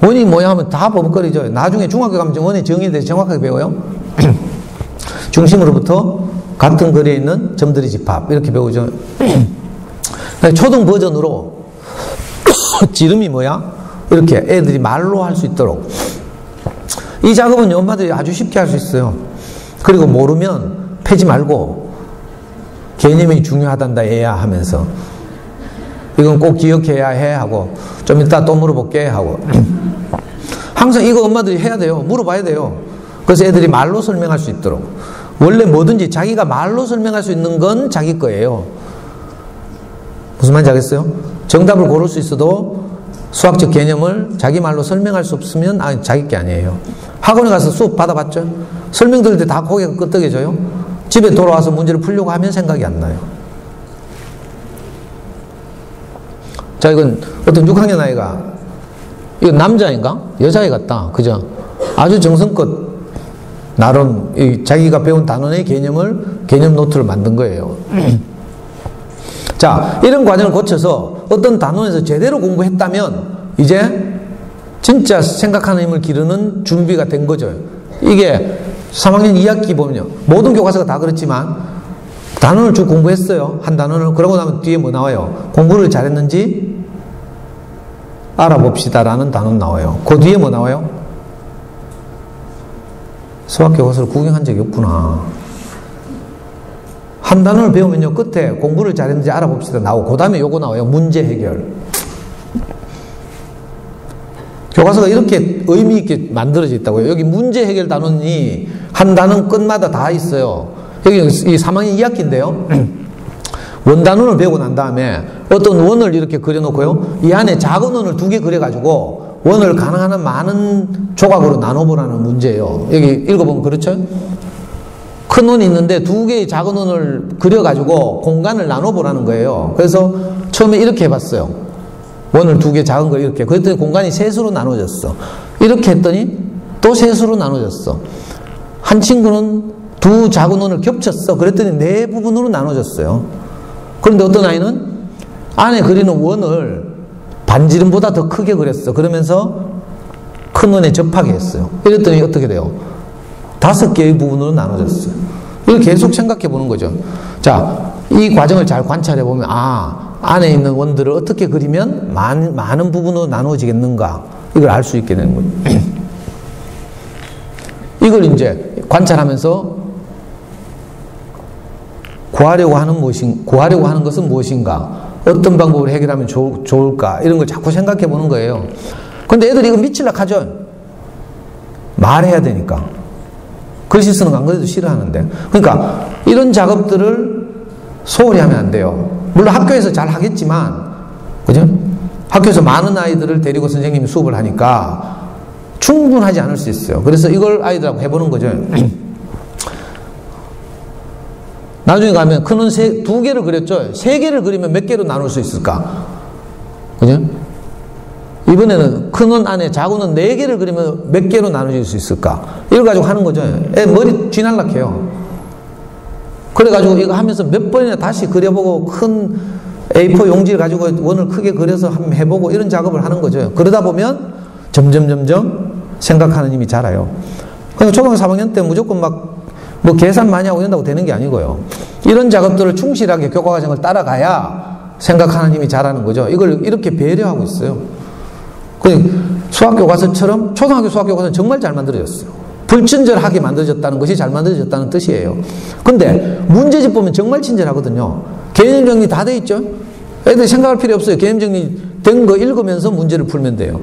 원이 뭐야 하면 다 버벅거리죠. 나중에 중학교 가면 원의 정의에 대해서 정확하게 배워요. 중심으로부터 같은 거리에 있는 점들의 집합 이렇게 배우죠. 초등 버전으로 지름이 뭐야? 이렇게 애들이 말로 할 수 있도록. 이 작업은 엄마들이 아주 쉽게 할 수 있어요. 그리고 모르면 패지 말고 개념이 중요하단다 얘야 하면서 이건 꼭 기억해야 해 하고 좀 이따 또 물어볼게 하고 항상 이거 엄마들이 해야 돼요. 물어봐야 돼요. 그래서 애들이 말로 설명할 수 있도록. 원래 뭐든지 자기가 말로 설명할 수 있는 건 자기 거예요. 무슨 말인지 알겠어요? 정답을 고를 수 있어도 수학적 개념을 자기 말로 설명할 수 없으면 자기 게 아니에요. 학원에 가서 수업 받아봤죠? 설명 들을 때 다 고개가 끄덕여져요? 집에 돌아와서 문제를 풀려고 하면 생각이 안 나요. 자, 이건 어떤 6학년 아이가, 이건 남자인가? 여자애 같다. 그죠? 아주 정성껏, 나름, 자기가 배운 단원의 개념 노트를 만든 거예요. 자, 이런 과정을 거쳐서 어떤 단원에서 제대로 공부했다면, 이제 진짜 생각하는 힘을 기르는 준비가 된 거죠. 이게 3학년 2학기 보면요. 모든 교과서가 다 그렇지만, 단원을 쭉 공부했어요. 한 단원을. 그러고 나면 뒤에 뭐 나와요? 공부를 잘했는지, 알아봅시다라는 단어 나와요. 그 뒤에 뭐 나와요? 수학 교과서를 구경한 적이 없구나. 한 단어를 배우면요, 끝에 공부를 잘했는지 알아봅시다 나오고, 그 다음에 요거 나와요. 문제 해결. 교과서가 이렇게 의미 있게 만들어져 있다고요. 여기 문제 해결 단원이 한 단원 끝마다 다 있어요. 여기 이 3학년 2학기인데요. 원단원을 배우고 난 다음에 어떤 원을 이렇게 그려놓고요. 이 안에 작은 원을 2개 그려가지고 원을 가능한 한 많은 조각으로 나눠보라는 문제예요. 여기 읽어보면 그렇죠? 큰 원이 있는데 2개의 작은 원을 그려가지고 공간을 나눠보라는 거예요. 그래서 처음에 이렇게 해봤어요. 원을 2개 작은 걸 이렇게. 그랬더니 공간이 셋으로 나눠졌어. 이렇게 했더니 또 셋으로 나눠졌어. 한 친구는 2 작은 원을 겹쳤어. 그랬더니 4부분으로 나눠졌어요. 그런데 어떤 아이는 안에 그리는 원을 반지름보다 더 크게 그렸어. 그러면서 큰 원에 접하게 했어요. 이랬더니 어떻게 돼요? 5개의 부분으로 나눠졌어요. 이걸 계속 생각해 보는 거죠. 자, 이 과정을 잘 관찰해 보면, 안에 있는 원들을 어떻게 그리면 많은 부분으로 나누어지겠는가, 이걸 알 수 있게 되는 거예요. 이걸 이제 관찰하면서 구하려고 하는 것은 무엇인가, 어떤 방법으로 해결하면 좋을까, 이런 걸 자꾸 생각해 보는 거예요. 근데 애들이 이거 미치려고 하죠. 말해야 되니까. 글씨 쓰는 거 안 그래도 싫어하는데. 그러니까 이런 작업들을 소홀히 하면 안 돼요. 물론 학교에서 잘 하겠지만, 그죠? 학교에서 많은 아이들을 데리고 선생님이 수업을 하니까 충분하지 않을 수 있어요. 그래서 이걸 아이들하고 해보는 거죠. 나중에 가면 큰 원 2개를 그렸죠. 3개를 그리면 몇 개로 나눌 수 있을까? 그죠? 이번에는 큰 원 안에 작은 원 4개를 그리면 몇 개로 나눠질 수 있을까? 이걸 가지고 하는 거죠. 애 머리 쥐날락해요. 그래가지고 이거 하면서 몇 번이나 다시 그려보고 큰 A4 용지를 가지고 원을 크게 그려서 한번 해보고 이런 작업을 하는 거죠. 그러다 보면 점점 생각하는 힘이 자라요. 그러니까 초등학교 3학년 때 무조건 뭐 계산 많이 하고 이런다고 되는 게 아니고요. 이런 작업들을 충실하게 교과과정을 따라가야 생각하는 힘이 자라는 거죠. 이걸 이렇게 배려하고 있어요. 수학교과서처럼 초등학교 수학교과서는 정말 잘 만들어졌어요. 불친절하게 만들어졌다는 것이 잘 만들어졌다는 뜻이에요. 근데 문제집 보면 정말 친절하거든요. 개념 정리 다 돼 있죠. 애들이 생각할 필요 없어요. 개념 정리 된 거 읽으면서 문제를 풀면 돼요.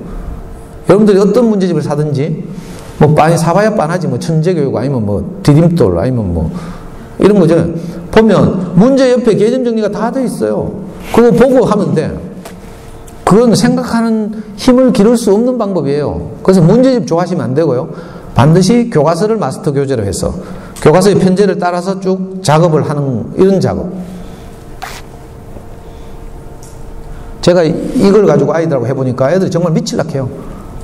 여러분들이 어떤 문제집을 사든지 뭐 사봐야 빤하지, 뭐 천재교육 아니면 뭐 디딤돌 아니면 뭐 이런 거죠. 보면 문제 옆에 개념 정리가 다 돼 있어요. 그거 보고 하면 돼. 그건 생각하는 힘을 기를 수 없는 방법이에요. 그래서 문제집 좋아하시면 안 되고요. 반드시 교과서를 마스터 교재로 해서 교과서의 편제를 따라서 쭉 작업을 하는 이런 작업. 제가 이걸 가지고 아이들하고 해보니까 애들이 정말 미칠락 해요.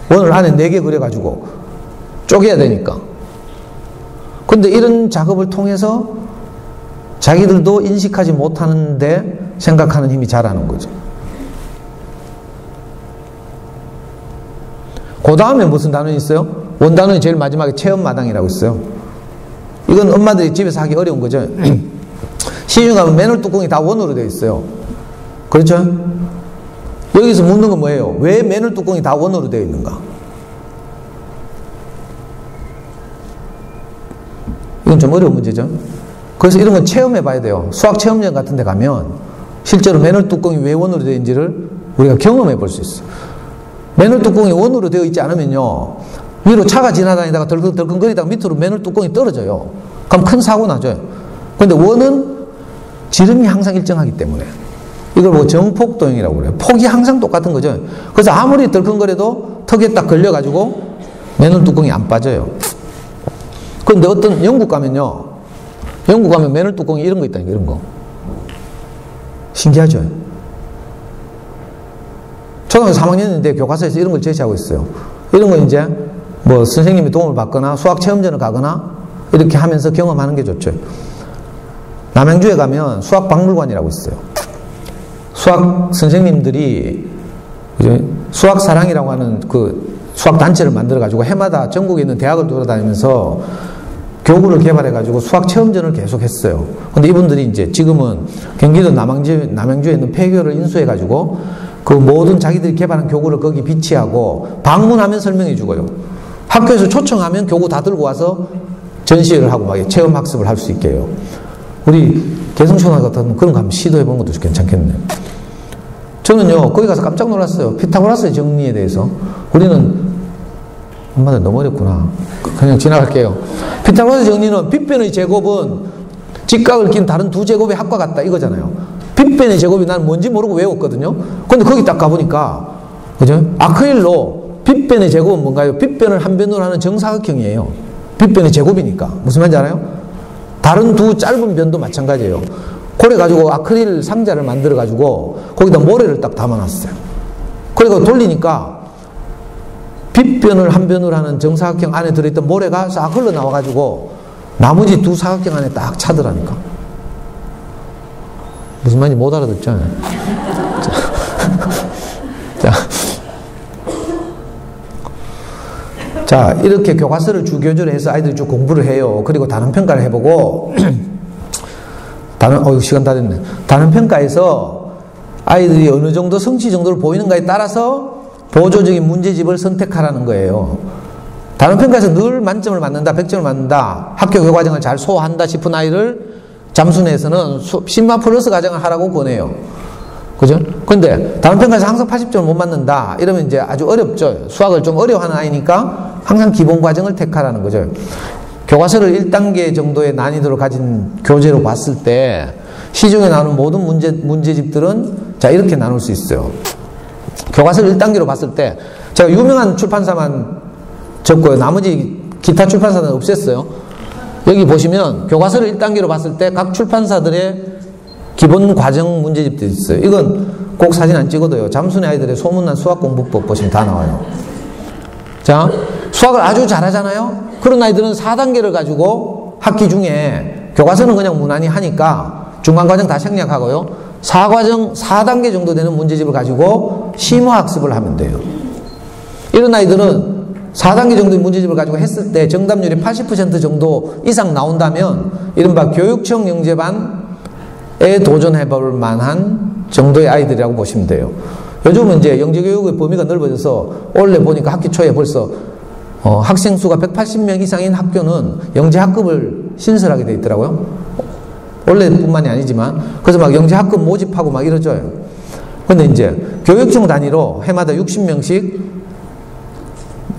원을 안에 4개 그려가지고 쪼개야 되니까. 근데 이런 작업을 통해서 자기들도 인식하지 못하는데 생각하는 힘이 자라는 거죠. 그 다음에 무슨 단원이 있어요? 원단원이 제일 마지막에 체험마당이라고 있어요. 이건 엄마들이 집에서 하기 어려운 거죠. 시중 가면 맨홀 뚜껑이 다 원으로 되어 있어요. 그렇죠? 여기서 묻는 건 뭐예요? 왜 맨홀 뚜껑이 다 원으로 되어 있는가? 이건 좀 어려운 문제죠. 그래서 이런 건 체험해 봐야 돼요. 수학 체험장 같은 데 가면 실제로 맨홀 뚜껑이 왜 원으로 되어 있는지를 우리가 경험해 볼 수 있어요. 맨홀 뚜껑이 원으로 되어 있지 않으면요, 위로 차가 지나다니다가 덜컹덜컹거리다가 밑으로 맨홀 뚜껑이 떨어져요. 그럼 큰 사고 나죠. 그런데 원은 지름이 항상 일정하기 때문에 이걸 뭐 정폭도형이라고 그래요. 폭이 항상 똑같은 거죠. 그래서 아무리 덜컹거려도 턱에 딱 걸려가지고 맨홀 뚜껑이 안 빠져요. 그런데 어떤 영국 가면요, 영국 가면 맨홀 뚜껑이 이런 거 있다니까, 이런 거. 신기하죠? 초등학교 3학년인데 교과서에서 이런 걸 제시하고 있어요. 이런 건 이제 뭐 선생님이 도움을 받거나 수학 체험전을 가거나 이렇게 하면서 경험하는 게 좋죠. 남양주에 가면 수학 박물관이라고 있어요. 수학 선생님들이 수학 사랑이라고 하는 그 수학 단체를 만들어 가지고 해마다 전국에 있는 대학을 돌아다니면서 교구를 개발해 가지고 수학 체험전을 계속 했어요. 근데 이분들이 이제 지금은 경기도 남양주에 있는 폐교를 인수해 가지고 그 모든 자기들이 개발한 교구를 거기 비치하고 방문하면 설명해 주고요. 학교에서 초청하면 교구 다 들고 와서 전시회를 하고 막 체험 학습을 할 수 있게 해요. 우리 개성초등학교 같으면 그런 거 한번 시도해 보는 것도 괜찮겠네요. 저는요, 거기 가서 깜짝 놀랐어요. 피타고라스의 정리에 대해서. 우리는, 엄마들 너무 어렵구나. 그냥 지나갈게요. 피타고라스 정리는 빗변의 제곱은 직각을 낀 다른 두 제곱의 합과 같다. 이거잖아요. 빗변의 제곱이 나는 뭔지 모르고 외웠거든요. 근데 거기 딱 가보니까, 그죠? 아크릴로 빗변의 제곱은 뭔가요? 빗변을 한 변으로 하는 정사각형이에요. 빗변의 제곱이니까. 무슨 말인지 알아요? 다른 두 짧은 변도 마찬가지예요. 그래가지고 아크릴 상자를 만들어가지고 거기다 모래를 딱 담아놨어요. 그래서 돌리니까 빗변을 한 변으로 하는 정사각형 안에 들어있던 모래가 싹 흘러나와가지고 나머지 두 사각형 안에 딱 차더라니까. 무슨 말인지 못 알아듣죠? 자, 이렇게 교과서를 주교주로 해서 아이들이 쭉 공부를 해요. 그리고 단원 평가를 해보고 시간 다 됐네. 단원 평가에서 아이들이 어느 정도 성취 정도를 보이는가에 따라서 보조적인 문제집을 선택하라는 거예요. 단원 평가에서 늘 만점을 맞는다, 100점을 맞는다, 학교 교과정을 잘 소화한다 싶은 아이를 잠수내에서는 10만 플러스 과정을 하라고 권해요. 그죠? 근데 단원 평가에서 항상 80점을 못 맞는다 이러면 이제 아주 어렵죠. 수학을 좀 어려워하는 아이니까 항상 기본 과정을 택하라는 거죠. 교과서를 1단계 정도의 난이도를 가진 교재로 봤을 때 시중에 나오는 모든 문제집들은 자, 이렇게 나눌 수 있어요. 교과서를 1단계로 봤을 때 제가 유명한 출판사만 적고요. 나머지 기타 출판사는 없앴어요. 여기 보시면 교과서를 1단계로 봤을 때 각 출판사들의 기본 과정 문제집들이 있어요. 이건 꼭 사진 안 찍어도요. 잠수내 아이들의 소문난 수학공부법 보시면 다 나와요. 자, 수학을 아주 잘하잖아요. 그런 아이들은 4단계를 가지고 학기 중에 교과서는 그냥 무난히 하니까 중간과정 다 생략하고요. 4단계 정도 되는 문제집을 가지고 심화학습을 하면 돼요. 이런 아이들은 4단계 정도의 문제집을 가지고 했을 때 정답률이 80% 정도 이상 나온다면 이른바 교육청 영재반에 도전해볼 만한 정도의 아이들이라고 보시면 돼요. 요즘은 이제 영재교육의 범위가 넓어져서 원래 보니까 학기 초에 벌써 학생 수가 180명 이상인 학교는 영재학급을 신설하게 돼 있더라고요. 원래뿐만이 아니지만 그래서 막 영재학급 모집하고 막 이러죠. 근데 이제 교육청 단위로 해마다 60명씩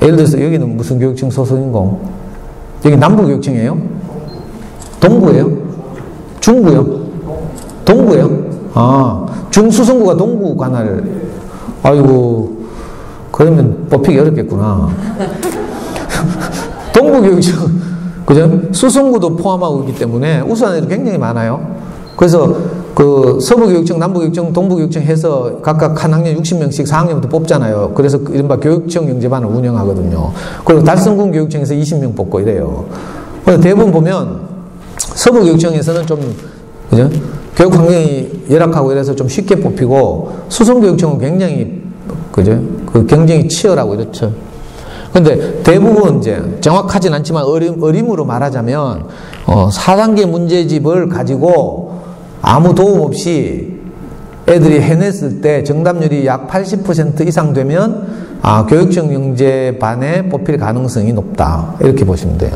예를 들어서 여기는 무슨 교육청 소속인공? 여기 남부교육청이에요? 동구예요? 중구요? 동구예요? 아, 중수성구가 동구 관할. 아이고, 그러면 뽑히기 어렵겠구나. 동부교육청, 그죠? 수성구도 포함하고 있기 때문에 우수한 애들이 굉장히 많아요. 그래서 그 서부교육청, 남부교육청, 동부교육청 해서 각각 한 학년 60명씩 4학년부터 뽑잖아요. 그래서 이른바 교육청 영재반을 운영하거든요. 그리고 달성군 교육청에서 20명 뽑고 이래요. 그래서 대부분 보면 서부교육청에서는 좀, 그죠? 교육 환경이 열악하고 이래서 좀 쉽게 뽑히고 수성교육청은 굉장히, 그죠? 그 경쟁이 치열하고 이렇죠. 근데 대부분 이제 정확하진 않지만 어림으로 말하자면 4단계 문제집을 가지고 아무 도움 없이 애들이 해냈을 때 정답률이 약 80% 이상 되면 교육청 영재반에 뽑힐 가능성이 높다. 이렇게 보시면 돼요.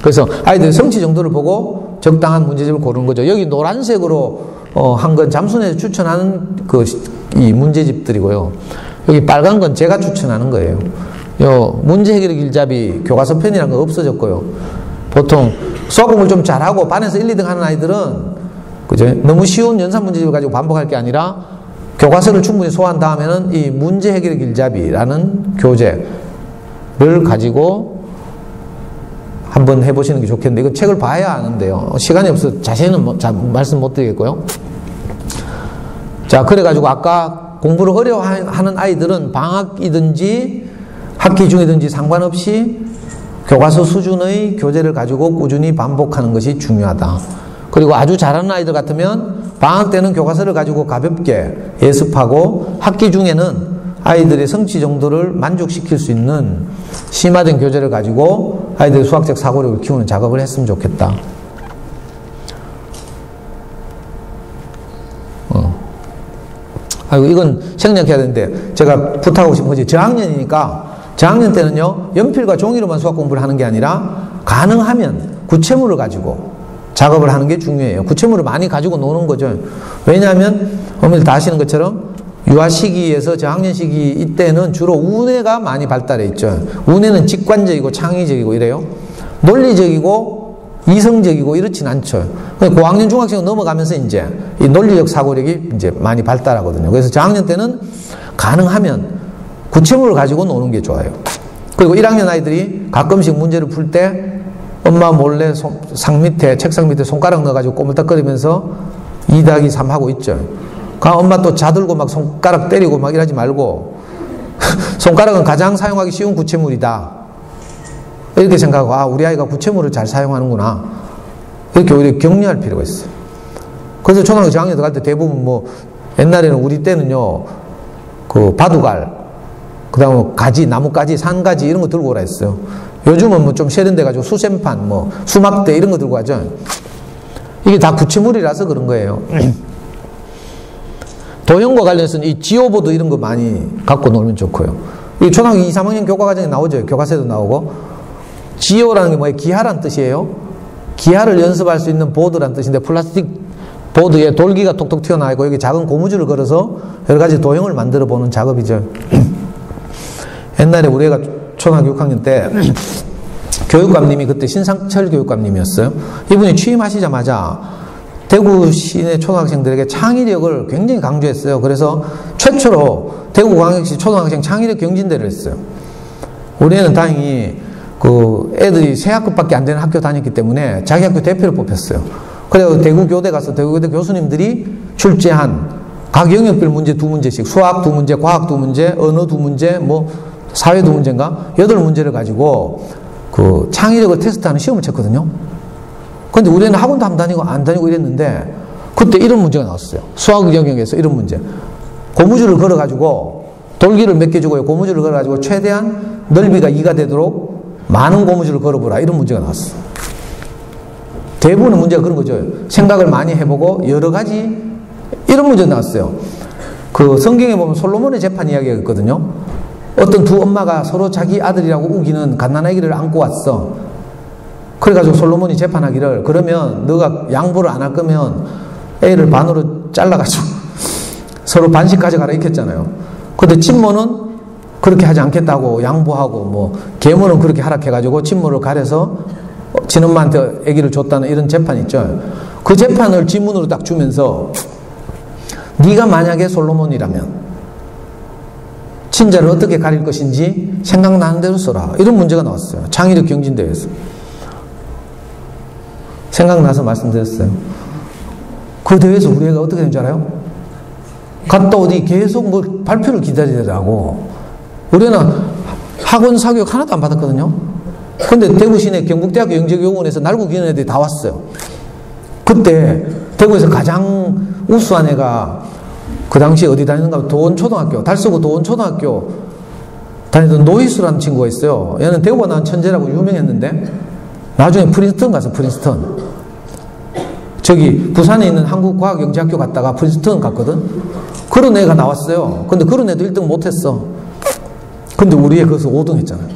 그래서 아이들의 성취 정도를 보고 적당한 문제집을 고르는 거죠. 여기 노란색으로 한 건 잠수내에서 추천하는 이 문제집들이고요. 여기 빨간 건 제가 추천하는 거예요. 요 문제 해결의 길잡이 교과서 편이라는 거 없어졌고요. 보통 수학 공부를 좀 잘하고 반에서 1, 2등 하는 아이들은 그죠? 너무 쉬운 연산 문제집을 가지고 반복할 게 아니라 교과서를 충분히 소화한 다음에는 이 문제 해결의 길잡이라는 교재를 가지고 한번 해보시는 게 좋겠는데 이거 책을 봐야 아는데요. 시간이 없어서 자세히는 말씀 못 드리겠고요. 자, 그래가지고 아까 공부를 어려워하는 아이들은 방학이든지 학기 중이든지 상관없이 교과서 수준의 교재를 가지고 꾸준히 반복하는 것이 중요하다. 그리고 아주 잘하는 아이들 같으면 방학 때는 교과서를 가지고 가볍게 예습하고 학기 중에는 아이들의 성취 정도를 만족시킬 수 있는 심화된 교재를 가지고 아이들의 수학적 사고력을 키우는 작업을 했으면 좋겠다. 아이고, 이건 생략해야 되는데, 제가 부탁하고 싶은 거지. 저학년이니까, 저학년 때는요, 연필과 종이로만 수학 공부를 하는 게 아니라, 가능하면 구체물을 가지고 작업을 하는 게 중요해요. 구체물을 많이 가지고 노는 거죠. 왜냐하면, 어머니들 다 아시는 것처럼, 유아 시기에서 저학년 시기 이때는 주로 우뇌가 많이 발달해 있죠. 우뇌는 직관적이고 창의적이고 이래요. 논리적이고 이성적이고 이렇진 않죠. 고학년 중학생으로 넘어가면서 이제 이 논리적 사고력이 이제 많이 발달하거든요. 그래서 저학년 때는 가능하면 구체물을 가지고 노는 게 좋아요. 그리고 1학년 아이들이 가끔씩 문제를 풀 때 엄마 몰래 책상 밑에 손가락 넣어가지고 꼬물딱거리면서 2+2=3 하고 있죠. 엄마 또 자들고 막 손가락 때리고 막 이러지 말고 손가락은 가장 사용하기 쉬운 구체물이다. 이렇게 생각하고 우리 아이가 구체물을 잘 사용하는구나. 이렇게 오히려 격려할 필요가 있어요. 그래서 초등학교 저학년 들어갈 때 대부분 뭐 옛날에는 우리 때는요 그 바둑알 그 다음에 가지, 나뭇가지, 산가지 이런 거 들고 오라 했어요. 요즘은 뭐 좀 세련돼 가지고 수셈판, 뭐 수막대 이런 거 들고 가죠. 이게 다 구체물이라서 그런 거예요. 도형과 관련해서는 이 지오보드 이런 거 많이 갖고 놀면 좋고요. 이 초등학교 2, 3학년 교과과정에 나오죠. 교과서에도 나오고. 지오라는 게 뭐예요? 기하란 뜻이에요. 기하를 연습할 수 있는 보드란 뜻인데 플라스틱 보드에 돌기가 톡톡 튀어나와 있고 여기 작은 고무줄을 걸어서 여러 가지 도형을 만들어 보는 작업이죠. 옛날에 우리 애가 초등학교 6학년 때 교육감님이 그때 신상철 교육감님이었어요. 이분이 취임하시자마자 대구 시내 초등학생들에게 창의력을 굉장히 강조했어요. 그래서 최초로 대구광역시 초등학생 창의력 경진대를 했어요. 우리 애는 다행히 그 애들이 세 학급밖에 안 되는 학교 다녔기 때문에 자기 학교 대표를 뽑혔어요. 그래서 대구교대 가서 대구교대 교수님들이 출제한 각 영역별 문제 2문제씩 수학 2문제, 과학 2문제, 언어 2문제, 뭐 사회 2문제인가 8문제를 가지고 그 창의력을 테스트하는 시험을 쳤거든요. 근데 우리는 학원도 안 다니고 이랬는데 그때 이런 문제가 나왔어요. 수학 영역에서 이런 문제. 고무줄을 걸어가지고 돌기를 몇 개 주고요. 고무줄을 걸어가지고 최대한 넓이가 2가 되도록 많은 고무줄을 걸어보라. 이런 문제가 나왔어요. 대부분의 문제가 그런 거죠. 생각을 많이 해보고 여러 가지 이런 문제가 나왔어요. 그 성경에 보면 솔로몬의 재판 이야기가 있거든요. 어떤 두 엄마가 서로 자기 아들이라고 우기는 갓난아기를 안고 왔어. 그래가지고 솔로몬이 재판하기를 그러면 너가 양보를 안 할 거면 애를 반으로 잘라가지고 서로 반씩 가져가라 이렇게 했잖아요. 근데 친모는 그렇게 하지 않겠다고 양보하고 뭐 계모는 그렇게 하락해가지고 친모를 가려서 친엄마한테 아기를 줬다는 이런 재판이 있죠. 그 재판을 지문으로 딱 주면서 네가 만약에 솔로몬이라면 친자를 어떻게 가릴 것인지 생각나는 대로 써라. 이런 문제가 나왔어요. 창의력 경진대회에서. 생각나서 말씀드렸어요. 그 대회에서 우리 애가 어떻게 된 줄 알아요? 갔다 어디 계속 뭐 발표를 기다리더라고. 우리는 학원 사교육 하나도 안 받았거든요. 근데 대구 시내 경북대학교 영재교원에서 날고 기는 애들이 다 왔어요. 그때 대구에서 가장 우수한 애가 그 당시 어디 다니는가 도원초등학교, 달서구 도원초등학교 다니던 노희수라는 친구가 있어요. 얘는 대구가 나온 천재라고 유명했는데 나중에 프린스턴 가서 프린스턴 저기 부산에 있는 한국과학영재학교 갔다가 프린스턴 갔거든. 그런 애가 나왔어요. 근데 그런 애도 1등 못했어. 근데 우리 애 거기서 5등 했잖아요.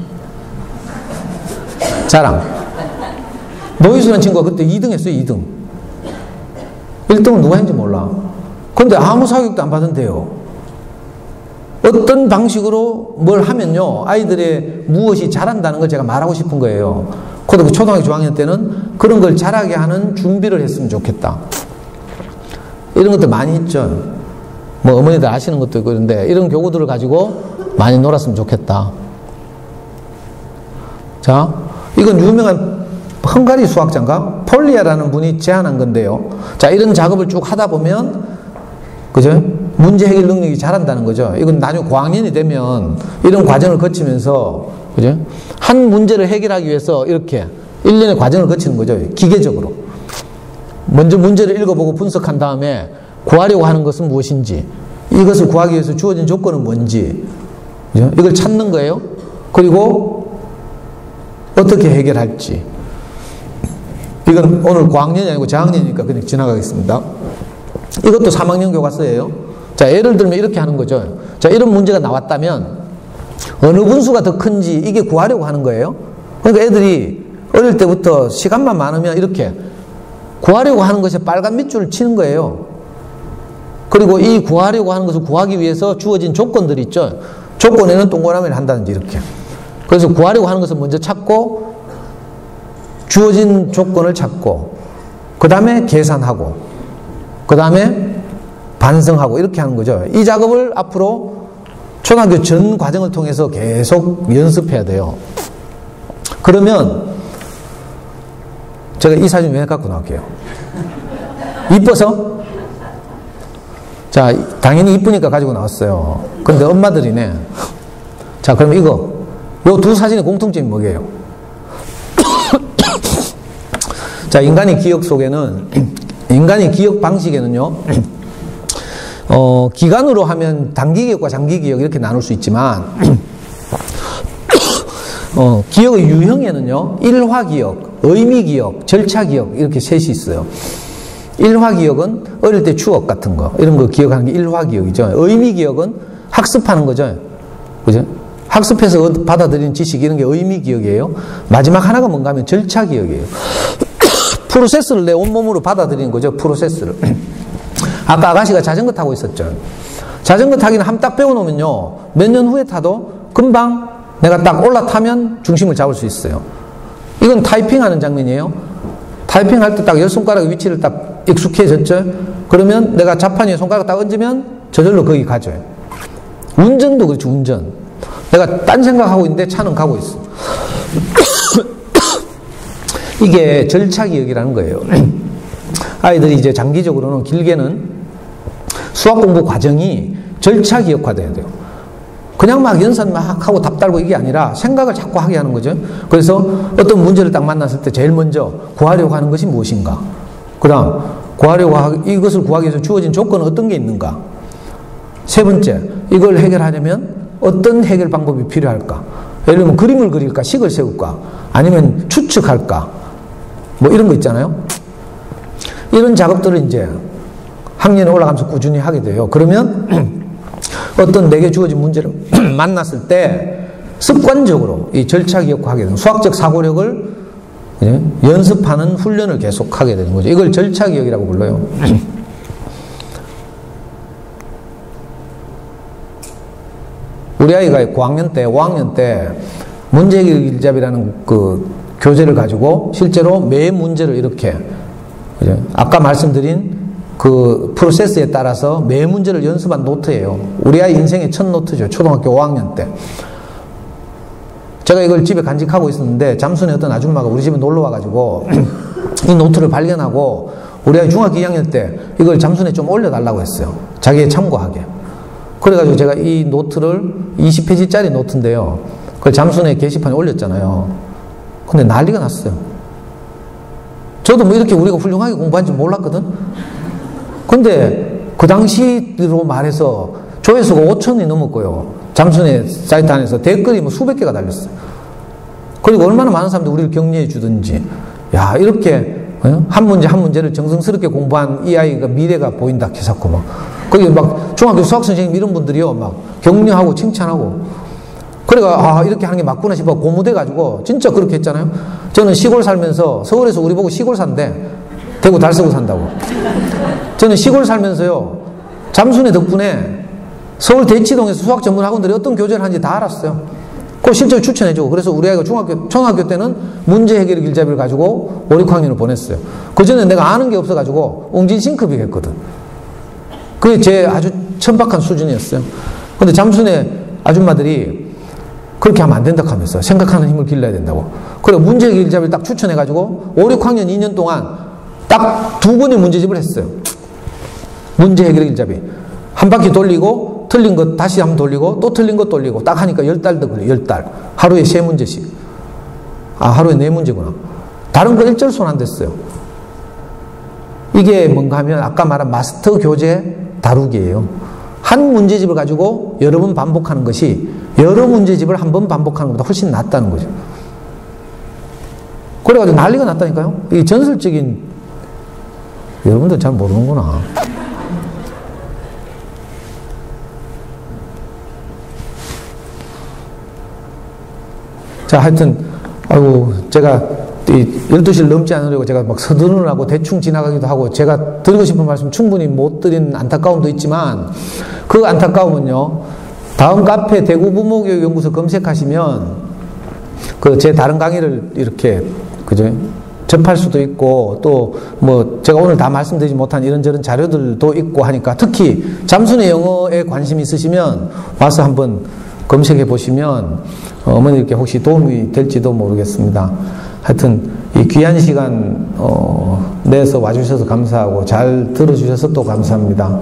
자랑. 노희수라는 친구가 그때 2등 했어요. 2등. 1등은 누가 했는지 몰라. 근데 아무 사교육도 안 받은대요. 어떤 방식으로 뭘 하면요 아이들의 무엇이 잘한다는 걸 제가 말하고 싶은 거예요. 그리고 초등학교 중학년 때는 그런 걸 잘하게 하는 준비를 했으면 좋겠다. 이런 것들 많이 있죠. 뭐 어머니들 아시는 것도 있고 그런데 이런 교구들을 가지고 많이 놀았으면 좋겠다. 자, 이건 유명한 헝가리 수학자인가? 폴리아라는 분이 제안한 건데요. 자, 이런 작업을 쭉 하다 보면 그죠? 문제 해결 능력이 자란다는 거죠. 이건 나중에 고학년이 되면 이런 과정을 거치면서 그죠? 한 문제를 해결하기 위해서 이렇게 1년의 과정을 거치는 거죠. 기계적으로. 먼저 문제를 읽어보고 분석한 다음에 구하려고 하는 것은 무엇인지, 이것을 구하기 위해서 주어진 조건은 뭔지, 그죠? 이걸 찾는 거예요. 그리고 어떻게 해결할지. 이건 오늘 고학년이 아니고 저학년이니까 그냥 지나가겠습니다. 이것도 3학년 교과서예요. 자, 예를 들면 이렇게 하는 거죠. 자, 이런 문제가 나왔다면 어느 분수가 더 큰지 이게 구하려고 하는 거예요. 그러니까 애들이 어릴 때부터 시간만 많으면 이렇게 구하려고 하는 것에 빨간 밑줄을 치는 거예요. 그리고 이 구하려고 하는 것을 구하기 위해서 주어진 조건들이 있죠. 조건에는 동그라미를 한다든지 이렇게. 그래서 구하려고 하는 것을 먼저 찾고 주어진 조건을 찾고 그 다음에 계산하고 그 다음에 반성하고 이렇게 하는 거죠. 이 작업을 앞으로 초등학교 전 과정을 통해서 계속 연습해야 돼요. 그러면 제가 이 사진 왜 갖고 나올게요? 이뻐서? 자, 당연히 이쁘니까 가지고 나왔어요. 근데 엄마들이네. 자, 그럼 이거 요 두 사진의 공통점이 뭐예요? 자, 인간의 기억 속에는 인간의 기억 방식에는요 기간으로 하면 단기 기억과 장기 기억 이렇게 나눌 수 있지만 기억의 유형에는요 일화 기억, 의미 기억, 절차 기억 이렇게 셋이 있어요. 일화 기억은 어릴 때 추억 같은 거 이런 거 기억하는 게 일화 기억이죠. 의미 기억은 학습하는 거죠. 그죠? 학습해서 받아들이는 지식 이런 게 의미 기억이에요. 마지막 하나가 뭔가 하면 절차 기억이에요. 프로세스를 내 온몸으로 받아들이는 거죠. 프로세스를. 아까 아가씨가 자전거 타고 있었죠. 자전거 타기는 한번 딱 배워놓으면요 몇 년 후에 타도 금방 내가 딱 올라타면 중심을 잡을 수 있어요. 이건 타이핑하는 장면이에요. 타이핑할 때 딱 열 손가락의 위치를 딱 익숙해졌죠. 그러면 내가 자판 위에 손가락 딱 얹으면 저절로 거기 가죠. 운전도 그렇죠. 운전 내가 딴 생각하고 있는데 차는 가고 있어. 이게 절차 기억이라는 거예요. 아이들이 이제 장기적으로는 길게는 수학 공부 과정이 절차 기억화돼야 돼요. 그냥 막 연산 막 하고 답 달고 이게 아니라 생각을 자꾸 하게 하는 거죠. 그래서 어떤 문제를 딱 만났을 때 제일 먼저 구하려고 하는 것이 무엇인가? 그 다음 이것을 구하기 위해서 주어진 조건은 어떤 게 있는가? 세 번째, 이걸 해결하려면 어떤 해결 방법이 필요할까? 예를 들면 그림을 그릴까? 식을 세울까? 아니면 추측할까? 뭐 이런 거 있잖아요. 이런 작업들을 이제 학년에 올라가면서 꾸준히 하게 돼요. 그러면 어떤 내게 주어진 문제를 만났을 때 습관적으로 이 절차 기억하게 되는 수학적 사고력을 연습하는 훈련을 계속 하게 되는 거죠. 이걸 절차 기억이라고 불러요. 우리 아이가 고학년 때, 5학년 때 문제해결 길잡이라는 그 교재를 가지고 실제로 매 문제를 이렇게 아까 말씀드린 그 프로세스에 따라서 매 문제를 연습한 노트예요. 우리 아이 인생의 첫 노트죠. 초등학교 5학년 때. 제가 이걸 집에 간직하고 있었는데 잠순에 어떤 아줌마가 우리 집에 놀러 와가지고 이 노트를 발견하고 우리 아이 중학교 2학년 때 이걸 잠순에 좀 올려달라고 했어요. 자기의 참고하게. 그래가지고 제가 이 노트를 20페이지짜리 노트인데요. 그걸 잠순에 게시판에 올렸잖아요. 근데 난리가 났어요. 저도 뭐 이렇게 우리가 훌륭하게 공부한지 몰랐거든. 근데 그 당시로 말해서 조회수가 5천이 넘었고요. 잠순의 사이트 안에서 댓글이 뭐 수백 개가 달렸어요. 그리고 얼마나 많은 사람들이 우리를 격려해 주든지, 야, 이렇게 한 문제 한 문제를 정성스럽게 공부한 이 아이가 미래가 보인다 해서고 막 거기 막 중학교 수학 선생님 이런 분들이요 막 격려하고 칭찬하고 그래가 아 이렇게 하는 게 맞구나 싶어 고무돼 가지고 진짜 그렇게 했잖아요. 저는 시골 살면서 서울에서 우리 보고 시골 산대. 대구 달서구 산다고. 저는 시골 살면서요 잠순의 덕분에 서울 대치동에서 수학 전문 학원들이 어떤 교재를 하는지 다 알았어요. 그거 실제로 추천해주고. 그래서 우리 아이가 초등학교 때는 문제 해결 길잡이를 가지고 5, 6학년을 보냈어요. 그전에 내가 아는 게 없어가지고 웅진 싱크빅 했거든. 그게 제 아주 천박한 수준이었어요. 근데 잠순의 아줌마들이 그렇게 하면 안 된다 하면서 생각하는 힘을 길러야 된다고. 그래 문제 해결 길잡이를 딱 추천해가지고 5, 6학년 2년 동안 딱 2권의 문제집을 했어요. 문제 해결 길잡이. 한 바퀴 돌리고 틀린 것 다시 한번 돌리고 또 틀린 것 돌리고 딱 하니까 10달도 걸려요. 10달. 하루에 3문제씩. 아 하루에 4문제구나. 다른 거 일절 손 안 댔어요. 이게 뭔가 하면 아까 말한 마스터 교재 다루기예요. 한 문제집을 가지고 여러 번 반복하는 것이 여러 문제집을 한 번 반복하는 것보다 훨씬 낫다는 거죠. 그래가지고 난리가 났다니까요. 이 전설적인 여러분들 잘 모르는구나. 자, 하여튼, 아이고, 제가 12시를 넘지 않으려고 제가 막 서두르느라고 대충 지나가기도 하고, 제가 드리고 싶은 말씀 충분히 못 드린 안타까움도 있지만, 그 안타까움은요, 다음 카페 대구부모교육연구소 검색하시면, 제 다른 강의를 이렇게, 그죠? 접할 수도 있고, 또, 제가 오늘 다 말씀드리지 못한 이런저런 자료들도 있고 하니까, 특히 잠수의 영어에 관심 있으시면 와서 한번 검색해 보시면 어머니께 혹시 도움이 될지도 모르겠습니다. 하여튼 이 귀한 시간 내서 와주셔서 감사하고 잘 들어주셔서 또 감사합니다.